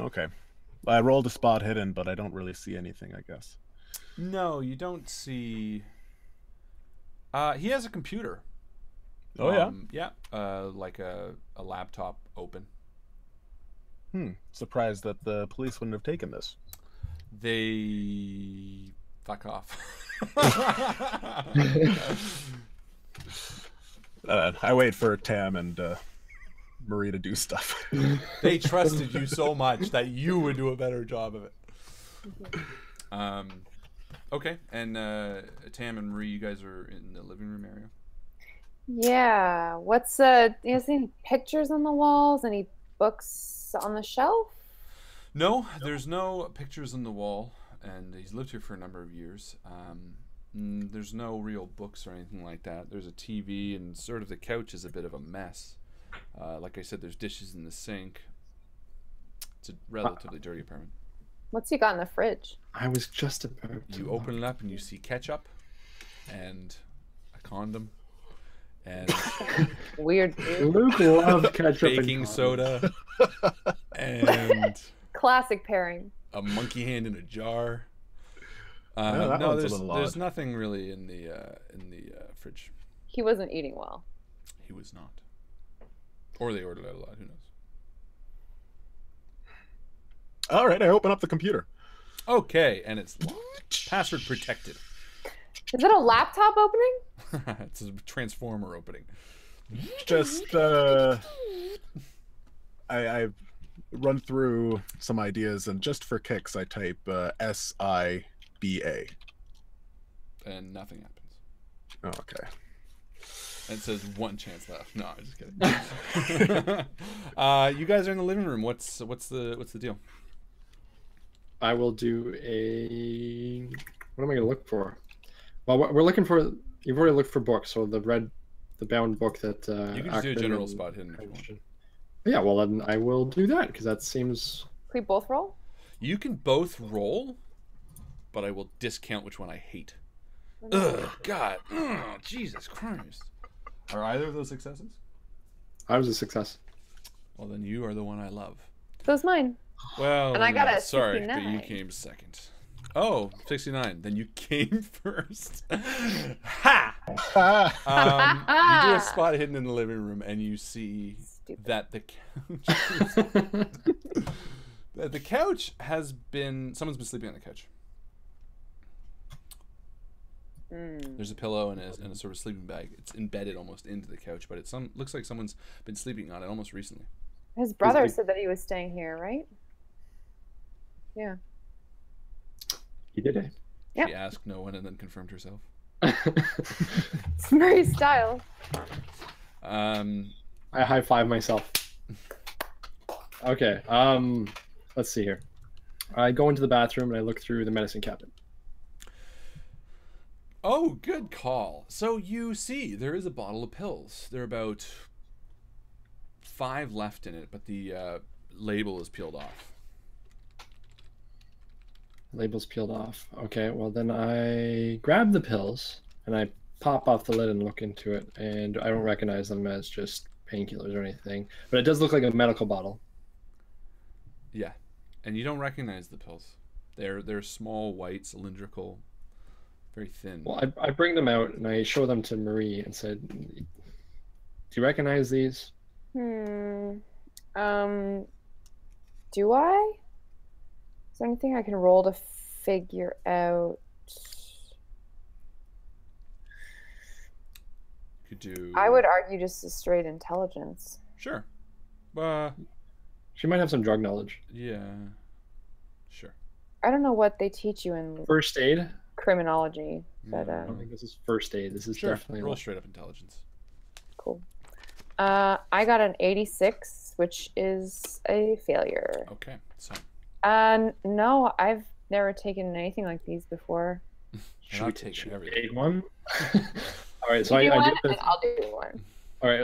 Okay. I rolled a spot hidden, but I don't really see anything, I guess. No, you don't see. He has a computer. Oh, yeah? Yeah, like a laptop open. Surprised that the police wouldn't have taken this. They fuck off. I wait for Tam and Marie to do stuff. They trusted you so much that you would do a better job of it. Okay, and Tam and Marie, you guys are in the living room area. Yeah. What's any pictures on the walls? Any books on the shelf? No, there's no pictures on the wall, and he's lived here for a number of years. There's no real books or anything like that. There's a TV, and sort of the couch is a bit of a mess. Like I said, there's dishes in the sink. It's a relatively dirty apartment. What's he got in the fridge? I was just about to. You open it up and you see ketchup and a condom and Weird. Luke loves ketchup baking and soda and Classic pairing. a monkey hand in a jar. Yeah, no, one's a little there's odd. nothing really in the fridge. He wasn't eating well. He was not. Or they ordered out a lot. Who knows? All right, I open up the computer. Okay, and it's password protected. Is it a laptop opening? It's a transformer opening. Just I run through some ideas, and just for kicks, I type SIBA. And nothing happens. Oh, okay. And it says one chance left. No, I'm just kidding. You guys are in the living room. What's the deal? I will do a. What am I going to look for? Well, we're looking for. You've already looked for books, so the bound book that. You can just do a general spot hidden if you want. Yeah, well then I will do that because that seems. Can we both roll? You can both roll, but I will discount which one I hate. Ugh, God. Ugh, Jesus Christ. Are either of those successes? I was a success. Well, then you are the one I love. So's mine. Well, And I got a sorry, 69. but you came second. Oh, 69. Then you came first. Ha! You do a spot hidden in the living room, and you see Stupid. that the couch The couch has been... Someone's been sleeping on the couch. There's a pillow and a sort of sleeping bag. It's embedded almost into the couch, but looks like someone's been sleeping on it almost recently. His brother said that he was staying here, right? Yeah. He did it. Yep. She asked no one and then confirmed herself. It's Murray's style. I high five myself. Okay. Let's see here. I go into the bathroom and I look through the medicine cabinet. Oh, good call. So you see, there is a bottle of pills. There are about 5 left in it, but the label is peeled off. Label's peeled off. Okay, well then I grab the pills and I pop off the lid and look into it, and I don't recognize them as just painkillers or anything, but it does look like a medical bottle. Yeah, and you don't recognize the pills. They're small, white, cylindrical, very thin. Well, I bring them out and I show them to Marie and said, "Do you recognize these?" Do I? Is there anything I can roll to figure out? Could do. I would argue just a straight intelligence. Sure. She might have some drug knowledge. Yeah. Sure. I don't know what they teach you in First aid? criminology, but I don't think this is first aid. This is Sure. definitely Roll straight up intelligence. cool. I got an 86, which is a failure. Okay. So. No, I've never taken anything like these before. Should we take everything? Take one? All right, so You do I one, do this. and I'll do one. All right,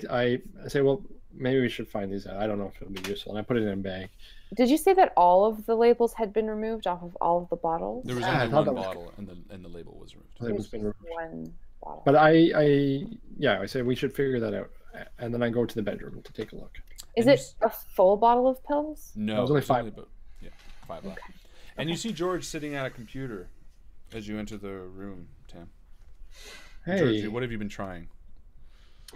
I say, well, maybe we should find these out. I don't know if it'll be useful. And I put it in a bag. Did you say that all of the labels had been removed off of all of the bottles? There was I only thought one that was- bottle, and the label was removed. The label's been removed. One bottle. But I say we should figure that out. And then I go to the bedroom to take a look. Is And it a full bottle of pills? No, There was only there's 5. about 5 left. And you see George sitting at a computer as you enter the room, Tam. Hey, George, what have you been trying?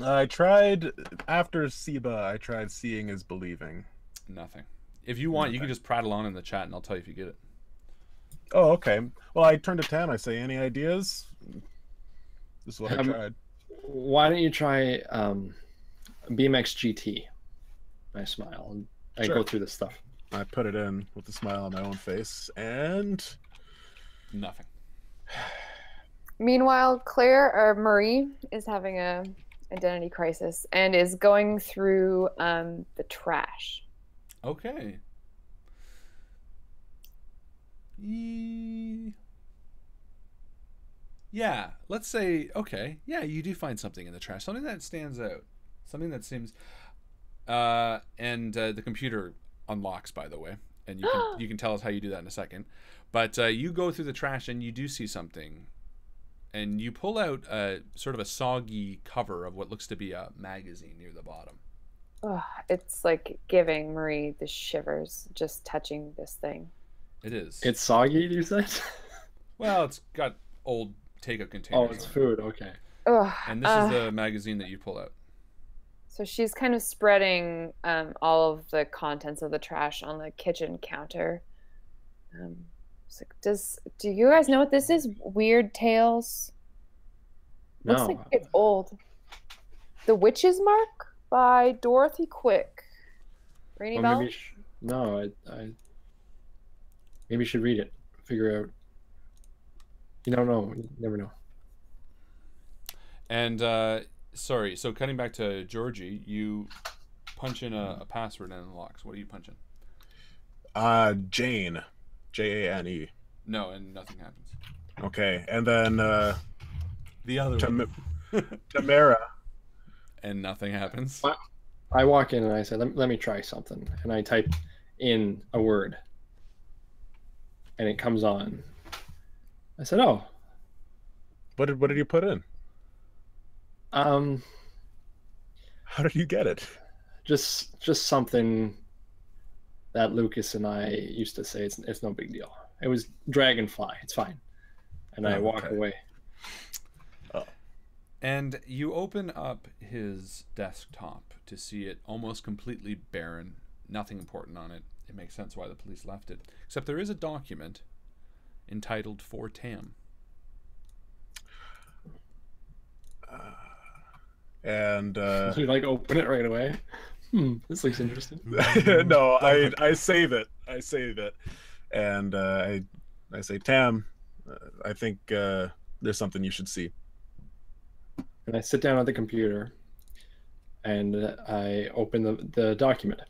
I tried after Siba. I tried seeing is believing. Nothing. If you want, you can just prattle on in the chat, and I'll tell you if you get it. Oh, okay. Well, I turn to Tam. I say, any ideas? This is what I tried. why don't you try BMX GT? I smile and I Sure. go through this stuff. I put it in with a smile on my own face, and Nothing. Meanwhile, Marie is having a identity crisis and is going through the trash. Okay. Yeah, let's say, okay, yeah, you do find something in the trash, something that stands out, something that seems, and the computer unlocks, by the way, and you can tell us how you do that in a second, but you go through the trash and you do see something, and you pull out sort of a soggy cover of what looks to be a magazine near the bottom. Ugh, it's like giving Marie the shivers just touching this thing. It is. It's soggy, you said? Well, it's got old take-out Oh, containers. it's on it. food. Okay. Ugh, And this is the magazine that you pull out. so she's kind of spreading all of the contents of the trash on the kitchen counter. It's like, do you guys know what this is? Weird Tales? Looks No. like it's old. The Witch's Mark by Dorothy Quick. Rainy Well, Bell? maybe maybe you should read it. Figure out. You don't know. You never know. And sorry, so cutting back to Georgie, you punch in a password and it unlocks. What are you punching? Jane, Jane. No, and nothing happens. Okay, and then The other one. Tamara. And nothing happens. What? I walk in and I say, let me try something. And I type in a word. And it comes on. I said, oh. What did you put in? How did you get it? Just something that Lucas and I used to say. It's no big deal. It was dragonfly. It's fine. And I walk okay. away. And you open up his desktop to see it almost completely barren, nothing important on it. it makes sense why the police left it. Except there is a document entitled For Tam. And You like open it right away. This looks interesting. no, I save it. I save it, and I say, Tam, I think there's something you should see. And I sit down at the computer, and I open the document.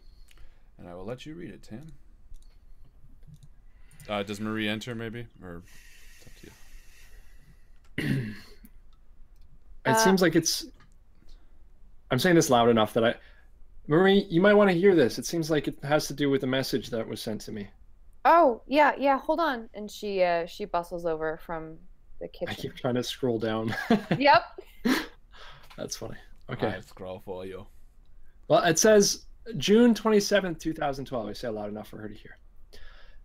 And I will let you read it, Tam. Does Marie enter, maybe? Or it's up to you. It seems like it's... I'm saying this loud enough that Marie, you might want to hear this. It seems like it has to do with the message that was sent to me. Oh, yeah, hold on. And she bustles over from the kitchen. I keep trying to scroll down. Yep. That's funny. Okay. I'll scroll for you. Well, it says June 27th, 2012. I say it loud enough for her to hear.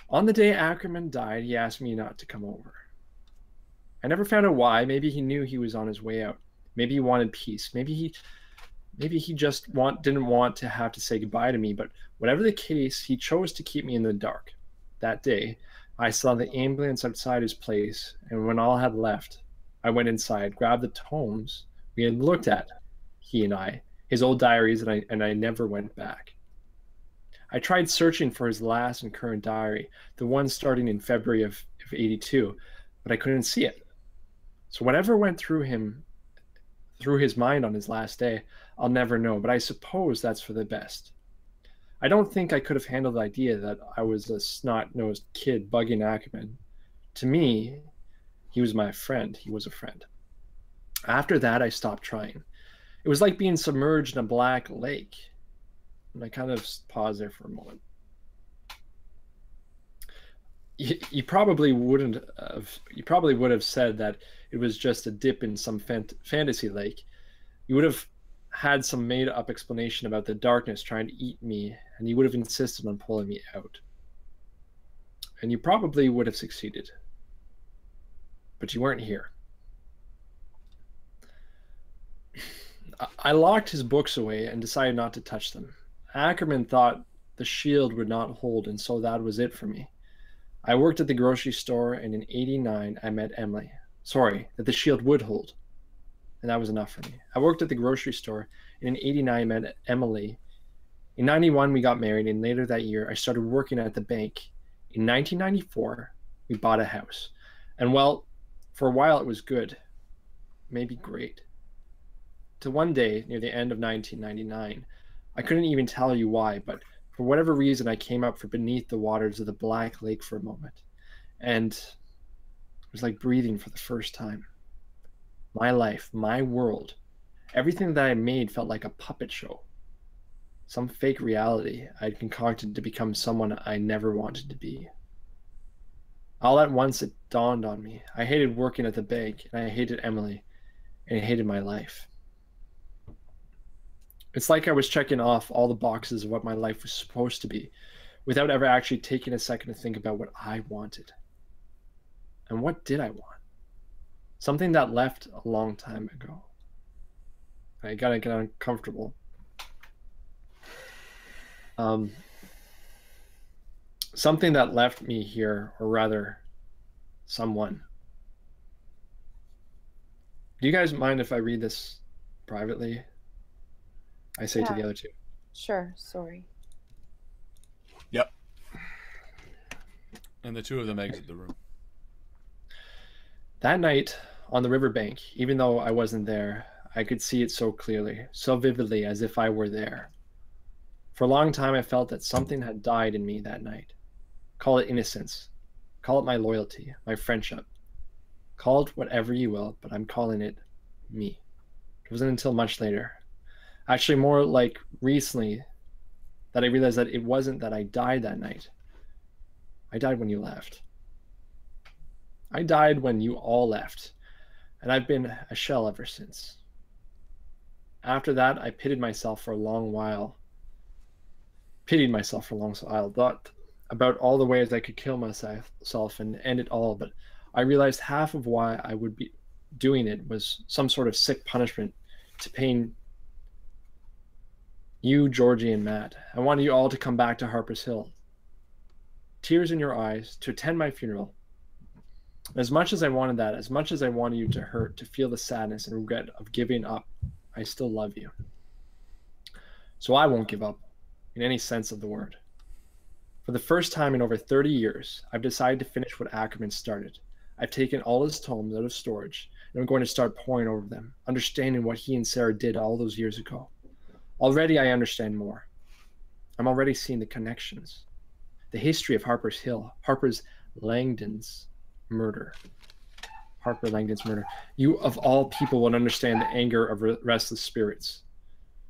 On the day Ackerman died, he asked me not to come over. I never found out why. Maybe he knew he was on his way out. Maybe he wanted peace. Maybe he just didn't want to have to say goodbye to me. But whatever the case, he chose to keep me in the dark. That day, I saw the ambulance outside his place, and when all had left, I went inside, grabbed the tomes we had looked at, he and I, his old diaries, and I never went back. I tried searching for his last and current diary, the one starting in February of 82, but I couldn't see it. So whatever went through his mind on his last day, I'll never know, but I suppose that's for the best. I don't think I could have handled the idea that I was a snot-nosed kid bugging Ackerman. To me, he was my friend. He was a friend. After that, I stopped trying. It was like being submerged in a black lake. And I kind of paused there for a moment. You probably would have said that it was just a dip in some fantasy lake. You would have had some made-up explanation about the darkness trying to eat me, and you would have insisted on pulling me out. And you probably would have succeeded. But you weren't here. I locked his books away and decided not to touch them. Ackerman thought the shield would not hold, and so that was it for me. I worked at the grocery store, and in '89 I met Emily. Sorry, that the shield would hold. And that was enough for me. I worked at the grocery store, and in '89 I met Emily. In '91 we got married, and later that year I started working at the bank. In 1994 we bought a house. And well, for a while it was good. Maybe great. Till one day, near the end of 1999, I couldn't even tell you why, but for whatever reason I came up from beneath the waters of the Black Lake for a moment. And it was like breathing for the first time. My life, my world, everything that I made felt like a puppet show. Some fake reality I'd concocted to become someone I never wanted to be. All at once it dawned on me. I hated working at the bank, and I hated Emily, and I hated my life. It's like I was checking off all the boxes of what my life was supposed to be, without ever actually taking a second to think about what I wanted. And what did I want? Something that left a long time ago. I gotta get uncomfortable. Something that left me here, or rather, someone. Do you guys mind if I read this privately? I say to the other two. Sure, sorry. Yep. And the two of them exit the room. That night on the riverbank, even though I wasn't there, I could see it so clearly, so vividly, as if I were there. For a long time, I felt that something had died in me that night. Call it innocence. Call it my loyalty, my friendship. Call it whatever you will, but I'm calling it me. It wasn't until much later, actually more like recently, that I realized that it wasn't that I died that night. I died when you left. I died when you all left, and I've been a shell ever since. After that, I pitied myself for a long while. Thought about all the ways I could kill myself and end it all, but I realized half of why I would be doing it was some sort of sick punishment to pain you, Georgie, and Matt. I wanted you all to come back to Harper's Hill, tears in your eyes, to attend my funeral. As much as I wanted that, as much as I wanted you to hurt, to feel the sadness and regret of giving up, I still love you. So I won't give up in any sense of the word. For the first time in over 30 years, I've decided to finish what Ackerman started. I've taken all his tomes out of storage, and I'm going to start poring over them, understanding what he and Sarah did all those years ago. Already I understand more. I'm already seeing the connections. The history of Harper's Hill, Harper's Langdon's murder. Harper Langdon's murder. You, of all people, would understand the anger of restless spirits.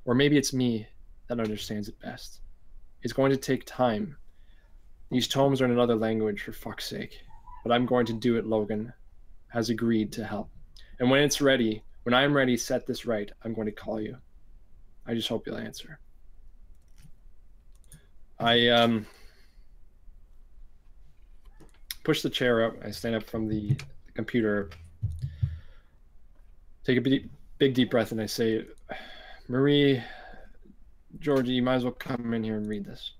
Or maybe it's me that understands it best. It's going to take time. These tomes are in another language, for fuck's sake. But I'm going to do it, Logan has agreed to help. And when it's ready, when I'm ready, set this right, I'm going to call you. I just hope you'll answer. I push the chair up. I stand up from the computer, take a big deep breath, and I say, Marie, Georgie, you might as well come in here and read this.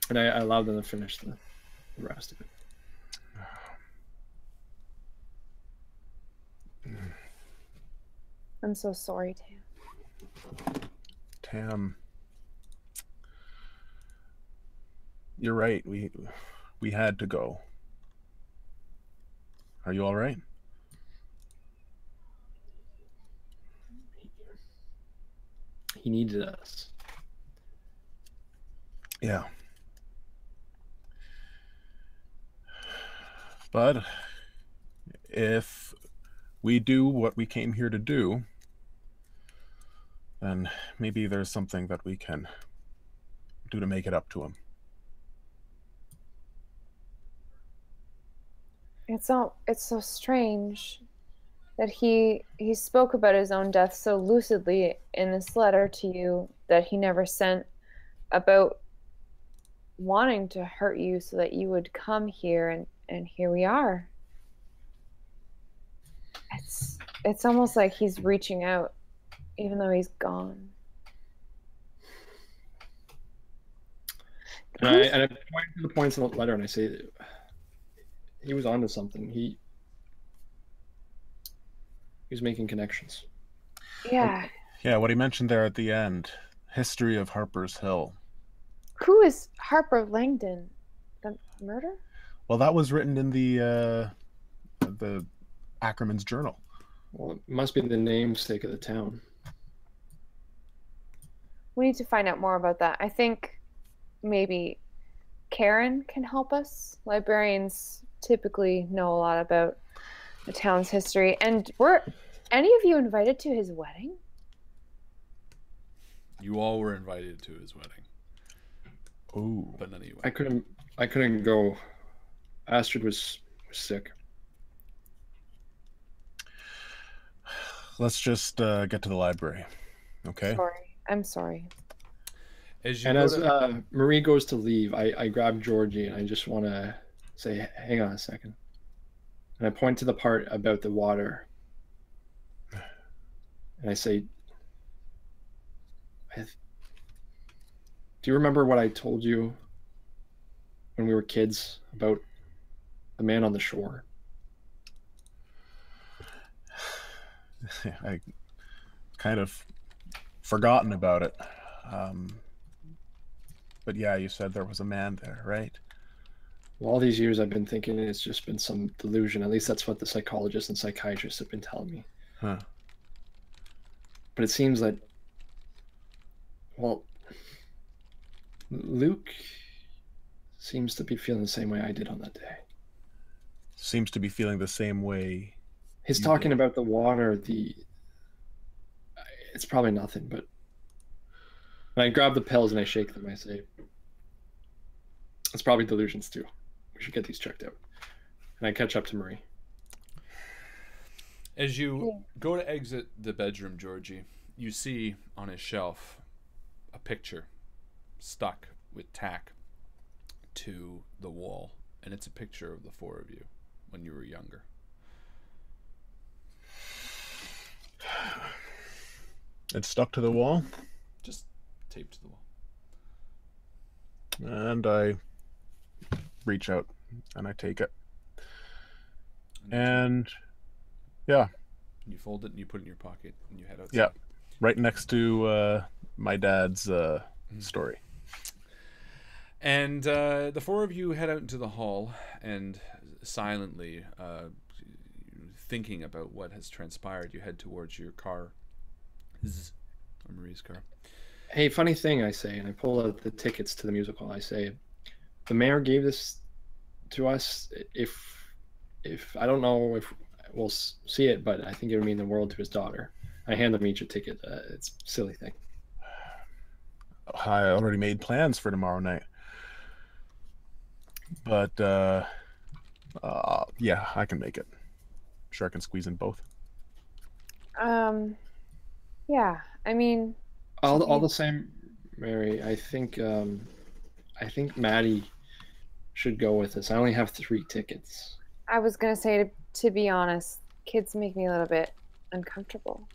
And I allow them to finish the rest of it. I'm so sorry, Tam. Tam, you're right. We had to go. Are you all right? He needed us. Yeah. But if we do what we came here to do, then maybe there's something that we can do to make it up to him. It's so strange that he spoke about his own death so lucidly in this letter to you that he never sent about wanting to hurt you so that you would come here, and here we are. It's almost like he's reaching out even though he's gone. And I point to the points in the letter and I say he was onto something. He was making connections. Yeah. Yeah, what he mentioned there at the end, history of Harper's Hill. Who is Harper Langdon? The murder? Well, that was written in the Ackerman's journal. Well, it must be the namesake of the town. We need to find out more about that. I think maybe Karen can help us. Librarians typically know a lot about the town's history. And were any of you invited to his wedding? You all were invited to his wedding. Oh, But none of you. I couldn't go. Astrid was sick. let's just get to the library, okay? Sorry. I'm sorry. As Marie goes to leave, I grab Georgie and I just want to say, hang on a second. And I point to the part about the water. And I say, do you remember what I told you when we were kids about the man on the shore? I kind of forgotten about it. But yeah, you said there was a man there, right? Well, all these years I've been thinking it's just been some delusion. At least that's what the psychologists and psychiatrists have been telling me. Huh. But it seems that, well, Luke seems to be feeling the same way I did on that day. Seems to be feeling the same way. He's talking about the water, it's probably nothing, but and I grab the pills and I shake them. I say, it's probably delusions too. We should get these checked out. And I catch up to Marie. As you go to exit the bedroom, Georgie, you see on his shelf a picture stuck with tack to the wall. And it's a picture of the four of you when you were younger. It's stuck to the wall? Just taped to the wall. And I reach out and I take it. And yeah. You fold it and you put it in your pocket and you head outside. Yeah. Right next to my dad's story. And the four of you head out into the hall and silently, thinking about what has transpired, you head towards your car. Or Marie's car. Hey, funny thing, I say, and I pull out the tickets to the musical. I say, the mayor gave this to us. If I don't know if we'll see it, but I think it would mean the world to his daughter. I hand them each a ticket. It's a silly thing. I already made plans for tomorrow night. But yeah, I can make it. Sure, I can squeeze in both. Yeah, I mean, All the same, Mary. I think Maddie should go with us. I only have 3 tickets. I was gonna say, to be honest, kids make me a little bit uncomfortable.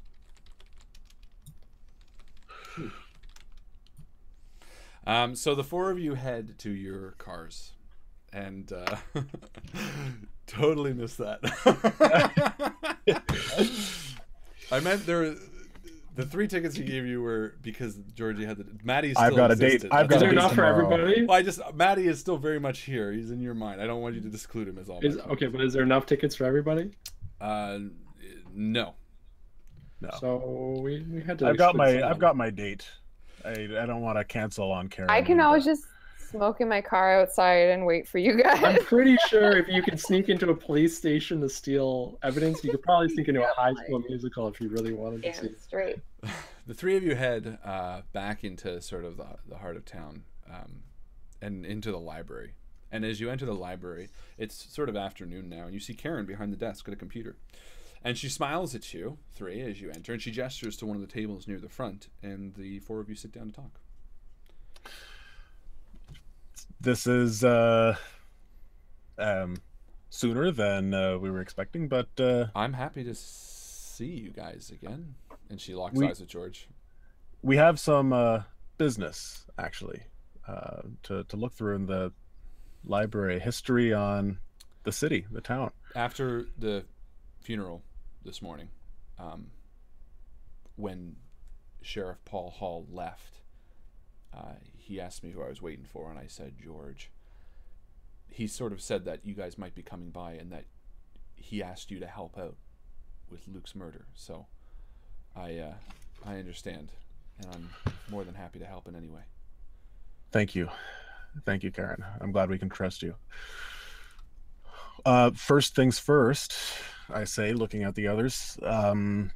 So the four of you head to your cars, and totally missed that. I meant the 3 tickets he gave you were because Georgie had Maddie's still I've got existed. a date. I've got a date enough for tomorrow. everybody. Well, Maddie is still very much here. He's in your mind. I don't want you to disclude him as all. Okay, but is there enough tickets for everybody? No. So we had to. I've got my date. I don't want to cancel on Karen. I can always just smoke in my car outside and wait for you guys. I'm pretty sure if you can sneak into a police station to steal evidence, you could probably sneak into a high school musical if you really wanted to see. Straight. The 3 of you head back into sort of the heart of town, and into the library. And as you enter the library, it's sort of afternoon now, and you see Karen behind the desk at a computer. And she smiles at you, 3, as you enter, and she gestures to one of the tables near the front, and the 4 of you sit down to talk. This is sooner than we were expecting, but I'm happy to see you guys again. And she locks eyes with George. We have some business, actually, to look through in the library. History on the city, the town. After the funeral this morning, when Sheriff Paul Hall left, he asked me who I was waiting for, and I said George. He sort of said that you guys might be coming by and that he asked you to help out with Luke's murder. So I understand, and I'm more than happy to help in any way. Thank you, Karen. I'm glad we can trust you. First things first, I say, looking at the others. What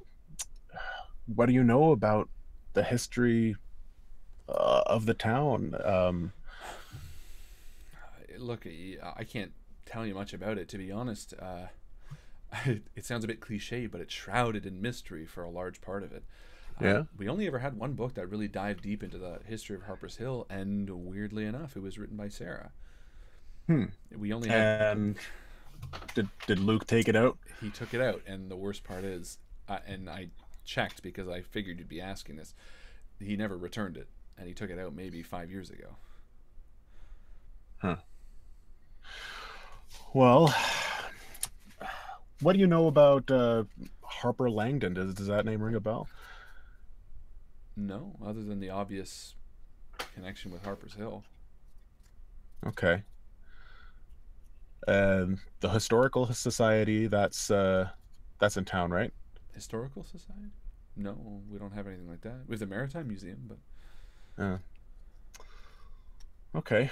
do you know about the history of the town? Look, I can't tell you much about it, to be honest. It sounds a bit cliche, but it's shrouded in mystery for a large part of it. Yeah. We only ever had one book that really dived deep into the history of Harper's Hill, and weirdly enough, it was written by Sarah. We only had. And did Luke take it out? He took it out, and the worst part is, and I checked because I figured you'd be asking this, he never returned it, and he took it out maybe 5 years ago. Huh. Well, what do you know about Harper Langdon? Does that name ring a bell? No, other than the obvious connection with Harper's Hill. Okay. The Historical Society, that's in town, right? Historical Society? No, we don't have anything like that. We have the Maritime Museum, but... Okay.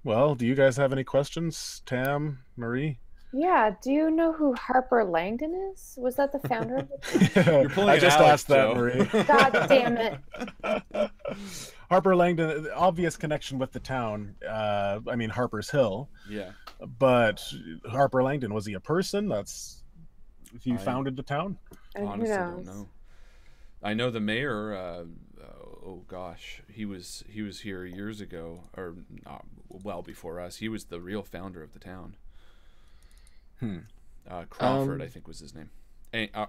Well, do you guys have any questions? Tam, Marie? Yeah, do you know who Harper Langdon is? Was that the founder of it? You're pulling I just Alex, asked that, Joe. Marie. God damn it. Harper Langdon, obvious connection with the town. I mean, Harper's Hill. Yeah. But Harper Langdon, was he a person? That's he founded the town? And Honestly, who don't knows? know. I know the mayor. Oh gosh, he was here years ago, or well before us. He was the real founder of the town. Crawford, I think was his name.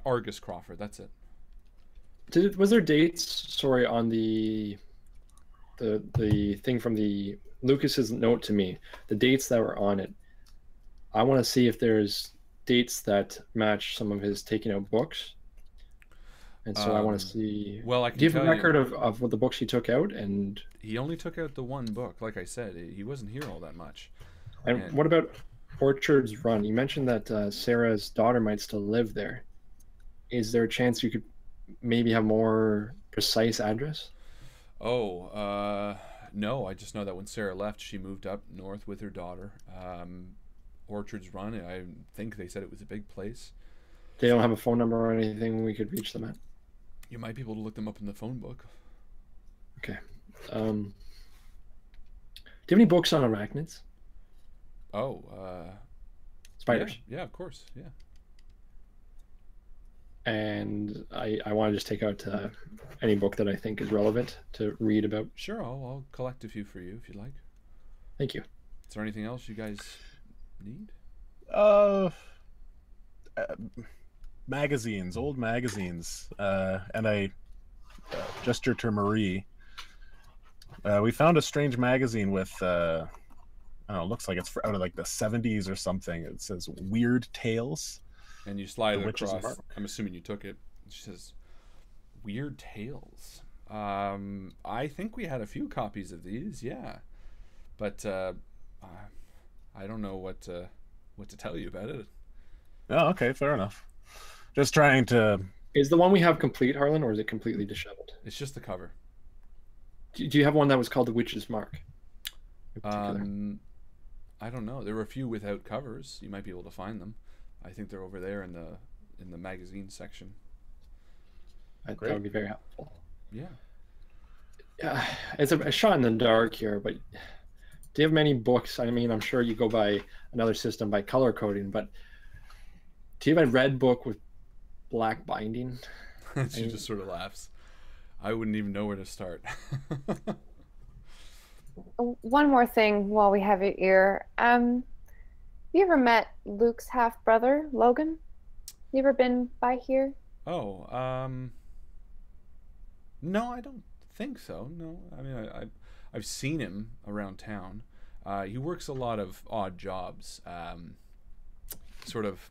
Argus Crawford. That's it. Was there dates? Sorry, on the the thing from the Lucas's note to me, the dates that were on it. I want to see if there's dates that match some of his taking out books. And so I want to see. Well, I can do you have a tell record of what the books he took out? And he only took out the one book. Like I said, he wasn't here all that much. And what about Orchard's Run? You mentioned that Sarah's daughter might still live there. Is there a chance you could maybe have more precise address? Oh, no. I just know that when Sarah left, she moved up north with her daughter. Orchard's Run, I think they said it was a big place. They don't have a phone number or anything we could reach them at? You might be able to look them up in the phone book. Okay. Do you have any books on arachnids? Oh, spiders. Yeah, of course. Yeah. And I want to just take out any book that I think is relevant to read about. Sure, I'll collect a few for you if you'd like. Thank you. Is there anything else you guys need? Magazines, old magazines, and I gesture to Marie. We found a strange magazine with I don't know, looks like it's out of like the 70s or something. It says Weird Tales. And you slide The it Witch's across. Mark. I'm assuming you took it. She says, Weird Tales. I think we had a few copies of these, yeah. But I don't know what to tell you about it. Oh, okay, fair enough. Just trying to... Is the one we have complete, Harlan, or is it completely disheveled? It's just the cover. Do you have one that was called The Witch's Mark? I don't know. There were a few without covers. You might be able to find them. I think they're over there in the magazine section. That would be very helpful. Yeah. Yeah, it's a shot in the dark here, but do you have many books? I mean, I'm sure you go by another system by color coding, but do you have a red book with black binding? She just sort of laughs. I wouldn't even know where to start. One more thing while we have your ear. You ever met Luke's half brother, Logan? You ever been by here? Oh, no, I don't think so. No, I mean, I've seen him around town. He works a lot of odd jobs, sort of,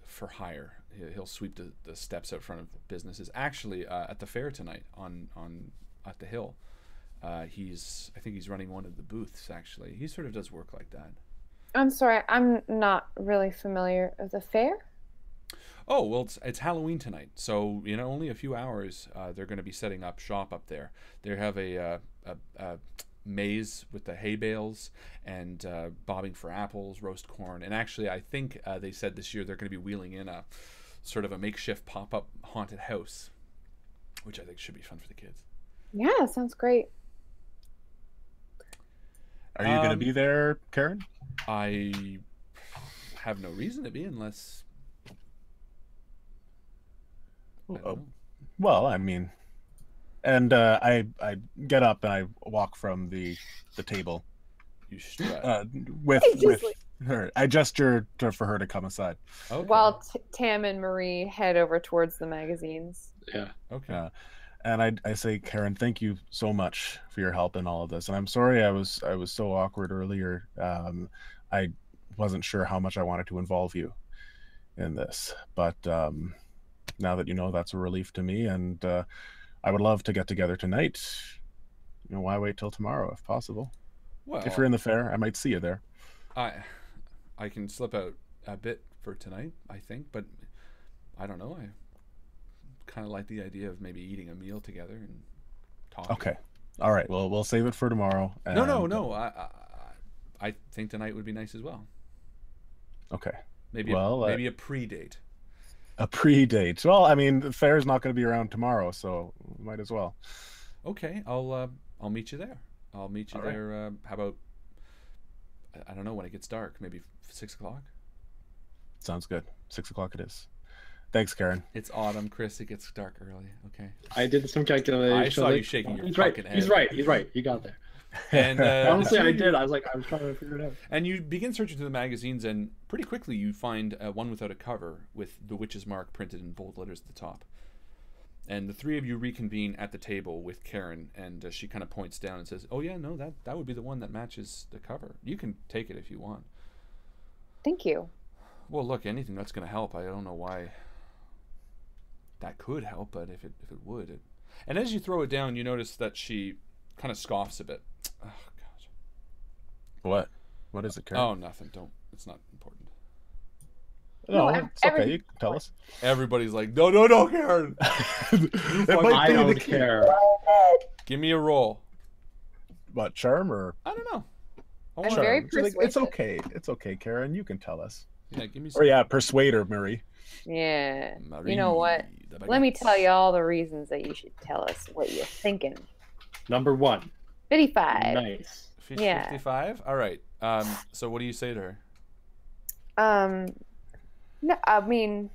for hire. He'll sweep the steps out front of businesses. Actually, at the fair tonight at the Hill, I think he's running one of the booths. Actually, he sort of does work like that. I'm sorry, I'm not really familiar with the fair. Oh, well, it's Halloween tonight, so only a few hours. They're going to be setting up shop up there. They have a maze with the hay bales and bobbing for apples, roast corn, and actually, I think they said this year they're going to be wheeling in a sort of a makeshift pop-up haunted house, which I think should be fun for the kids. Yeah, sounds great. Are you going to be there, Karen? I have no reason to be unless. Well, I mean, and I get up and I walk from the table. You strut. with her. I gesture for her to come aside. Okay. While Tam and Marie head over towards the magazines. Yeah. Okay. And I say, Karen, thank you so much for your help in all of this. And I'm sorry I was so awkward earlier. I wasn't sure how much I wanted to involve you in this, but now that you know, that's a relief to me. And I would love to get together tonight. Why wait till tomorrow if possible? Well, if you're in the fair, I might see you there. I can slip out a bit for tonight, I think, but I don't know. I kind of like the idea of maybe eating a meal together and talking. Okay. All right. Well, we'll save it for tomorrow. And... No. I think tonight would be nice as well. Okay. Maybe maybe a pre-date. A pre-date. Well, I mean, the fair's not going to be around tomorrow, so might as well. Okay. I'll meet you there. I'll meet you there. Right. How about, I don't know, when it gets dark, maybe 6 o'clock? Sounds good. 6 o'clock it is. Thanks, Karen. It's autumn, Chris. It gets dark early. Okay. I did some calculation. I saw you shaking your fucking head. He's right. You got there. And honestly, I did. I was trying to figure it out. And you begin searching through the magazines, and pretty quickly you find one without a cover with The Witch's Mark printed in bold letters at the top. And the three of you reconvene at the table with Karen, and she kind of points down and says, "Oh yeah, no, that would be the one that matches the cover. You can take it if you want." Thank you. Well, look, anything that's going to help. I don't know why that could help, but if it would. And as you throw it down, you notice that she kind of scoffs a bit. Oh God. What? What is it, Karen? Oh, nothing. Don't. It's not important. No, it's okay. You can tell us. Everybody's like, no, Karen. I don't care. Give me a roll. What, charm or? I don't know. I'm very She's like, it's persuasive. okay. It's okay, Karen. You can tell us. Yeah, give me Or yeah, persuade her, Marie. Yeah. Marie, You know what? the Let me baguettes. tell you all the reasons that you should tell us what you're thinking. Number 1. 55. Nice. Yeah. 55? All right. So what do you say to her? No, I mean,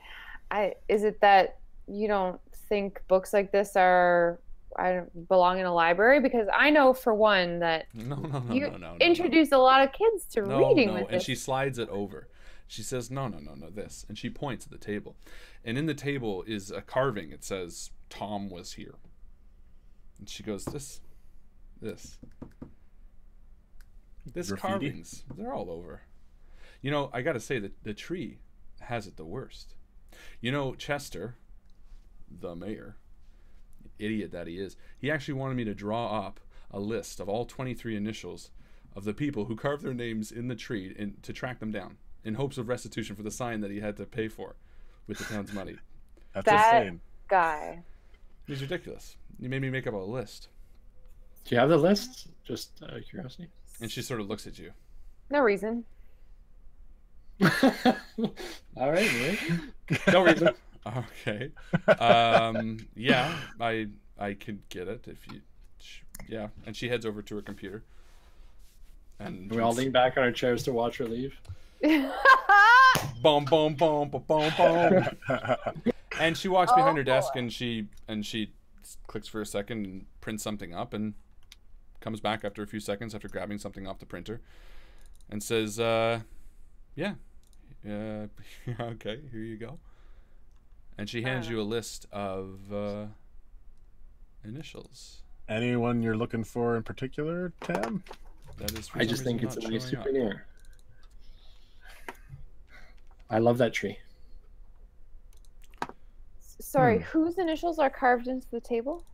is it that you don't think books like this belong in a library? Because I know for one that No. introduce a lot of kids to reading with and this. she slides it over. She says, no, this. And she points at the table. And in the table is a carving. It says, Tom was here. And she goes, this Graffiti? carvings, they're all over. You know, I got to say that the tree has it the worst. You know, Chester, the mayor, idiot that he is, he actually wanted me to draw up a list of all 23 initials of the people who carved their names in the tree and to track them down in hopes of restitution for the sign that he had to pay for with the town's money. That's That insane. guy. He's ridiculous. He made me make up a list. Do you have the list? Just out of curiosity. And she sort of looks at you. No reason. All right, Marie. No reason. Okay. Yeah, I could get it if you. Yeah, and she heads over to her computer. And We all lean back on our chairs to watch her leave. boom, boom, boom, boom, boom, boom. And she walks behind her desk and she clicks for a second and prints something up and comes back after a few seconds after grabbing something off the printer and says, yeah, okay, here you go. And she hands you a list of initials. Anyone you're looking for in particular, Tam? That is. For I some just think reason it's a not nice showing up. souvenir. I love that tree. Sorry, whose initials are carved into the table?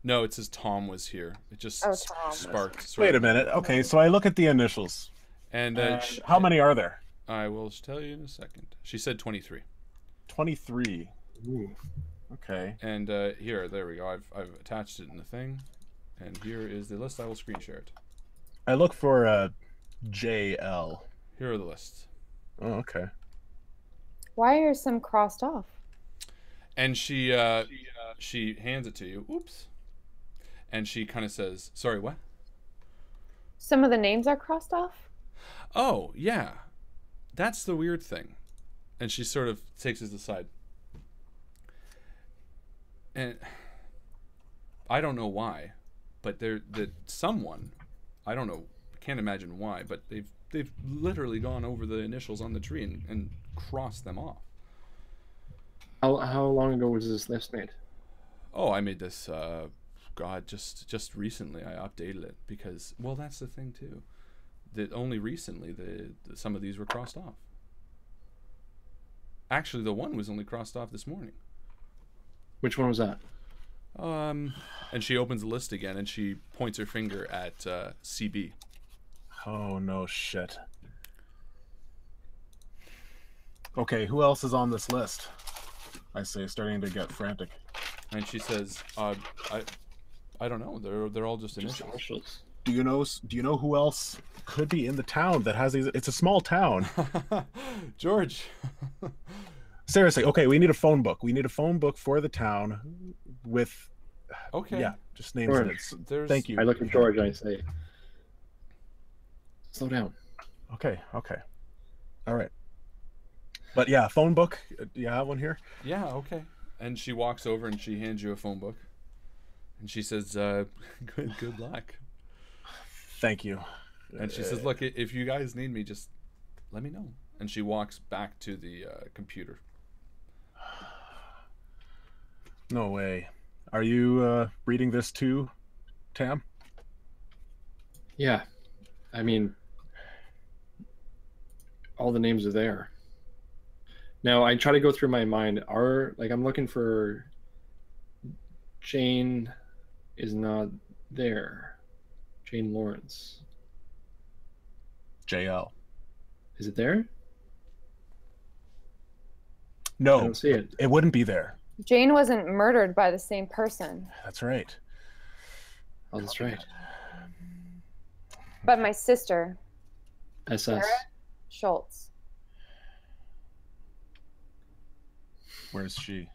No, it says Tom was here. It just Oh, Tom was sparked. sort Wait a of. minute. Okay, so I look at the initials. And How many are there? I will tell you in a second. She said 23. 23. Ooh. Okay. And here, there we go. I've attached it in the thing. And here is the list. I will screen share it. I look for JL. Here are the lists. Oh, okay. Why are some crossed off? And she hands it to you. Oops. And she kind of says, "Sorry, what?" Some of the names are crossed off? Oh, yeah. That's the weird thing. And she sort of takes us aside. And I don't know why, but someone, I don't know, can't imagine why, but they've literally gone over the initials on the tree and crossed them off. How long ago was this list made? Oh, I made this God, just recently I updated it because, well, that's the thing too. That only recently some of these were crossed off. Actually, the one was only crossed off this morning. Which one was that? And she opens the list again and she points her finger at CB. Oh, no shit. Okay, who else is on this list? I say, starting to get frantic. And she says, I don't know. They're all just initials. Initials. Do you know who else could be in the town that has these? It's a small town. George. Seriously, okay, we need a phone book. We need a phone book for the town with, Okay. yeah, just names in it. Thank you. I look at George and I say, slow down. Okay. All right. But yeah, phone book. Do you have one here? Yeah, okay. And she walks over and she hands you a phone book. And she says, good luck. Thank you. And she says, look, if you guys need me, just let me know. And she walks back to the computer. No way. Are you reading this too, Tam? Yeah. I mean, all the names are there. Now I try to go through my mind. I'm looking for Jane is not there. Jane Lawrence. JL. Is it there? No, I don't see it. It wouldn't be there. Jane wasn't murdered by the same person. That's right. Oh, that's right. But my sister, SS. Sarah Schultz. Where's she?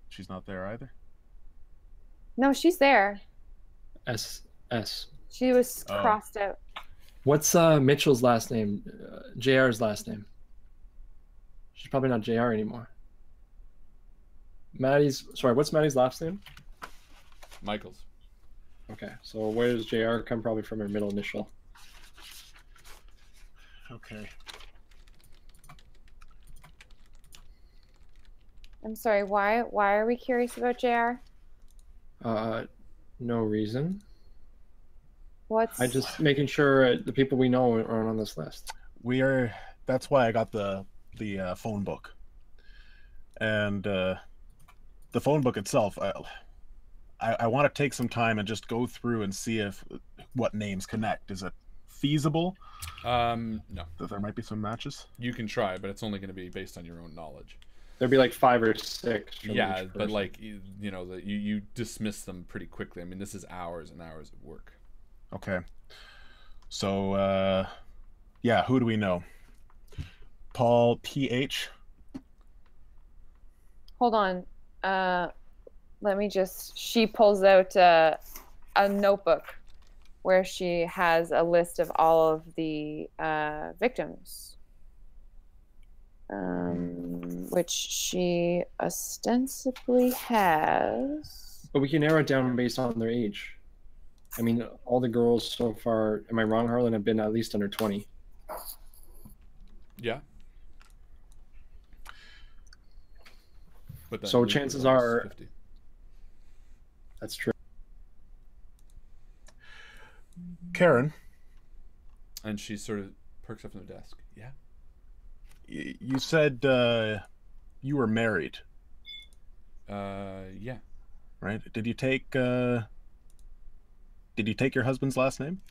She's not there either? No, she's there. SS. She was crossed out. What's Mitchell's last name? JR's last name. She's probably not JR anymore. What's Maddie's last name? Michaels. Okay, so where does JR come? Probably from her middle initial. Okay. I'm sorry, why are we curious about JR? No reason. I'm just making sure the people we know are on this list. That's why I got the phone book. And the phone book itself, I want to take some time and just go through and see what names connect. Is it feasible? No. That there might be some matches? You can try, but it's only going to be based on your own knowledge. There'd be like 5 or 6. Yeah, but like you dismiss them pretty quickly. I mean, this is hours and hours of work. Okay. So yeah, who do we know? Paul PH. Hold on. Let me just. She pulls out a notebook where she has a list of all of the victims, which she ostensibly has. But we can narrow it down based on their age. I mean, all the girls so far, am I wrong, Harlan, have been at least under 20. Yeah. But then So chances are 50. That's true. Karen. And she sort of perks up from the desk. Yeah. You said you were married. Yeah. Right? Did you take your husband's last name?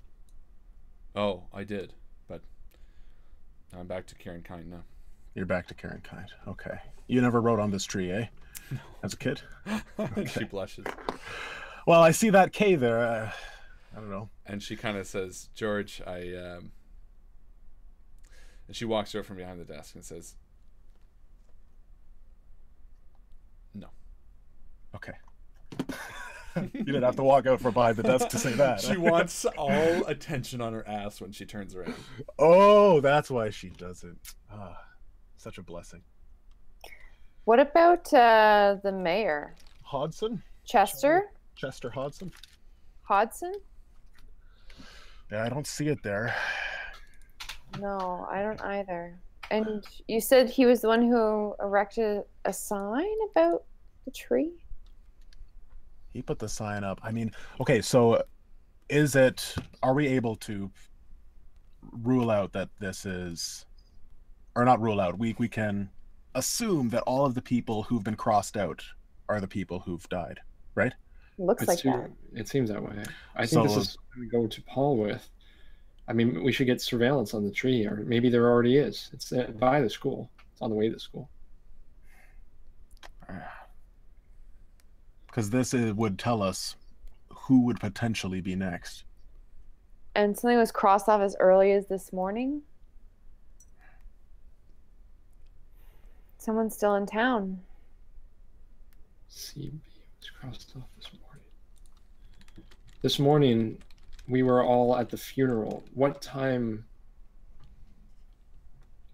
Oh, I did, but I'm back to Karen Kind now. You're back to Karen Kind. Okay. You never wrote on this tree, eh? No. As a kid? Okay. She blushes. Well, I see that K there. I don't know. And she kind of says, George, and she walks over from behind the desk and says, no. Okay. You didn't have to walk out from behind the desk to say that. She wants all attention on her ass when she turns around. Oh, that's why she doesn't. Ah, such a blessing. What about the mayor? Hodson? Chester? Chester Hodson? Hodson? Yeah, I don't see it there. No, I don't either. And you said he was the one who erected a sign about the tree? He put the sign up. I mean, okay, so are we able to rule out that this is, or not rule out, we can assume that all of the people who've been crossed out are the people who've died, right? Looks like that. It seems that way. I think this is going to go to Paul with. I mean, we should get surveillance on the tree, or maybe there already is. It's by the school. It's on the way to the school. Because this would tell us who would potentially be next. And something was crossed off as early as this morning? Someone's still in town. CB was crossed off this morning. This morning, we were all at the funeral. What time,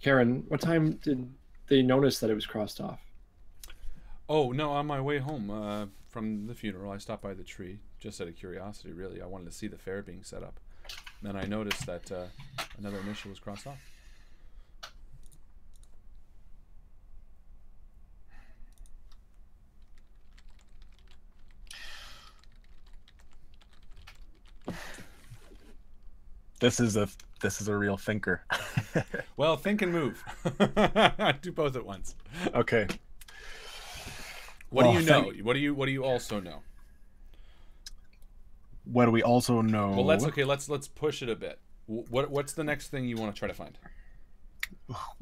Karen, what time did they notice that it was crossed off? Oh, no, on my way home from the funeral, I stopped by the tree, just out of curiosity, really. I wanted to see the fair being set up. And I noticed that another initial was crossed off. This is a real thinker. Well, think and move. Do both at once. Okay. What do you know? What do you also know? What do we also know? Well, let's push it a bit. What's the next thing you want to try to find?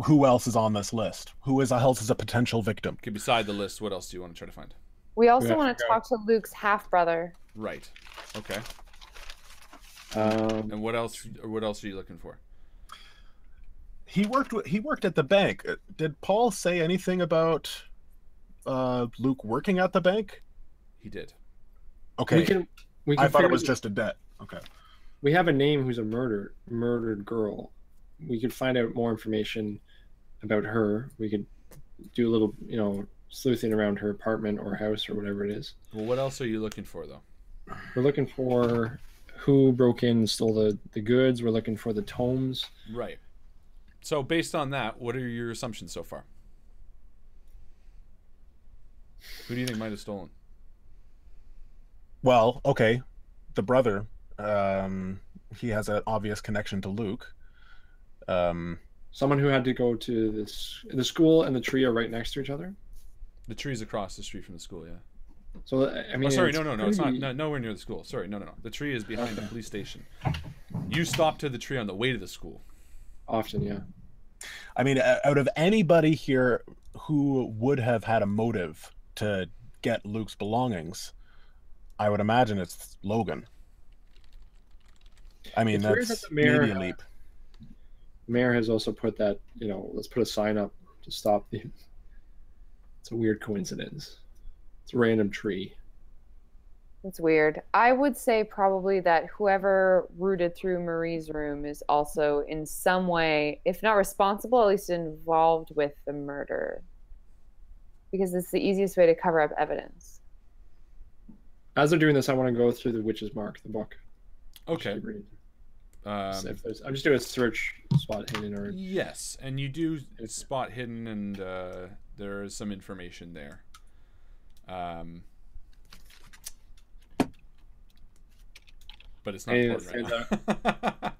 Who else is on this list? Who else is a potential victim? Okay, beside the list, what else do you want to try to find? We also want to talk to Luke's half brother. Right. Okay. And what else are you looking for? He worked at the bank. Did Paul say anything about Luke working at the bank? He did. Okay. We can I thought it was just a debt. Okay. We have a name who's a murdered girl. We could find out more information about her. We could do a little, sleuthing around her apartment or house or whatever it is. Well, what else are you looking for, though? We're looking for who broke in and stole the goods. We're looking for the tomes. Right. So based on that, what are your assumptions so far? Who do you think might have stolen? Well, okay. The brother, he has an obvious connection to Luke. Someone who had to go to the school and the tree are right next to each other. The tree's across the street from the school, yeah. So I mean, sorry, no, it's not. No, nowhere near the school. Sorry, no. The tree is behind the police station. You stopped to the tree on the way to the school. Often, yeah. I mean, out of anybody here who would have had a motive to get Luke's belongings, I would imagine it's Logan. I mean, that's maybe a leap. Mayor has also put that, let's put a sign up to stop the. It's a weird coincidence. It's a random tree. It's weird. I would say probably that whoever rooted through Marie's room is also in some way, if not responsible, at least involved with the murder. Because it's the easiest way to cover up evidence. As they're doing this, I want to go through the Witch's Mark, the book. Okay. I'm just doing a search spot hidden or. Yes, and you do spot hidden, and there is some information there. But it's not important right now.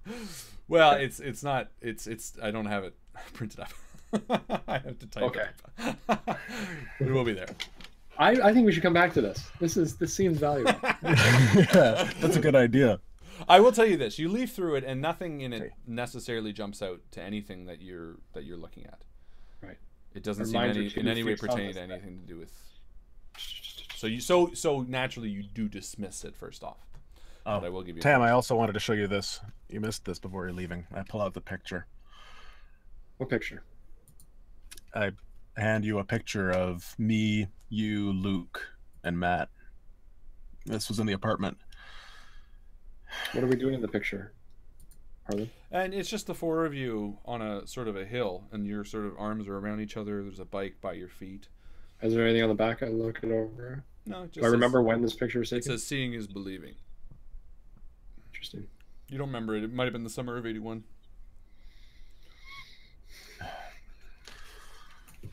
Well, it's not. It's. I don't have it printed up. I have to type it up. It will be there. I think we should come back to this. This seems valuable. Yeah, that's a good idea. I will tell you this: you leaf through it, and nothing in it necessarily jumps out to anything that you're looking at. Right. It doesn't seem in any way pertaining to anything to do with. So naturally you do dismiss it first off. Oh, but I will give you. Tam, I also wanted to show you this. You missed this before you're leaving. I pull out the picture. What picture? I hand you a picture of me, you, Luke, and Matt. This was in the apartment. What are we doing in the picture, Harlan? And it's just the four of you on a sort of a hill, and your sort of arms are around each other. There's a bike by your feet. Is there anything on the back I look it over? No, it just Do I remember when this picture was taken? It says seeing is believing. Interesting. You don't remember it. It might have been the summer of '81.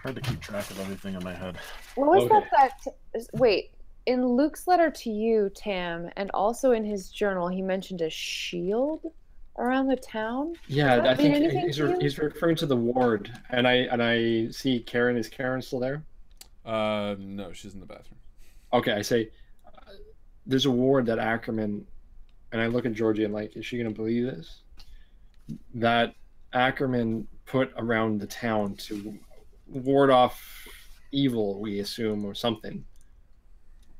Hard to keep track of everything in my head. What was that? Wait, in Luke's letter to you, Tam, and also in his journal, he mentioned a shield around the town. Yeah, I think he's referring to the ward, and I see Karen. Is Karen still there? No, she's in the bathroom. Okay, I say there's a ward that Ackerman, and I look at Georgie and like, is she going to believe this? That Ackerman put around the town to ward off evil, we assume, or something.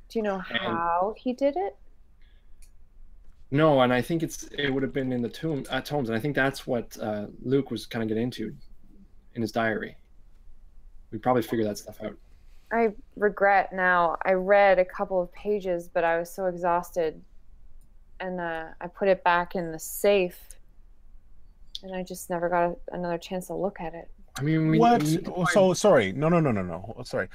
Do you know how he did it? No, and I think it would have been in the tomes, and I think that's what Luke was kind of getting into in his diary. We probably figure that stuff out. I regret now. I read a couple of pages, but I was so exhausted, and I put it back in the safe, and I just never got another chance to look at it. I mean, what? So sorry. No. Sorry.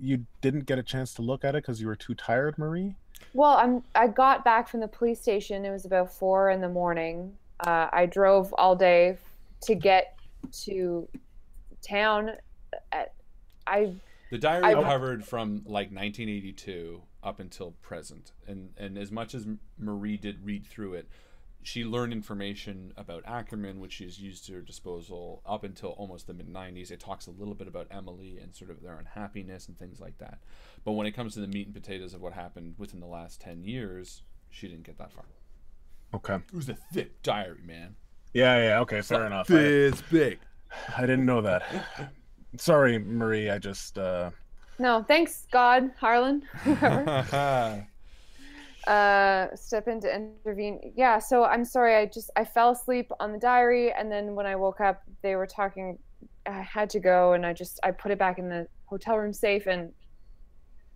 You didn't get a chance to look at it because you were too tired, Marie? Well, I got back from the police station. It was about 4 a.m. I drove all day to get to town. The diary covered from like 1982 up until present, and as much as Marie did read through it, she learned information about Ackerman, which she's used to her disposal up until almost the mid-90s. It talks a little bit about Emily and sort of their unhappiness and things like that. But when it comes to the meat and potatoes of what happened within the last 10 years, she didn't get that far. Okay. It was a thick diary, man. Yeah, okay, fair enough. This big. I didn't know that. Sorry, Marie, I just... No, thanks, God, Harlan, whoever. Step in to intervene. Yeah, so I'm sorry, I fell asleep on the diary, and then when I woke up, they were talking. I had to go, and I put it back in the hotel room safe and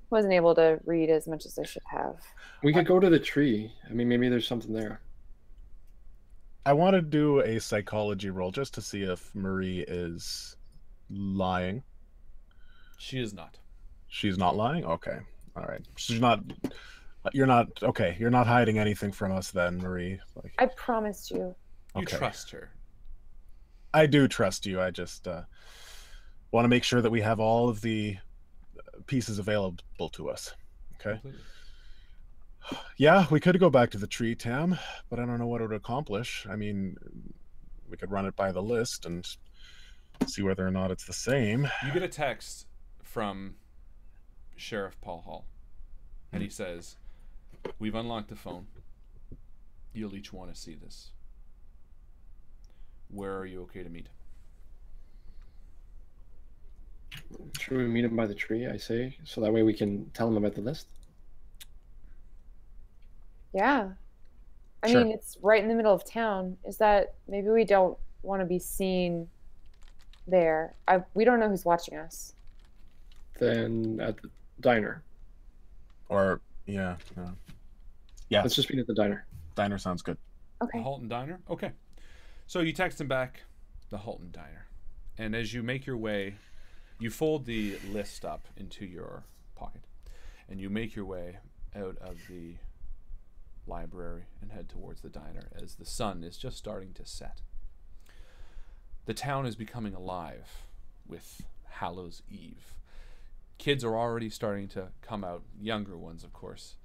wasn't able to read as much as I should have. We could go to the tree. I mean, maybe there's something there. I want to do a psychology roll just to see if Marie is lying. She is not. She's not lying? Okay. All right. She's not... You're not... Okay, you're not hiding anything from us then, Marie. Like, I promised you. You trust her. I do trust you. I just want to make sure that we have all of the pieces available to us. Okay? Completely. Yeah, we could go back to the tree, Tam, but I don't know what it would accomplish. I mean, we could run it by the list and see whether or not it's the same. You get a text from Sheriff Paul Hall, and he says, "We've unlocked the phone. You'll each want to see this. Where are you okay to meet?" Should we meet him by the tree, I say, so that way we can tell him about the list? Yeah. I Sure. mean, it's right in the middle of town. Is that maybe we don't want to be seen there? We don't know who's watching us. Then at the diner. Or, yeah. Yeah, Let's just meet at the diner. diner sounds good. The Okay. Halton Diner? Okay. So you text him back, the Halton Diner. And as you make your way, you fold the list up into your pocket. And you make your way out of the library and head towards the diner as the sun is just starting to set. The town is becoming alive with Hallows Eve. Kids are already starting to come out, younger ones, of course.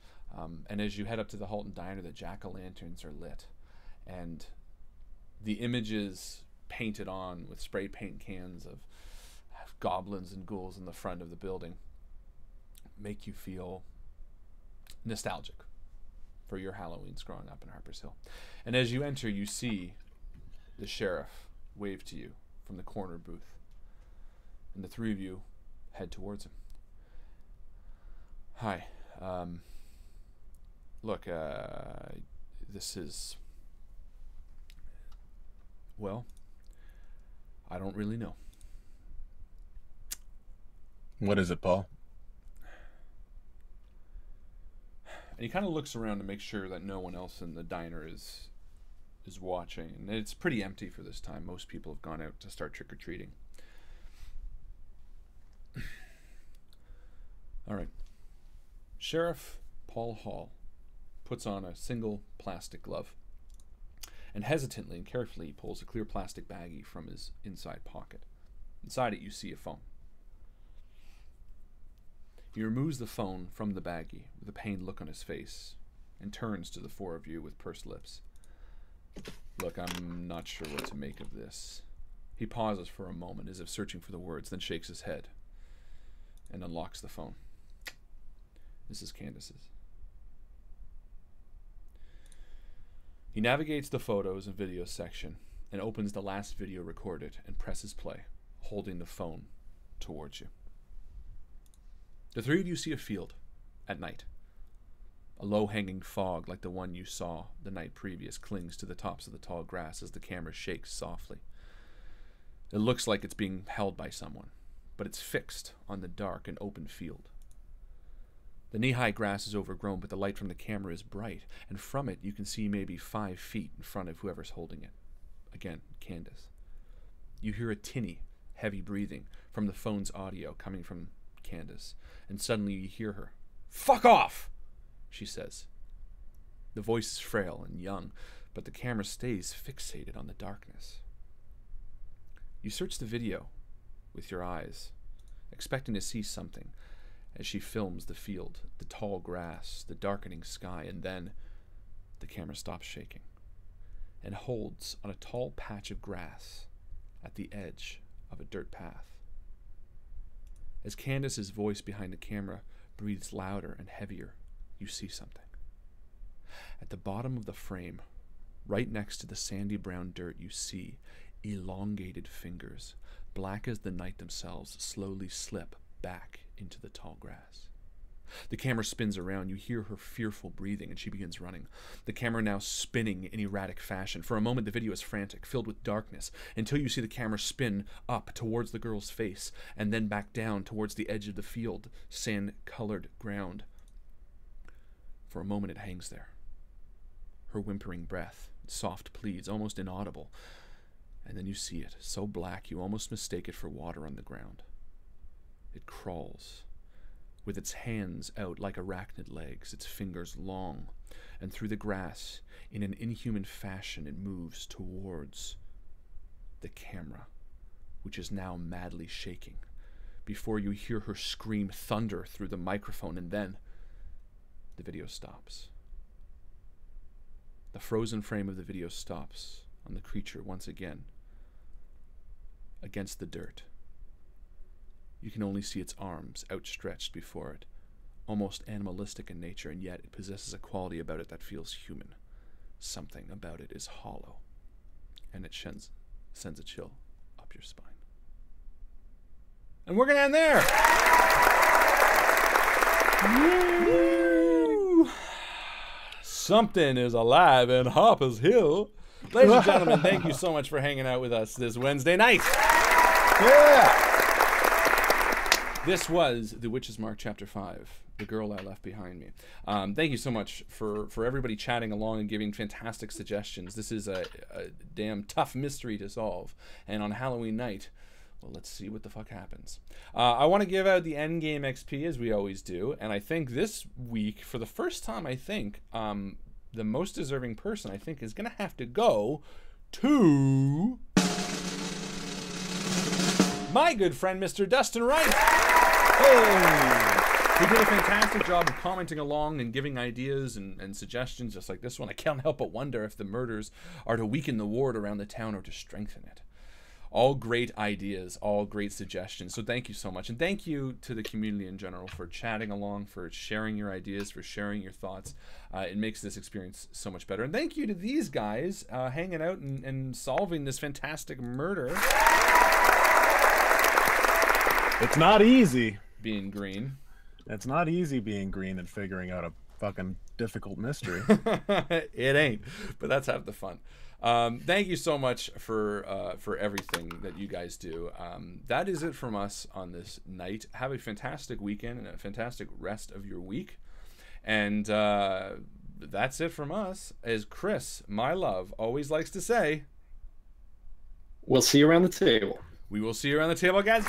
And as you head up to the Halton Diner, the jack-o'-lanterns are lit. And the images painted on with spray paint cans of goblins and ghouls in the front of the building make you feel nostalgic for your Halloweens growing up in Harper's Hill. And as you enter, you see the sheriff wave to you from the corner booth. And the three of you head towards him. "Hi. Look, this is... Well, I don't really know." What is it, Paul? And he kind of looks around to make sure that no one else in the diner is watching. And it's pretty empty for this time. Most people have gone out to start trick-or-treating. All right. Sheriff Paul Hall puts on a single plastic glove and hesitantly and carefully pulls a clear plastic baggie from his inside pocket. Inside it, you see a phone. He removes the phone from the baggie with a pained look on his face and turns to the four of you with pursed lips. "Look, I'm not sure what to make of this." He pauses for a moment as if searching for the words, then shakes his head and unlocks the phone. This is Candace's. He navigates the photos and videos section and opens the last video recorded and presses play, holding the phone towards you. The three of you see a field at night. A low-hanging fog like the one you saw the night previous clings to the tops of the tall grass as the camera shakes softly. It looks like it's being held by someone, but it's fixed on the dark and open field. The knee-high grass is overgrown, but the light from the camera is bright, and from it you can see maybe 5 feet in front of whoever's holding it. Again, Candace. You hear a tinny, heavy breathing from the phone's audio coming from Candace, and suddenly you hear her. "Fuck off!" she says. The voice is frail and young, but the camera stays fixated on the darkness. You search the video with your eyes, expecting to see something as she films the field, the tall grass, the darkening sky, and then the camera stops shaking. and holds on a tall patch of grass at the edge of a dirt path. As Candace's voice behind the camera breathes louder and heavier, you see something. At the bottom of the frame, right next to the sandy brown dirt, you see elongated fingers, black as the night themselves, slowly slip back into the tall grass. The camera spins around. You hear her fearful breathing, and she begins running. The camera now spinning in erratic fashion. For a moment, the video is frantic, filled with darkness, until you see the camera spin up towards the girl's face, and then back down towards the edge of the field, sand-colored ground. For a moment, it hangs there. Her whimpering breath, soft pleads, almost inaudible. And then you see it, so black you almost mistake it for water on the ground. It crawls, with its hands out like arachnid legs, its fingers long, and through the grass, in an inhuman fashion, it moves towards the camera, which is now madly shaking, before you hear her scream thunder through the microphone, and then the video stops. The frozen frame of the video stops on the creature once again, against the dirt. You can only see its arms outstretched before it, almost animalistic in nature, and yet it possesses a quality about it that feels human. Something about it is hollow, and it sends a chill up your spine. And we're going to end there! Woo! Something is alive in Harper's Hill. Ladies and gentlemen, thank you so much for hanging out with us this Wednesday night. Yeah! This was The Witch's Mark, Chapter 5, The Girl I Left Behind Me. Thank you so much for everybody chatting along and giving fantastic suggestions. This is a damn tough mystery to solve. And on Halloween night, well, let's see what the fuck happens. I want to give out the Endgame XP, as we always do. And I think this week, for the first time, I think, the most deserving person, I think, is going to have to go to my good friend, Mr. Dustin Wright. Hey! He did a fantastic job of commenting along and giving ideas and suggestions just like this one. I can't help but wonder if the murders are to weaken the ward around the town or to strengthen it. All great ideas, all great suggestions. So thank you so much. And thank you to the community in general for chatting along, for sharing your ideas, for sharing your thoughts. It makes this experience so much better. And thank you to these guys hanging out and solving this fantastic murder. It's not easy being green. It's not easy being green and figuring out a fucking difficult mystery. It ain't, but that's half the fun. Thank you so much for everything that you guys do. That is it from us on this night. Have a fantastic weekend and a fantastic rest of your week. And that's it from us. As Chris, my love, always likes to say, we'll see you around the table. We will see you around the table, guys.